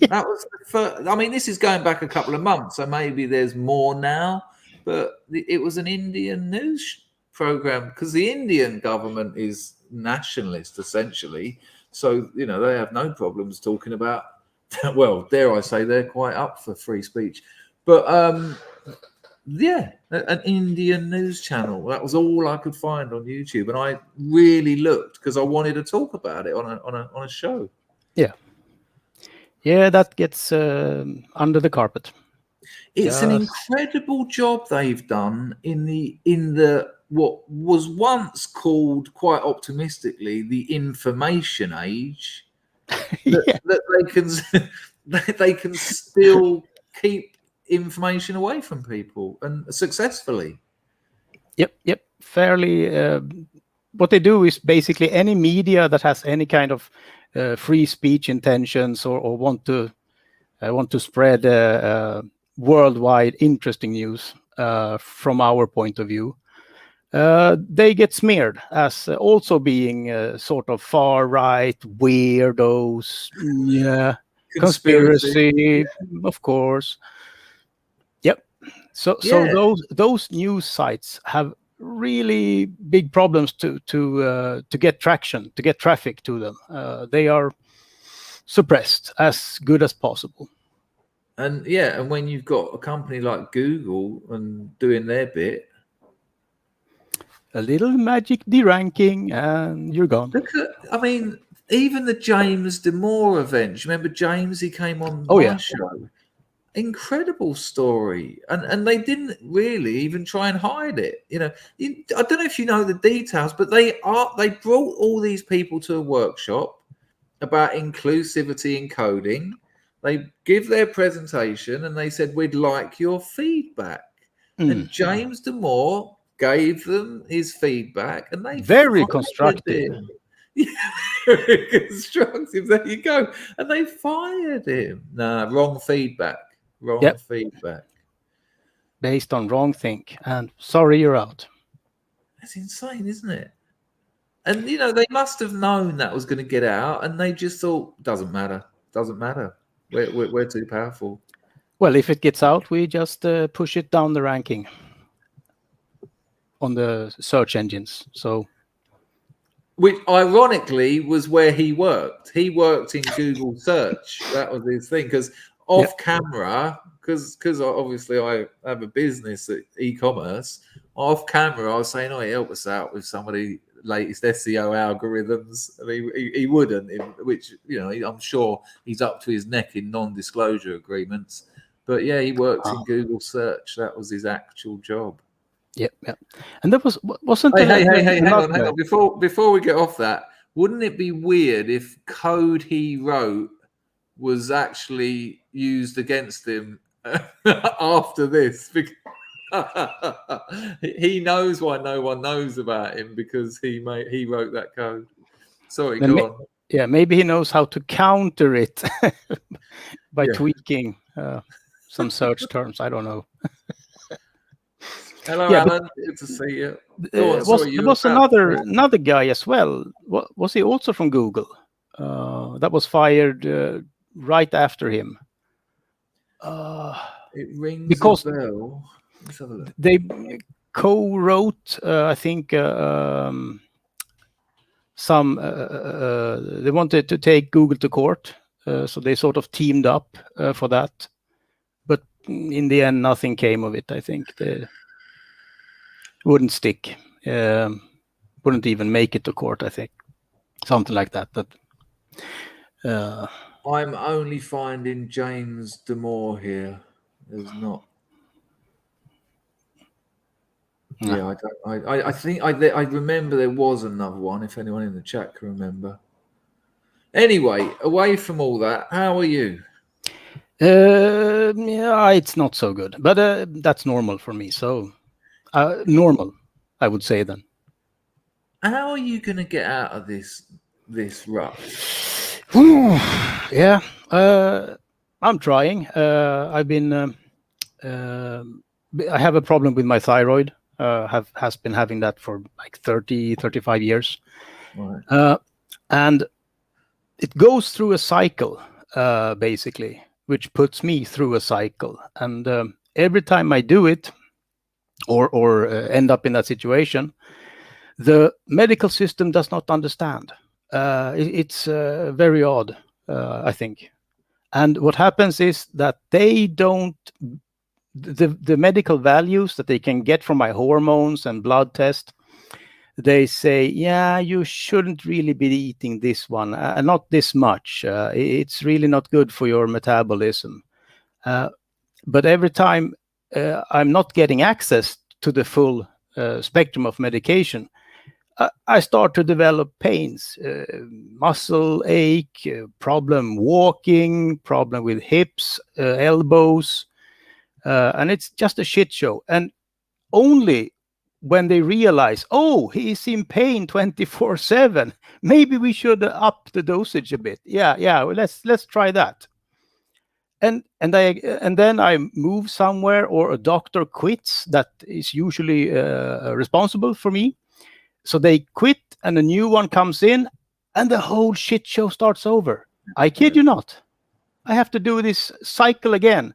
That was the first. I mean, this is going back a couple of months, so maybe there's more now. But it was an Indian news program because the Indian government is nationalist, essentially. So, you know, they have no problems talking about, well, dare I say, they're quite up for free speech. But, yeah, an Indian news channel. That was all I could find on YouTube. And I really looked because I wanted to talk about it on a show. Yeah. Yeah, that gets under the carpet. It's an incredible job they've done in the what was once called, quite optimistically, the information age. That they can still keep information away from people, and successfully. Yep. Fairly. What they do is basically any media that has any kind of free speech intentions or want to spread worldwide interesting news from our point of view, they get smeared as also being sort of far right weirdos. Yeah, conspiracy. Of course. Yep. So those news sites have really big problems to get traction, to get traffic to them. They are suppressed as good as possible. And and when you've got a company like Google and doing their bit, a little magic deranking and you're gone. Look at, I mean, even the James Damore event. Do you remember James? He came on my show. Incredible story, and they didn't really even try and hide it. You know, I don't know if you know the details, but they brought all these people to a workshop about inclusivity in coding. They give their presentation and they said, we'd like your feedback. And James Damore gave them his feedback and they very constructive. Very constructive. There you go. And they fired him. Nah, wrong feedback. Wrong feedback. Based on wrong think. And sorry, you're out. That's insane, isn't it? And, you know, they must have known that was going to get out and they just thought, doesn't matter. We're too powerful. Well, if it gets out, we just push it down the ranking on the search engines. So, which ironically was where he worked. He worked in Google search. That was his thing. Because off camera, because obviously I have a business at e-commerce. Off camera, I was saying, "Oh, help us out with some of the latest SEO algorithms." I mean, he wouldn't, which, you know, I'm sure he's up to his neck in non-disclosure agreements. But yeah, he worked in Google search. That was his actual job. Yep. And there wasn't. Hey, hang on. Before we get off that, wouldn't it be weird if code he wrote was actually used against him after this? He knows why no one knows about him, because he wrote that code. Sorry, go on. Yeah, maybe he knows how to counter it by tweaking some search terms. I don't know. Hello, Alan. Good to see you. There was another guy as well. Was he also from Google? That was fired right after him. It rings because a bell. Let's have a look. They co-wrote, I think, some. They wanted to take Google to court, so they sort of teamed up for that. But in the end, nothing came of it. I think they wouldn't stick. Wouldn't even make it to court. I think something like that. But I'm only finding James Damore here. There's not. No. Yeah, I think I remember there was another one. If anyone in the chat can remember. Anyway, away from all that, how are you? Yeah, it's not so good, but that's normal for me. So normal, I would say then. How are you going to get out of this rut? Yeah, I'm trying. I've been I have a problem with my thyroid. Has been having that for like 35 years. Right. And it goes through a cycle, basically, which puts me through a cycle. And every time I do it, or end up in that situation, the medical system does not understand. It's very odd, I think. And what happens is that they don't, the medical values that they can get from my hormones and blood test, they say, yeah, you shouldn't really be eating this one, not this much. It's really not good for your metabolism. But every time I'm not getting access to the full spectrum of medication, I start to develop pains, muscle ache, problem walking, problem with hips, elbows, and it's just a shit show. And only when they realize, oh, he's in pain 24/7, maybe we should up the dosage a bit. Yeah, well, let's try that. And then I move somewhere, or a doctor quits that is usually responsible for me. So they quit and a new one comes in and the whole shit show starts over. I kid you not. I have to do this cycle again.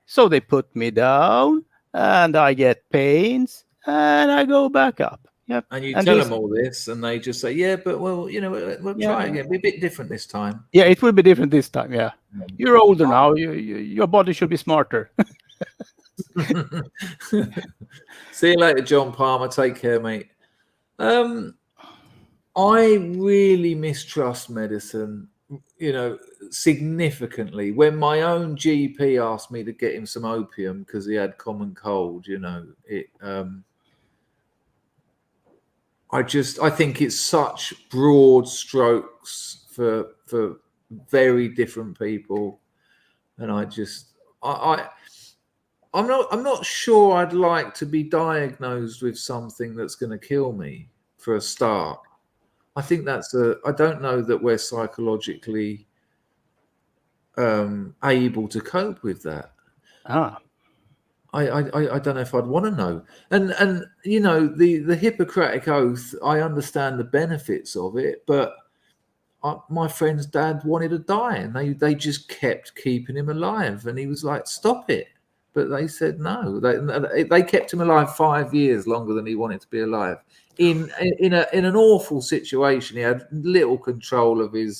So they put me down and I get pains and I go back up. Yep. And you tell them all this and they just say, yeah, but well, we'll try again. Be a bit different this time. Yeah, it will be different this time. Yeah. You're older now. Your body should be smarter. See you later, John Palmer. Take care, mate. I really mistrust medicine, significantly. When my own GP asked me to get him some opium because he had common cold, I think it's such broad strokes for very different people, and I'm not sure I'd like to be diagnosed with something that's going to kill me for a start. I think I don't know that we're psychologically able to cope with that. I don't know if I'd want to know. And the Hippocratic Oath, I understand the benefits of it, but my friend's dad wanted to die and they just kept keeping him alive, and he was like, stop it. But they said no. They kept him alive 5 years longer than he wanted to be alive. In an awful situation, he had little control of he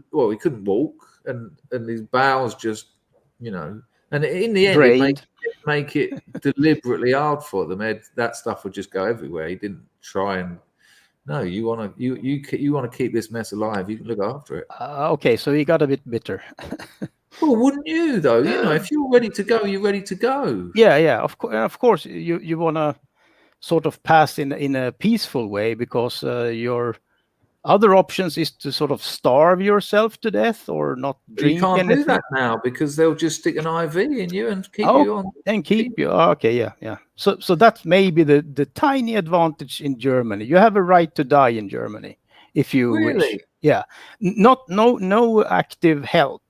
couldn't walk, and his bowels just, and in the end, it make it deliberately hard for them. That stuff would just go everywhere. He didn't try and. No, you want to keep this mess alive. You can look after it. Okay, so he got a bit bitter. Well, wouldn't you though? If you're ready to go, you're ready to go. Yeah. Of course, you want to sort of pass in a peaceful way, because your other options is to sort of starve yourself to death or not drink anything. You can't do that now because they'll just stick an IV in you and keep you on. And keep you. Okay, yeah. So that's maybe the tiny advantage in Germany. You have a right to die in Germany if you wish. Yeah, no active help.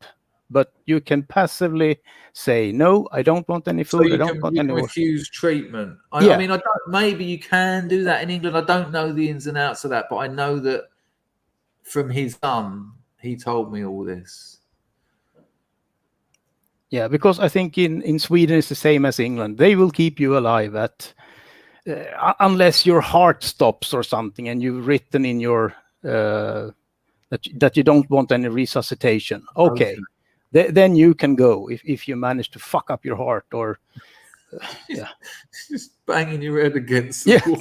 But you can passively say, no, I don't want any food. I don't want any water. Refuse treatment. I mean, maybe you can do that in England. I don't know the ins and outs of that, but I know that from his son, he told me all this. Yeah, because I think in Sweden it's the same as England. They will keep you alive unless your heart stops or something, and you've written in your that you don't want any resuscitation. Okay. Then you can go if you manage to fuck up your heart or just banging your head against the wall.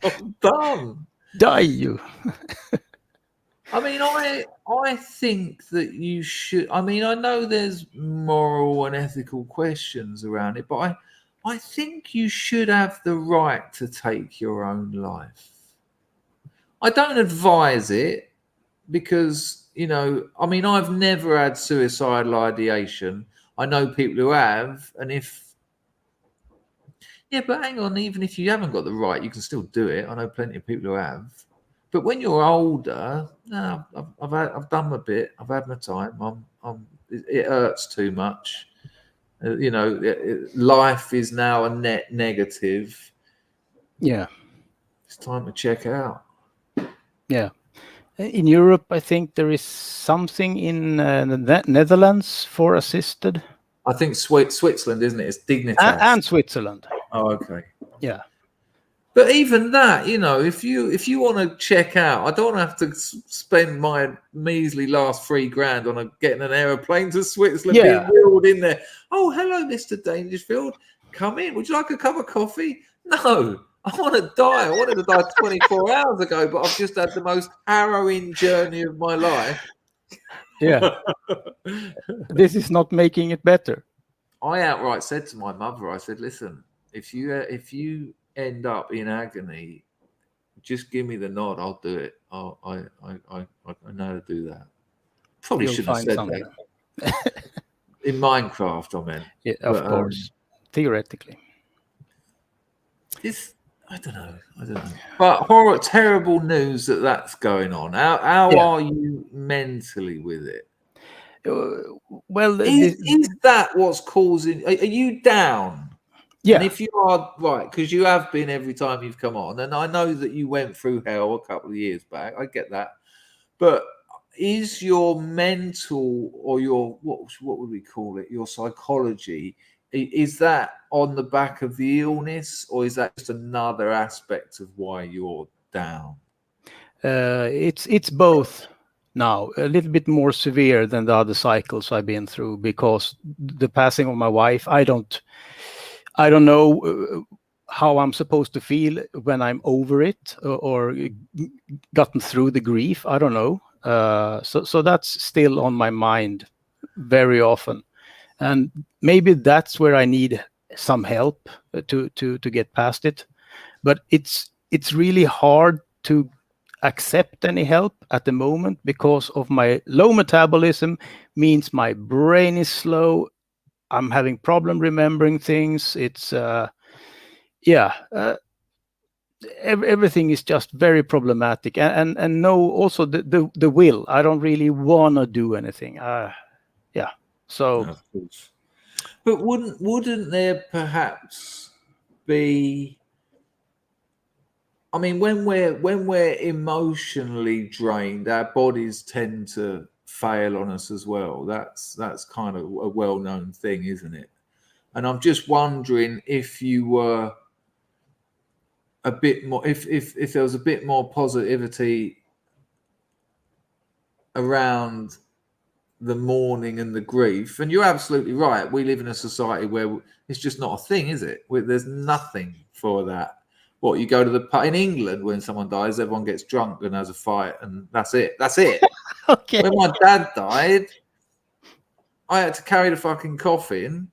I'm done. Die you. I mean, I think that you should. I mean, I know there's moral and ethical questions around it, but I think you should have the right to take your own life. I don't advise it because. I mean, I've never had suicidal ideation. I know people who have, and but hang on, even if you haven't got the right, you can still do it. I know plenty of people who have. But when you're older, no, I've done my bit. I've had my time. It hurts too much, Life is now a net negative. Yeah. It's time to check out. Yeah. In Europe, I think there is something in the Netherlands for assisted. I think Switzerland, isn't it? It's Dignitas. And Switzerland. Oh, okay. Yeah. But even that, if you want to check out, I don't want to have to spend my measly last $3,000 on getting an aeroplane to Switzerland, being wheeled in there. Oh, hello, Mr. Dangerfield. Come in. Would you like a cup of coffee? No, I want to die. I wanted to die 24 hours ago, but I've just had the most harrowing journey of my life. Yeah. This is not making it better. I outright said to my mother, I said, listen, if you end up in agony, just give me the nod. I'll do it. I know how to do that. Probably You'll shouldn't have said something. that. In Minecraft, I mean. Yeah, of course. Theoretically. I don't know. But terrible news that's going on. How are you mentally with it? Well, is that what's causing? Are you down? Yeah. And if you are, right, because you have been every time you've come on, and I know that you went through hell a couple of years back. I get that, but is your mental or your what would we call it? Your psychology, is that on the back of the illness, or is that just another aspect of why you're down? It's both. Now, a little bit more severe than the other cycles I've been through, because the passing of my wife, I don't know how I'm supposed to feel when I'm over it or gotten through the grief. I don't know. So that's still on my mind very often. And maybe that's where I need some help to get past it. But it's really hard to accept any help at the moment because of my low metabolism. Means my brain is slow. I'm having problem remembering things. It's everything is just very problematic, and no, also the will. I don't really want to do anything. So, of course. But wouldn't there perhaps be? I mean, when we're emotionally drained, our bodies tend to fail on us as well. That's kind of a well-known thing, isn't it? And I'm just wondering if you were a bit more, if there was a bit more positivity around the mourning and the grief. And you're absolutely right. We live in a society where it's just not a thing, is it? There's nothing for that. What, you go to the pub in England when someone dies, everyone gets drunk and has a fight, and that's it. That's it. Okay. When my dad died, I had to carry the fucking coffin.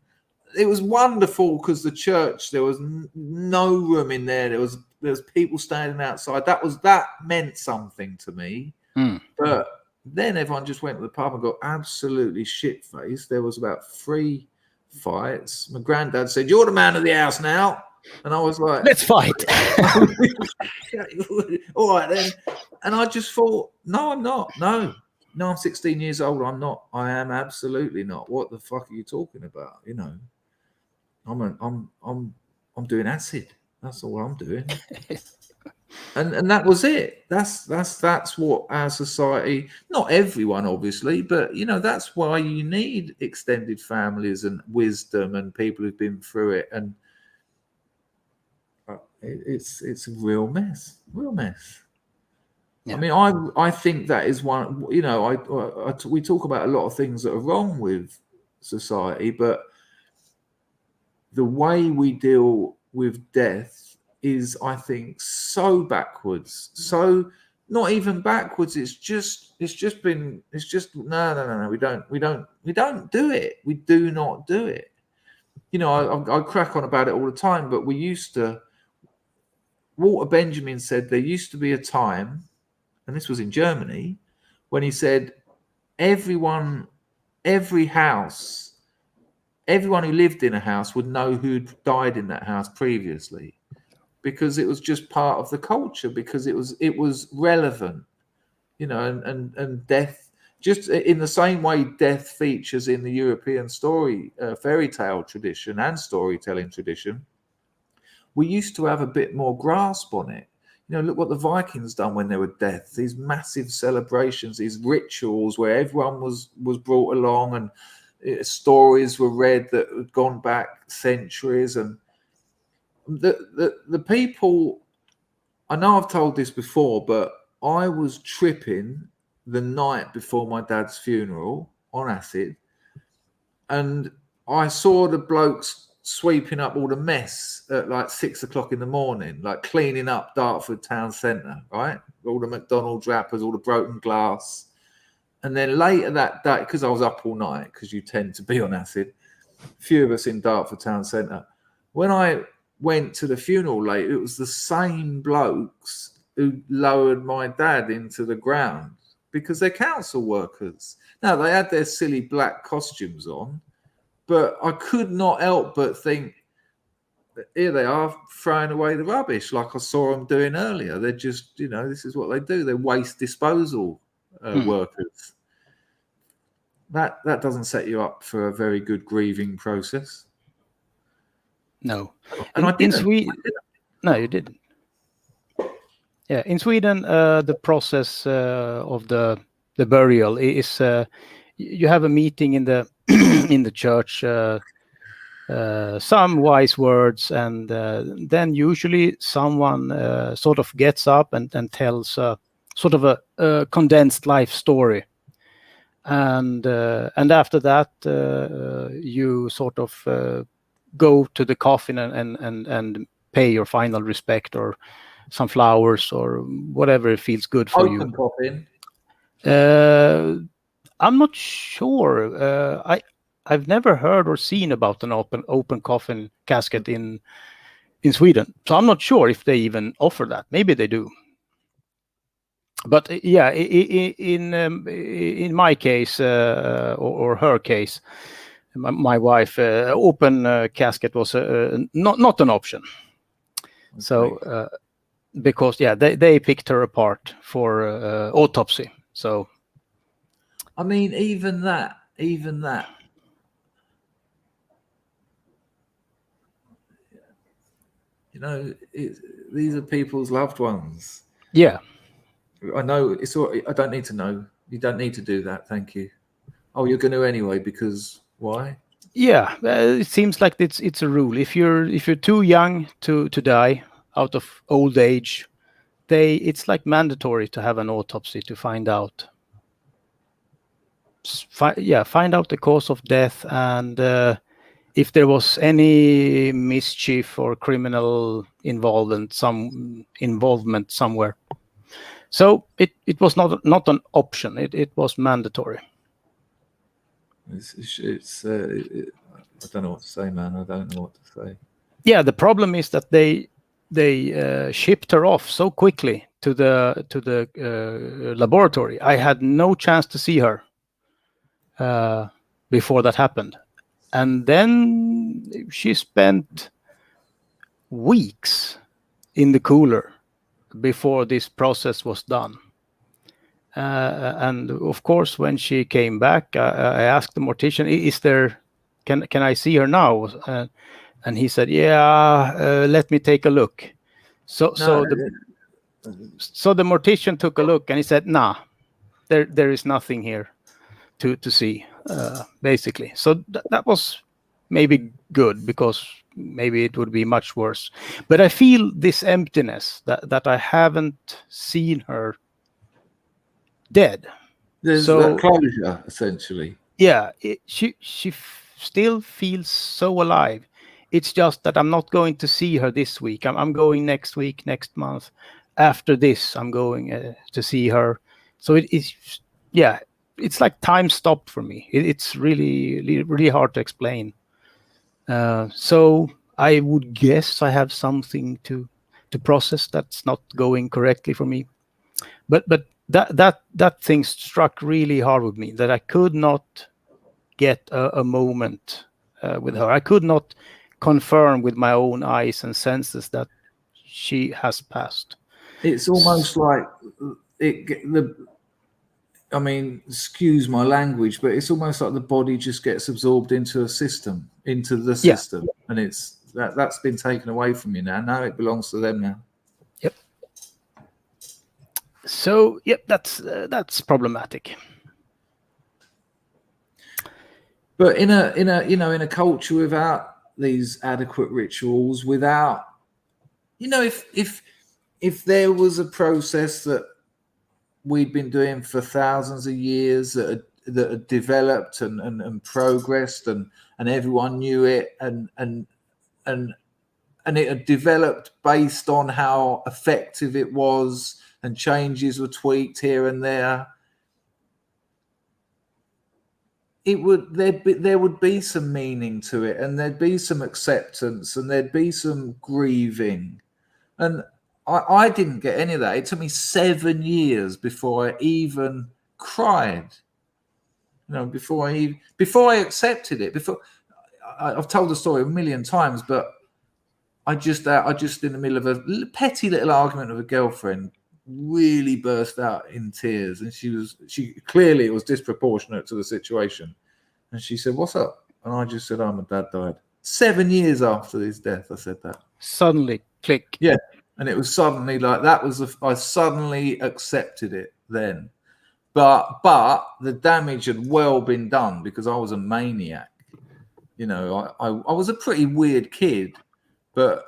It was wonderful because the church, there was no room in there. There was people standing outside. That meant something to me. But then everyone just went to the pub and got absolutely shit-faced. There was about 3 fights. My granddad said, "You're the man of the house now." And I was like, let's fight. All right then. And I just thought, no, I'm not. No, I'm 16 years old. I'm not. I am absolutely not. What the fuck are you talking about? I'm doing acid. That's all I'm doing. And that was it. That's what our society, not everyone obviously, but that's why you need extended families and wisdom and people who've been through it. And it's a real mess. Yeah. I mean, I think that is one. We talk about a lot of things that are wrong with society, but the way we deal with death is, I think, so backwards. So not even backwards. It's just no. We don't do it. We do not do it. I crack on about it all the time, but we used to. Walter Benjamin said there used to be a time, and this was in Germany, when he said every house, everyone who lived in a house would know who'd died in that house previously, because it was just part of the culture, because it was relevant, and death. just in the same way death features in the European fairy tale tradition and storytelling tradition, we used to have a bit more grasp on it. You know, look what the Vikings done when there were deaths, these massive celebrations, these rituals where everyone was brought along, and stories were read that had gone back centuries. And the people, I know I've told this before, but I was tripping the night before my dad's funeral on acid, and I saw the blokes sweeping up all the mess at like 6 o'clock in the morning, like cleaning up Dartford town centre, right? All the McDonald's wrappers, all the broken glass. And then later that day, because I was up all night, because you tend to be on acid, a few of us in Dartford town centre, when I went to the funeral later, it was the same blokes who lowered my dad into the ground because they're council workers. Now, they had their silly black costumes on, but I could not help but think, here they are throwing away the rubbish like I saw them doing earlier. They're just, this is what they do. They're waste disposal workers. That doesn't set you up for a very good grieving process. No. And I didn't. In Sweden, no, you didn't. Yeah, in Sweden, the process of the burial is you have a meeting in the in the church, some wise words, and then usually someone sort of gets up and tells sort of a condensed life story, and after that you sort of go to the coffin and pay your final respect, or some flowers, or whatever feels good for you. Open coffin. I'm not sure. I've never heard or seen about an open coffin casket in Sweden, so I'm not sure if they even offer that. Maybe they do. But yeah, in my case or her case, my wife, open casket was not an option. Okay. So because they picked her apart for autopsy. So I mean, even that. These are people's loved ones. Yeah. I know it's all. I don't need to know. You don't need to do that. Thank you. Oh, you're going to anyway, because why? Yeah, it seems like it's a rule. If you're too young to die out of old age, it's like mandatory to have an autopsy to find out. Find out the cause of death, and if there was any mischief or criminal involvement somewhere. So it was not an option. It was mandatory. It's I don't know what to say, man. I don't know what to say. Yeah, the problem is that they shipped her off so quickly to the laboratory. I had no chance to see her before that happened, and then she spent weeks in the cooler before this process was done. And of course, when she came back, I asked the mortician, can I see her now? And he said, let me take a look. So the mortician took a look, and he said, nah, there is nothing here to see, basically. So that was maybe good, because maybe it would be much worse. But I feel this emptiness that I haven't seen her dead. There's that closure, essentially. Yeah, she still feels so alive. It's just that I'm not going to see her this week. I'm going next week, next month. After this, I'm going to see her. So it's like time stopped for me. It's really, really hard to explain. So I would guess I have something to process that's not going correctly for me. But that thing struck really hard with me, that I could not get a moment with her. I could not confirm with my own eyes and senses that she has passed. It's almost like I mean, excuse my language, but it's almost like the body just gets absorbed into a system, into the system, and it's that's been taken away from you now. Now it belongs to them now. Yep. So yep, that's problematic. But in a culture without these adequate rituals, without if there was a process that we'd been doing for thousands of years that had developed and progressed and everyone knew it and it had developed based on how effective it was and changes were tweaked here and there, there would be some meaning to it, and there'd be some acceptance, and there'd be some grieving. And I didn't get any of that. It took me 7 years before I even cried. Before I accepted it. Before I've told the story a million times, but I just in the middle of a petty little argument with a girlfriend, really burst out in tears, and she clearly, it was disproportionate to the situation, and she said, "What's up?" And I just said, "Oh, my dad died." 7 years after his death, I said that. Suddenly, click. Yeah, and it was suddenly like that I suddenly accepted it then, but the damage had well been done because I was a maniac. I was a pretty weird kid, but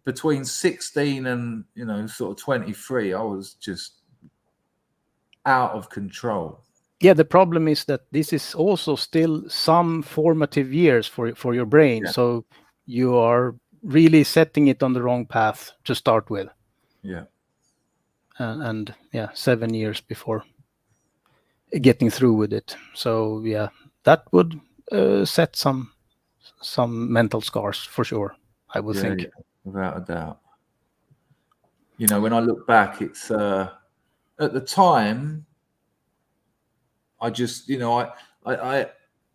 between 16 and sort of 23, I was just out of control. Yeah, the problem is that this is also still some formative years for your brain. Yeah. So you are really setting it on the wrong path to start with. Yeah. And 7 years before getting through with it. So yeah, that would set some mental scars for sure, I would think. Yeah, without a doubt. When I look back, it's at the time, I just, I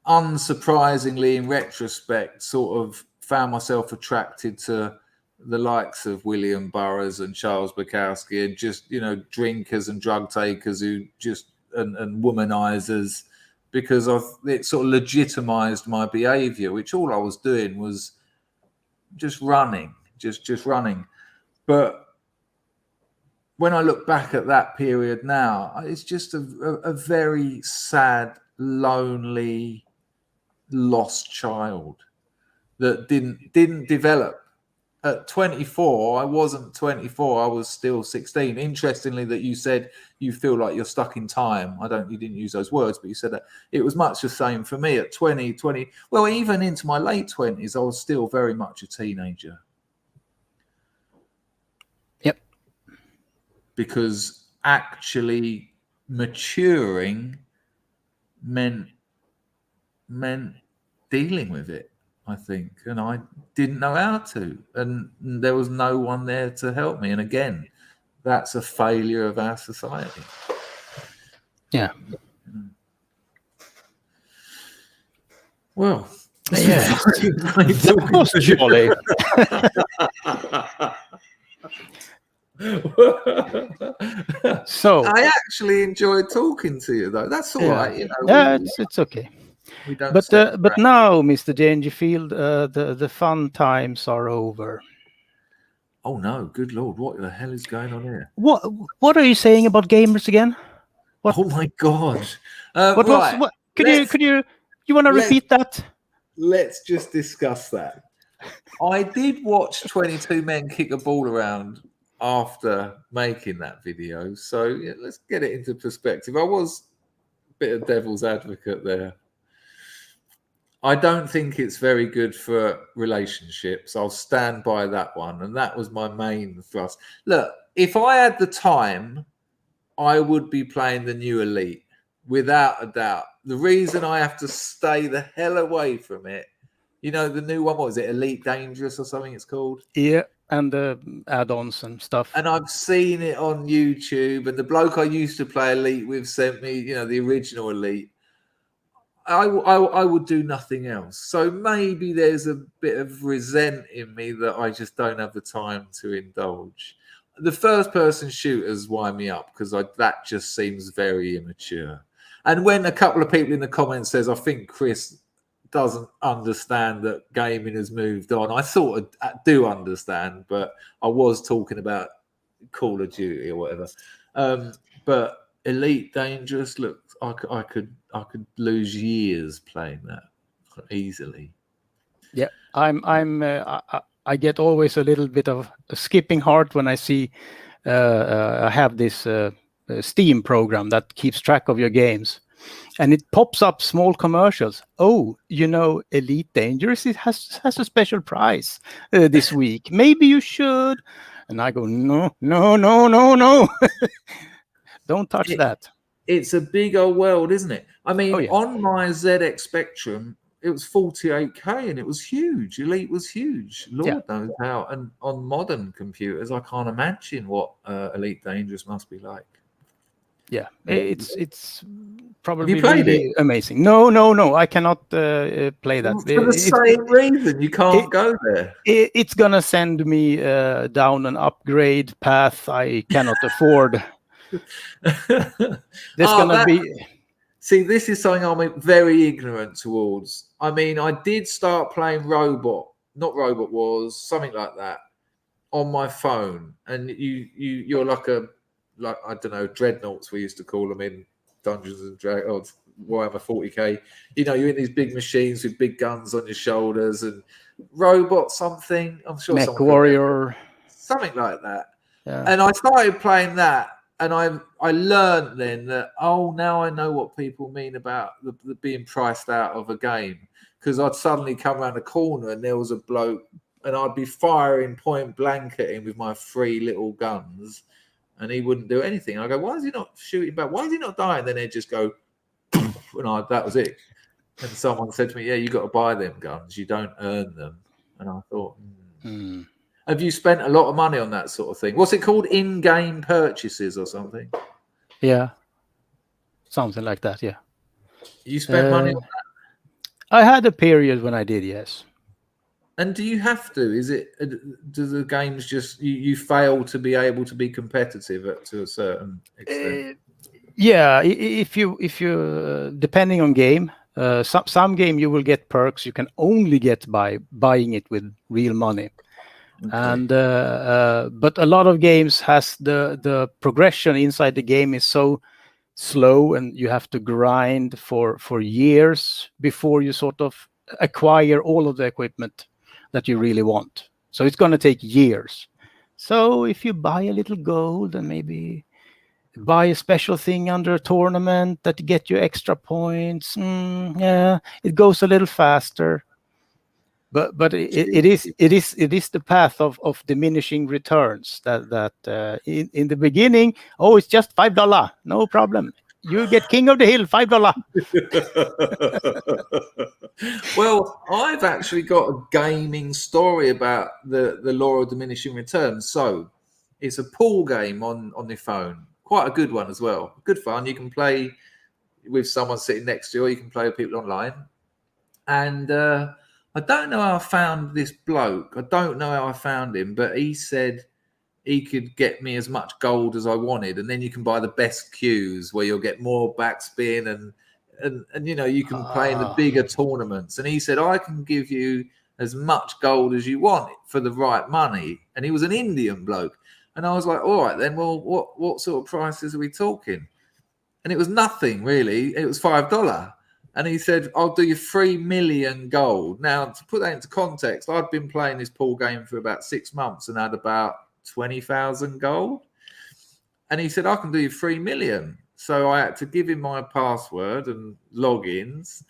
unsurprisingly, in retrospect, sort of found myself attracted to the likes of William Burroughs and Charles Bukowski, and just, drinkers and drug takers who just, and womanizers, because it sort of legitimized my behavior, which all I was doing was just running, just running. But when I look back at that period now, it's just a very sad, lonely, lost child that didn't develop. At 24, I wasn't 24. I was still 16. Interestingly, that you said you feel like you're stuck in time. You didn't use those words, but you said that it was much the same for me at 20. Well, even into my late 20s, I was still very much a teenager. Yep. Because actually maturing meant dealing with it, I think, and I didn't know how to, and there was no one there to help me. And again, that's a failure of our society. Yeah. Well, yeah, that was jolly. So I actually enjoyed talking to you, though. That's all right. Yeah, it's okay. We don't. But now, Mr. Dangerfield, the fun times are over. Oh no! Good Lord, what the hell is going on here? What are you saying about gamers again? What? Oh my God! What right. was? What? Could you want to repeat that? Let's just discuss that. I did watch 22 men kick a ball around after making that video, so let's get it into perspective. I was a bit of devil's advocate there. I don't think it's very good for relationships. I'll stand by that one, and that was my main thrust. Look, if I had the time, I would be playing the new Elite, without a doubt. The reason I have to stay the hell away from it, the new one, what was it, Elite Dangerous or something it's called? Yeah, and the add-ons and stuff. And I've seen it on YouTube, and the bloke I used to play Elite with sent me, the original Elite. I would do nothing else. So maybe there's a bit of resent in me that I just don't have the time to indulge. the first-person shooters wind me up because that just seems very immature. And when a couple of people in the comments says, I think Chris doesn't understand that gaming has moved on, I sort of do understand, but I was talking about Call of Duty or whatever. But Elite Dangerous, look, I could lose years playing that easily. Yeah, I get always a little bit of a skipping heart when I see I have this Steam program that keeps track of your games, and it pops up small commercials. Oh, Elite Dangerous, it has a special price this week. Maybe you should. And I go, no. Don't touch that. It's a big old world, isn't it? I mean, yeah. On my ZX Spectrum, it was 48K and it was huge. Elite was huge. Lord knows how. And on modern computers, I can't imagine what Elite Dangerous must be like. Yeah, it's probably Have you played really amazing. No, I cannot play that. For the same reason, you can't go there. It's gonna send me down an upgrade path I cannot afford. There's gonna be. See, this is something I'm very ignorant towards. I mean, I did start playing not Robot Wars, something like that, on my phone, and you're like I don't know, dreadnoughts we used to call them in Dungeons and Dragons, whatever, 40K. You're in these big machines with big guns on your shoulders and robot something. I'm sure Mech Warrior, something like that. Yeah. And I started playing that. And I learned then that, now I know what people mean about the being priced out of a game. Because I'd suddenly come around a corner and there was a bloke and I'd be firing point blank at him with my 3 little guns and he wouldn't do anything. I go, why is he not shooting back? Why is he not dying? Then they'd just go, and that was it. And someone said to me, yeah, you got to buy them guns. You don't earn them. And I thought, Have you spent a lot of money on that sort of thing? What's it called? In-game purchases or something? Yeah. Something like that, yeah. You spent money on that? I had a period when I did, yes. And do you have to? Do the games just, you fail to be able to be competitive to a certain extent? Yeah, if you depending on game, some game you will get perks you can only get by buying it with real money. Okay. And but a lot of games has the progression inside the game is so slow and you have to grind for years before you sort of acquire all of the equipment that you really want. So it's going to take years. So if you buy a little gold and maybe buy a special thing under a tournament that get you extra points, it goes a little faster. But it is the path of diminishing returns that in the beginning, it's just $5, no problem. You get King of the Hill, $5. Well, I've actually got a gaming story about the law of diminishing returns. So it's a pool game on the phone, quite a good one as well. Good fun. You can play with someone sitting next to you, or you can play with people online. And I don't know how I found this bloke. I don't know how I found him, but he said he could get me as much gold as I wanted, and then you can buy the best queues where you'll get more backspin and you can play in the bigger tournaments. And he said, I can give you as much gold as you want for the right money. And he was an Indian bloke. And I was like, all right then, well, what sort of prices are we talking? And it was nothing really. It was $5. And he said, I'll do you 3 million gold. Now, to put that into context, I'd been playing this pool game for about 6 months and had about 20,000 gold. And he said, I can do you 3 million. So I had to give him my password and logins.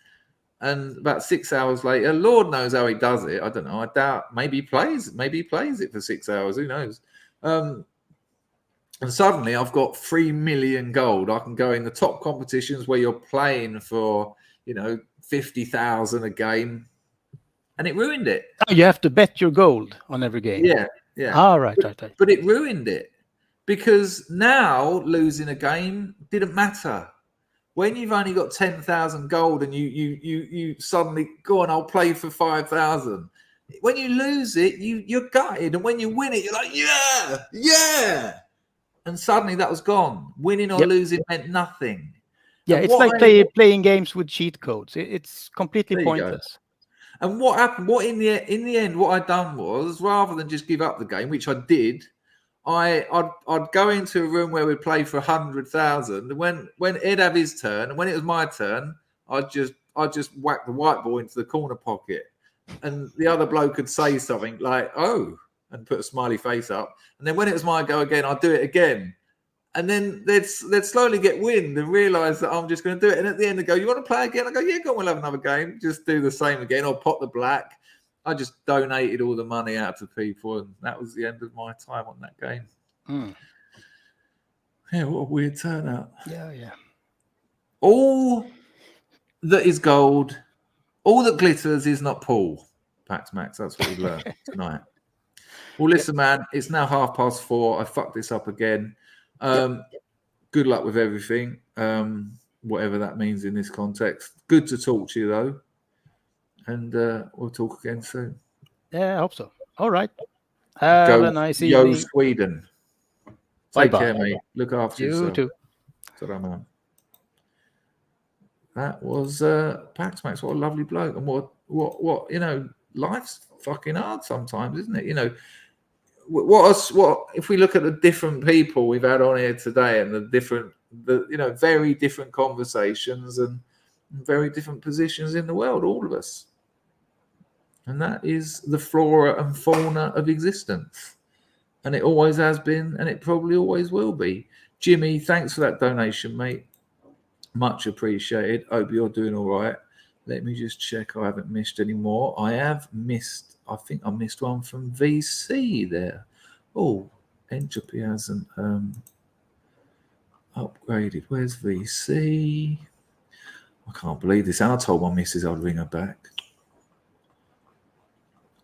And about 6 hours later, Lord knows how he does it. I don't know. I doubt. Maybe he plays it for 6 hours. Who knows? And suddenly I've got 3 million gold. I can go in the top competitions where you're playing for 50,000 a game, and it ruined it. Oh, you have to bet your gold on every game. Yeah. Right. But it ruined it because now losing a game didn't matter. When you've only got 10,000 gold and you suddenly go on, I'll play for 5,000. when you lose it, you're gutted, and when you win it, you're like, yeah. And suddenly that was gone. Winning or losing meant nothing. Yeah, And it's like playing games with cheat codes. It's completely pointless. And what happened? What in the end, what I done was, rather than just give up the game, which I did, I'd go into a room where we'd play for 100,000. When he'd have his turn, and when it was my turn, I'd just whack the white ball into the corner pocket, and the other bloke could say something like, "Oh," and put a smiley face up. And then when it was my go again, I'd do it again. And then they'd slowly get wind and realise that I'm just going to do it. And at the end, they go, "You want to play again?" I go, "Yeah, go on, we'll have another game." Just do the same again, or pop the black. I just donated all the money out to people, and that was the end of my time on that game. Yeah, what a weird turnout. Yeah. All that is gold, all that glitters is not Paul. Pax Max, that's what we learned tonight. Well, listen, man, it's now 4:30. I fucked this up again. Good luck with everything, whatever that means in this context. Good to talk to you, though. And we'll talk again soon. Yeah, I hope so. All right. Have a nice evening. Go Sweden. Take care, mate. Look after yourself. You too. Ta-ra, man. That was Pax Max. What a lovely bloke. And what you know, life's fucking hard sometimes, isn't it? You know, what if we look at the different people we've had on here today and the very different conversations and very different positions in the world, all of us. And that is the flora and fauna of existence. And it always has been, and it probably always will be. Jimmy, thanks for that donation, mate. Much appreciated. Hope you're doing all right. Let me just check I haven't missed any more. I think I missed one from VC there. Oh, Entropy hasn't upgraded. Where's VC? I can't believe this. And I told my missus I'd ring her back.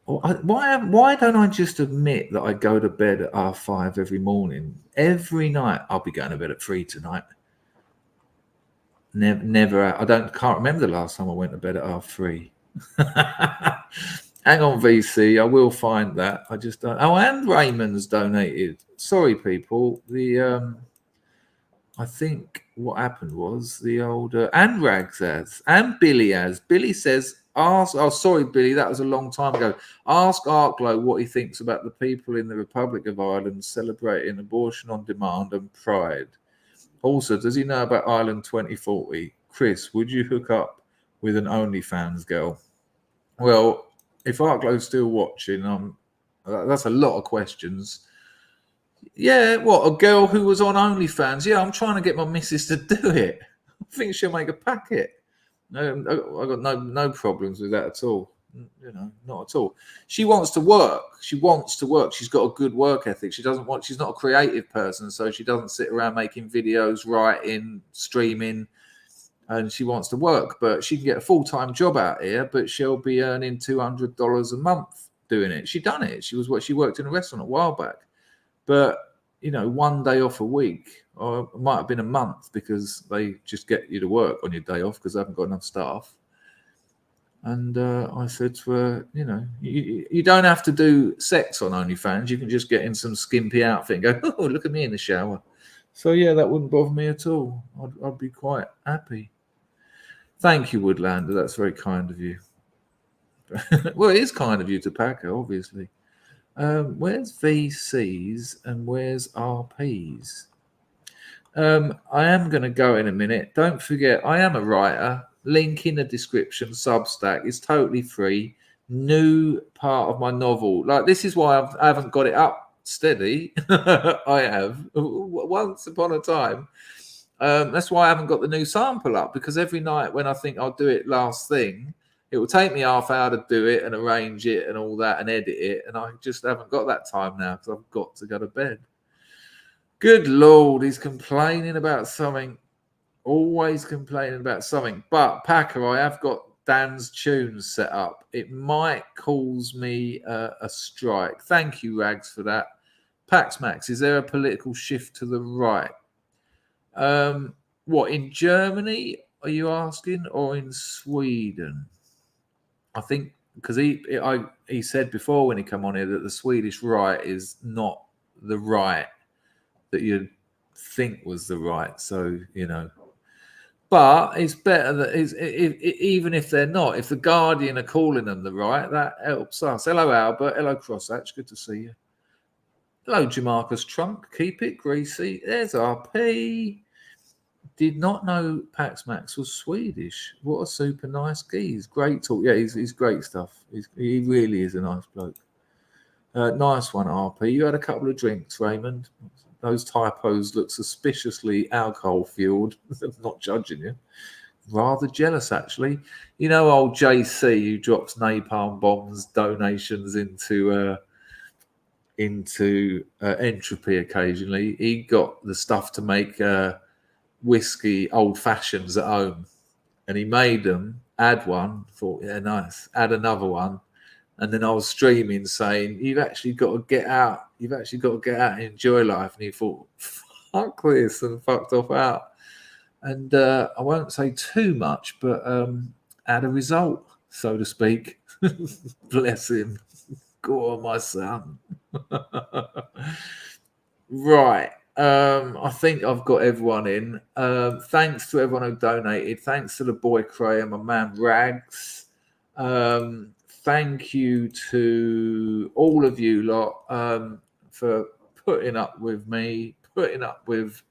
Why don't I just admit that I go to bed at 5:30 every morning? Every night I'll be going to bed at 3 tonight. Never. Can't remember the last time I went to bed at 3:30. Hang on, VC. I will find that. I just don't. Oh, and Raymond's donated. Sorry, people. I think what happened was the old and Rags has and Billy has. Billy says, "Ask." Oh, sorry, Billy. That was a long time ago. Ask Arklow what he thinks about the people in the Republic of Ireland celebrating abortion on demand and pride. Also, does he know about Ireland 2040? Chris, would you hook up with an OnlyFans girl? Well, if Arklow's still watching, that's a lot of questions. Yeah, what, a girl who was on OnlyFans? Yeah, I'm trying to get my missus to do it. I think she'll make a packet. No, I got no problems with that at all. You know, not at all. She wants to work. She's got a good work ethic. She's not a creative person, so she doesn't sit around making videos, writing, streaming, and she wants to work. But she can get a full-time job out here, but she'll be earning $200 a month doing it. She done it. She worked in a restaurant a while back. But, you know, one day off a week, or it might have been a month, because they just get you to work on your day off because they haven't got enough staff. And I said to her, you know, you don't have to do sex on OnlyFans. You can just get in some skimpy outfit and go, oh, look at me in the shower. So, yeah, that wouldn't bother me at all. I'd be quite happy. Thank you, Woodlander. That's very kind of you. Well, it is kind of you to Packer, obviously. Where's VCs and where's RPs? I am going to go in a minute. Don't forget, I am a writer. Link in the description. Substack is totally free. New part of my novel. Like, this is why I haven't got it up steady. I have once upon a time. That's why I haven't got the new sample up, because every night when I think I'll do it last thing, it will take me half hour to do it and arrange it and all that and edit it. And I just haven't got that time now because I've got to go to bed. Good Lord, he's complaining about something. Always complaining about something. But, Packer, I have got Dan's tunes set up. It might cause me a strike. Thank you, Rags, for that. Pax Max, is there a political shift to the right? What, in Germany, are you asking, or in Sweden? I think because he said before when he came on here that the Swedish right is not the right that you'd think was the right. So, you know, but it's better that even if they're not, if the Guardian are calling them the right, that helps us. Hello, Albert. Hello, Crosshatch. Good to see you. Hello, Jamarcus Trunk. Keep it greasy. There's RP. Did not know Pax Max was Swedish. What a super nice geese. Great talk. Yeah, he's great stuff. He really is a nice bloke. Nice one, RP. You had a couple of drinks, Raymond. Those typos look suspiciously alcohol-fueled. I'm not judging you. Rather jealous, actually. You know, old JC who drops napalm bombs, donations into Entropy occasionally. He got the stuff to make whiskey old fashions at home, and he made them. Add one. Thought, yeah, nice. Add another one. And then I was streaming saying, you've actually got to get out. You've actually got to get out and enjoy life. And he thought, fuck this, and fucked off out. And I won't say too much, but had a result, so to speak. Bless him. Go on, my son. Right. I think I've got everyone in. Thanks to everyone who donated. Thanks to the boy Cray and my man Rags. Thank you to all of you lot for putting up with me, putting up with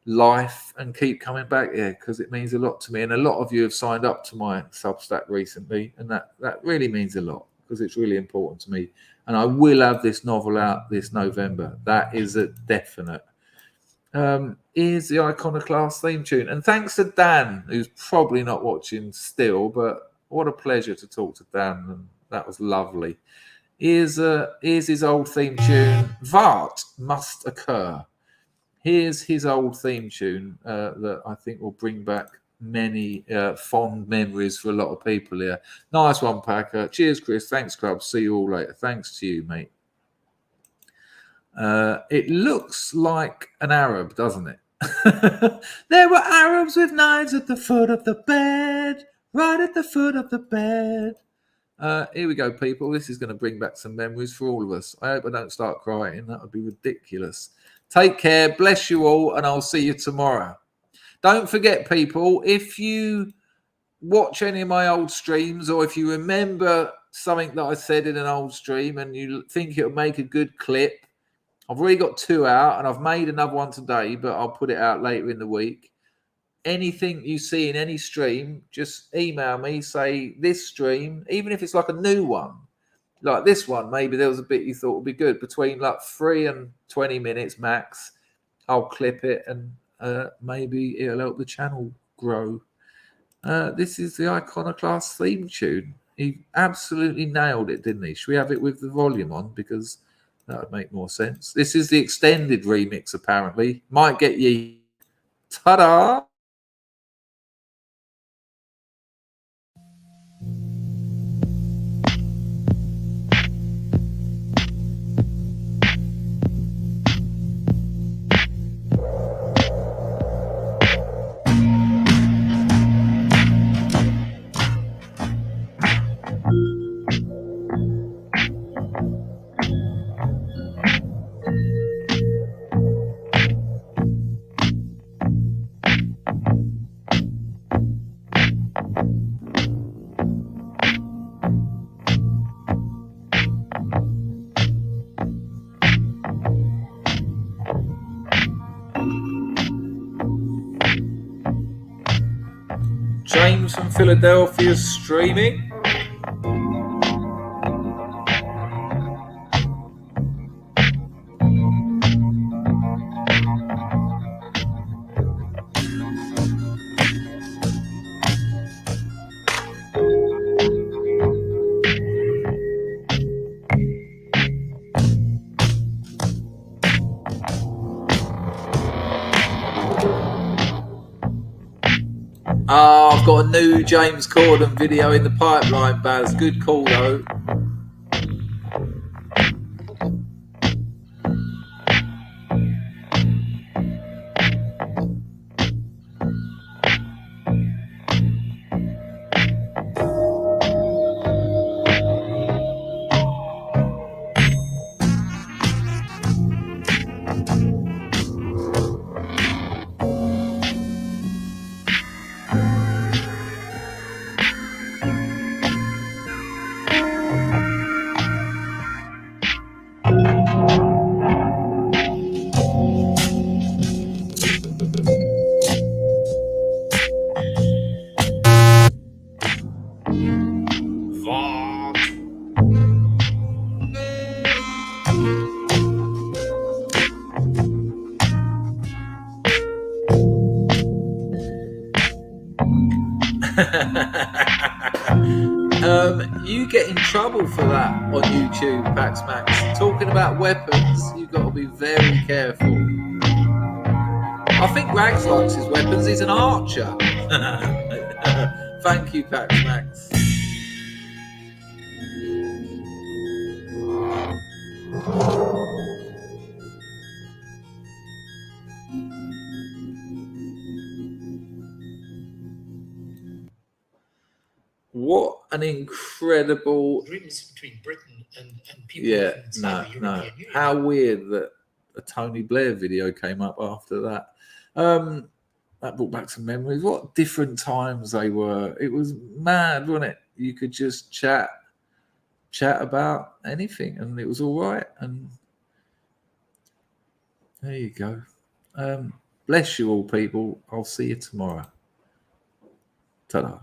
life, and keep coming back here because it means a lot to me. And a lot of you have signed up to my Substack recently, and that really means a lot because it's really important to me. And I will have this novel out this November. That is a definite. Here's the Iconoclast theme tune. And thanks to Dan, who's probably not watching still, but what a pleasure to talk to Dan, and that was lovely. Here's his old theme tune, Vart Must Occur. Here's his old theme tune that I think will bring back many fond memories for a lot of people here. Nice one, Packer. Cheers, Chris. Thanks, Club. See you all later. Thanks to you, mate. It looks like an Arab, doesn't it? There were Arabs with knives at the foot of the bed. Right at the foot of the bed. Here we go, people. This is going to bring back some memories for all of us. I hope I don't start crying. That would be ridiculous. Take care. Bless you all. And I'll see you tomorrow. Don't forget, people, if you watch any of my old streams or if you remember something that I said in an old stream and you think it'll make a good clip, I've already got 2 out and I've made another one today, but I'll put it out later in the week. Anything you see in any stream, just email me, say this stream, even if it's like a new one, like this one, maybe there was a bit you thought would be good, between like 3 and 20 minutes max. I'll clip it and maybe it'll help the channel grow. This is the Iconoclast theme tune. He absolutely nailed it, didn't he? Should we have it with the volume on? Because that would make more sense. This is the extended remix, apparently. Might get ye. Ta-da! James from Philadelphia streaming. I've got a new James Corden video in the pipeline, Baz. Good call, though. You get in trouble for that on YouTube, Pax Max. Talking about weapons, you've got to be very careful. I think Rags likes his weapons. He's an archer. Thank you, Pax Max. What an incredible... Agreements between Britain and people inside the European Union. How weird that a Tony Blair video came up after that. That brought back some memories. What different times they were. It was mad, wasn't it? You could just chat about anything and it was all right. And there you go. Bless you all, people. I'll see you tomorrow. Ta-da.